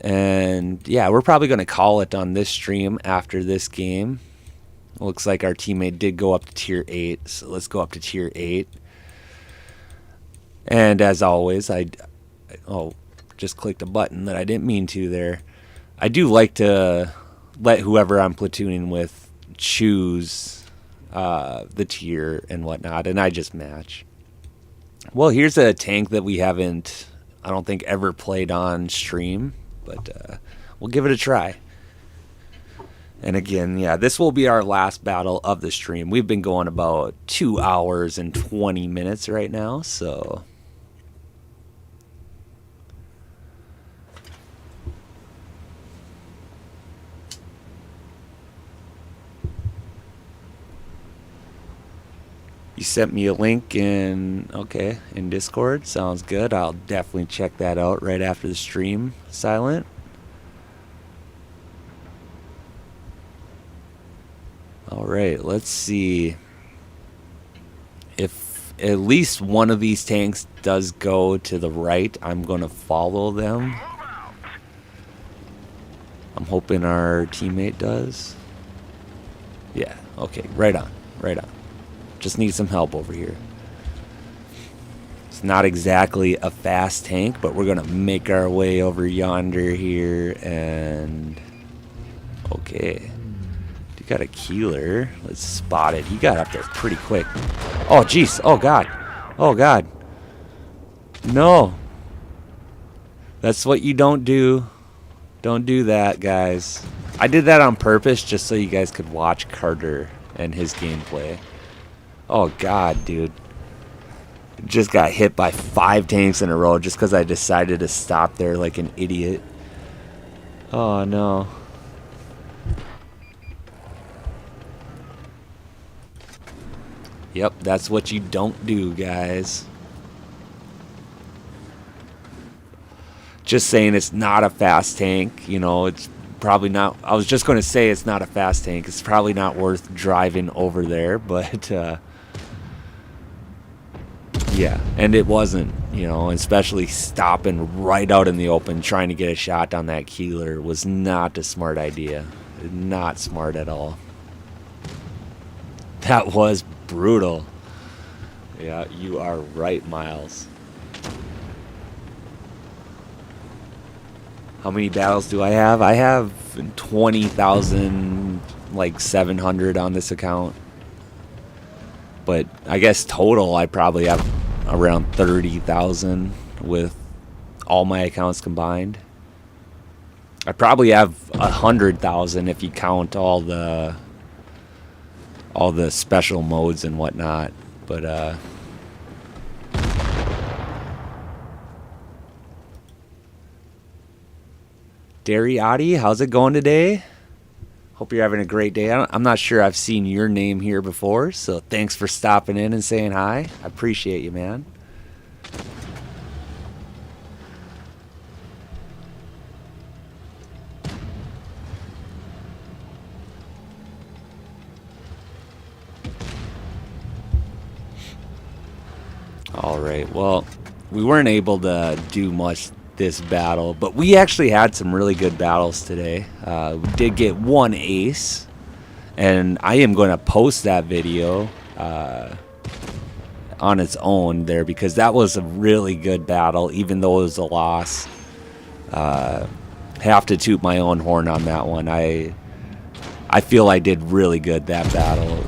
Speaker 2: And yeah, we're probably going to call it on this stream after this game. Looks like our teammate did go up to tier 8, so let's go up to tier 8. And as always, oh, just clicked a button that I didn't mean to there. I do like to let whoever I'm platooning with choose the tier and whatnot, and I just match. Well, here's a tank that we haven't, I don't think, ever played on stream, but we'll give it a try. And again, yeah, this will be our last battle of the stream. We've been going about 2 hours and 20 minutes right now, so... You sent me a link in, okay, in Discord. Sounds good. I'll definitely check that out right after the stream, Silent. Alright, let's see if at least one of these tanks does go to the right. I'm going to follow them. I'm hoping our teammate does. Yeah, okay, right on, right on. Just need some help over here. It's not exactly a fast tank, but we're going to make our way over yonder here. And okay. You got a keeler. Let's spot it. He got up there pretty quick. Oh, jeez. Oh, God. Oh, God. No. That's what you don't do. Don't do that, guys. I did that on purpose just so you guys could watch Carter and his gameplay. Oh, God, dude. Just got hit by 5 tanks in a row just because I decided to stop there like an idiot. Oh no. Yep, that's what you don't do, guys. Just saying it's not a fast tank, you know, it's probably not. I was just going to say it's not a fast tank. It's probably not worth driving over there, but yeah, and it wasn't, you know, especially stopping right out in the open trying to get a shot down that keeler was not a smart idea. Not smart at all. That was brutal. Yeah, you are right, Miles. How many battles do I have? I have 20,000, like 700 on this account. But I guess total I probably have around 30,000 with all my accounts combined. I probably have 100,000 if you count all the special modes and whatnot. But Dariati, how's it going today? Hope you're having a great day. I'm not sure I've seen your name here before, so thanks for stopping in and saying hi. I appreciate you, man. All right, well, we weren't able to do much this battle, but we actually had some really good battles today. We did get one ace, and I am going to post that video on its own there because that was a really good battle, even though it was a loss. Have to toot my own horn on that one. I feel I did really good that battle.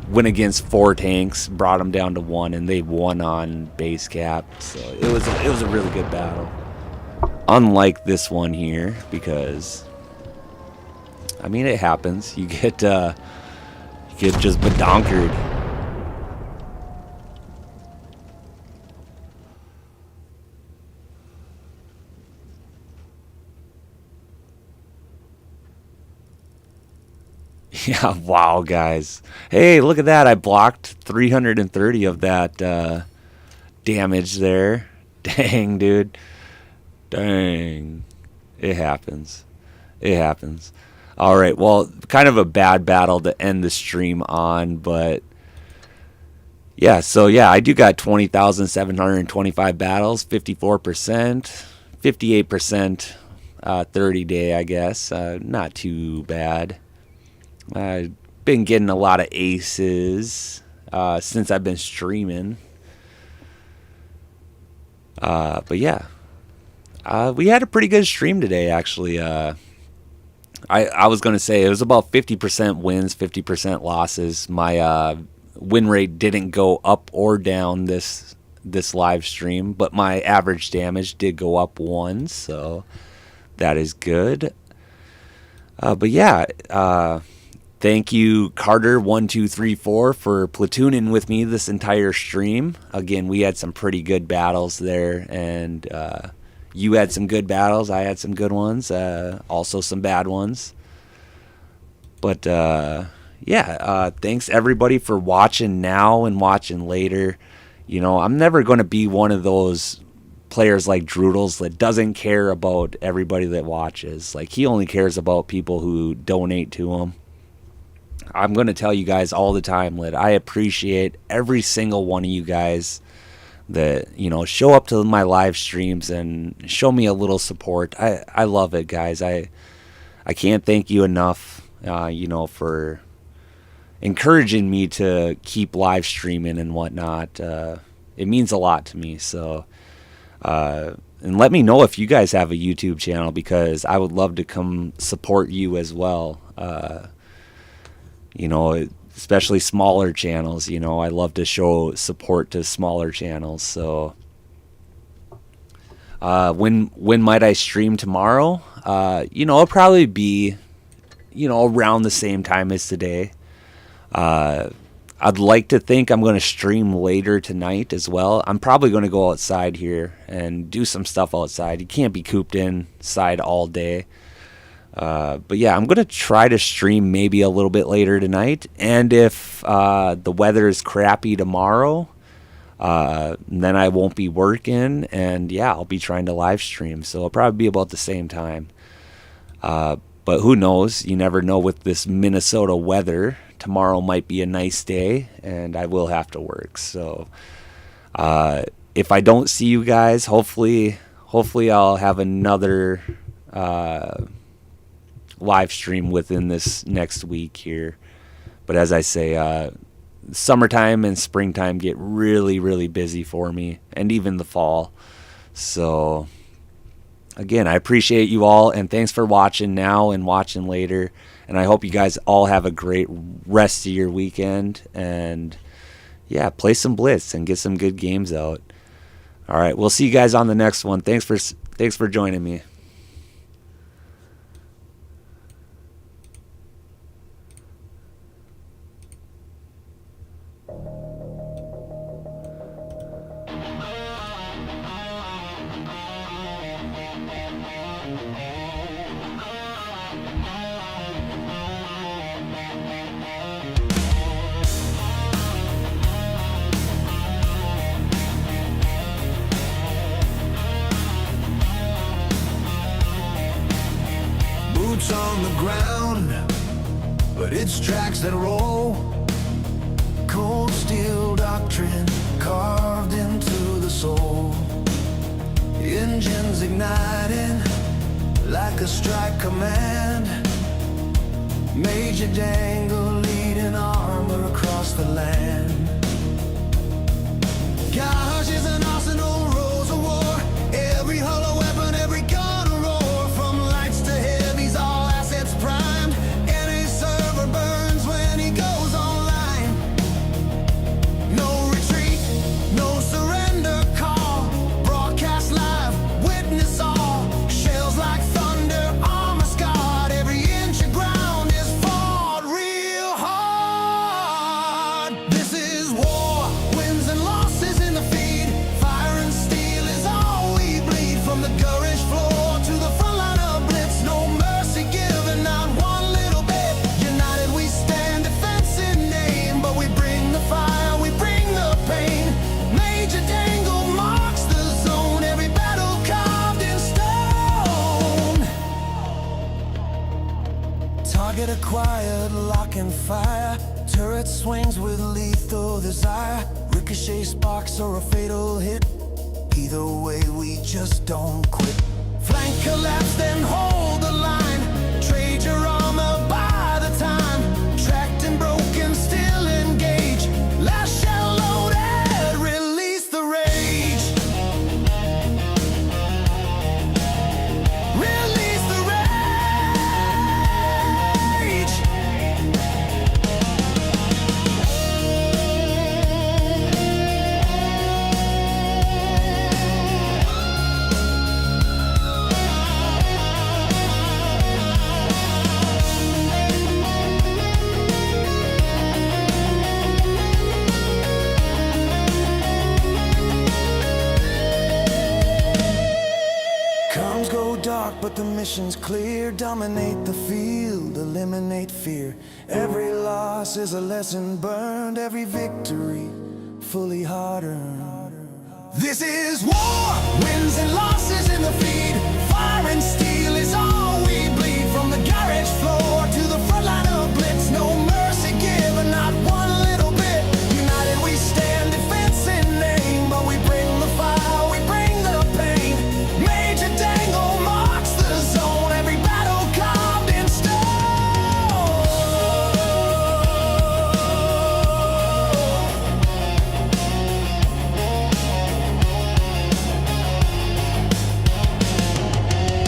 Speaker 2: Went against 4 tanks, brought them down to 1, and they won on base cap. So it was a really good battle. Unlike this one here, because I mean it happens. You get just badonkered. Yeah, wow, guys. Hey, look at that. I blocked 330 of that damage there. Dang, dude. Dang. It happens. It happens. All right, well, kind of a bad battle to end the stream on, but yeah, so yeah, I do got 20,725 battles, 54%, 58% 30-day, I guess. Not too bad. I've been getting a lot of aces since I've been streaming. But yeah, we had a pretty good stream today, actually. I was going to say it was about 50% wins, 50% losses. My win rate didn't go up or down this live stream, but my average damage did go up 1, so that is good. But yeah, thank you, Carter1234, for platooning with me this entire stream. Again, we had some pretty good battles there, and you had some good battles. I had some good ones, also some bad ones. But yeah, thanks everybody for watching now and watching later. You know, I'm never going to be one of those players like Droodles that doesn't care about everybody that watches. Like, he only cares about people who donate to him. I'm going to tell you guys all the time that I appreciate every single one of you guys that, you know, show up to my live streams and show me a little support. I love it, guys. I can't thank you enough, you know, for encouraging me to keep live streaming and whatnot. It means a lot to me. So, and let me know if you guys have a YouTube channel, because I would love to come support you as well. You know, especially smaller channels. You know, I love to show support to smaller channels. So, when might I stream tomorrow? You know, it'll probably be, you know, around the same time as today. I'd like to think I'm going to stream later tonight as well. I'm probably going to go outside here and do some stuff outside. You can't be cooped inside all day. But yeah, I'm going to try to stream maybe a little bit later tonight. And if the weather is crappy tomorrow, then I won't be working. And yeah, I'll be trying to live stream. So it'll probably be about the same time. But who knows? You never know with this Minnesota weather. Tomorrow might be a nice day, and I will have to work. So if I don't see you guys, hopefully I'll have another live stream within this next week here. But as I say, summertime and springtime get really, really busy for me, and even the fall. So again, I appreciate you all, and thanks for watching now and watching later. And I hope you guys all have a great rest of your weekend. And yeah, play some Blitz and get some good games out. All right, we'll see you guys on the next one. Thanks for joining me.
Speaker 1: Boots on the ground, but it's tracks that roll. Cold steel doctrine carved into the soul. Engines igniting like a strike command. MajorDangle leading armor across the land. Gosh, it's an arsenal, rows of war. Every hollow weapon, every gun roar. From lights to heavies, all assets primed. Any server burns when he goes online. No retreat, no surrender call. Broadcast live, witness all. Shells like thunder, armor scarred. Every inch of ground is fought real hard. This is war, wins and losses in the feed. Fire and steel is all we bleed. From the courage floor to the front line of Blitz. No mercy given, not one little bit. United we stand, defense in name. But we bring the fire, we bring the pain. MajorDangle marks the zone. Every battle carved in stone. Target acquired, lock and fire. Turret swings with lethal desire. Ricochet sparks or a fatal hit. Either way, we just don't quit. Flank collapse, then hold the line. Trade your armor by the time. Tracked and broken, still engage. Last shell loaded, release the rage. Release the rage. Comms go dark, but the mission's clear. Dominate the field, eliminate fear. Every loss is a lesson burned. Every victory fully hard-earned. This is war, wins and losses in the feed. Fire and steel is all we bleed. From the garage floor to the front line of Blitz. No mercy given, not one little bit. United we stand, defense in name. But we bring the fire, we bring the pain. MajorDangle marks the zone. Every battle carved in stone.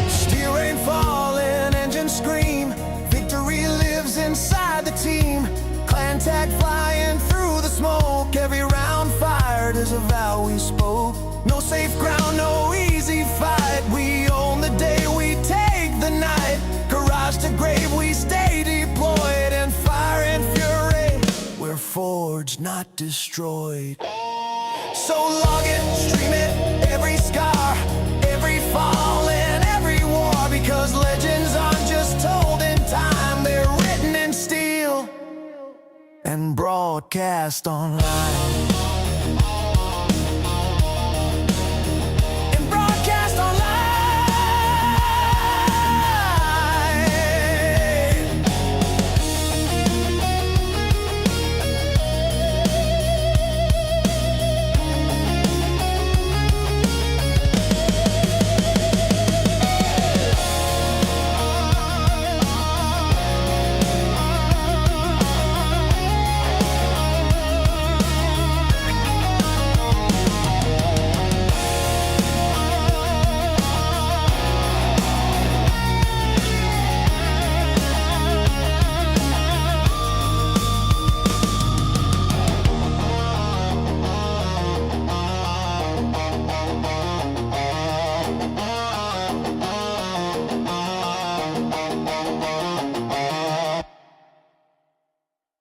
Speaker 1: Steel rain falling, engines scream. Victory lives inside the team. Clan tag flying through the smoke. Every round fired is a vow we spoke. No safe ground, no easy fight. We own the day, we take the night. Garage to grave, we stay deployed. And fire and fury, we're forged, not destroyed. So log it, stream it, every scar, every fall and every war. Because legends aren't just broadcast online.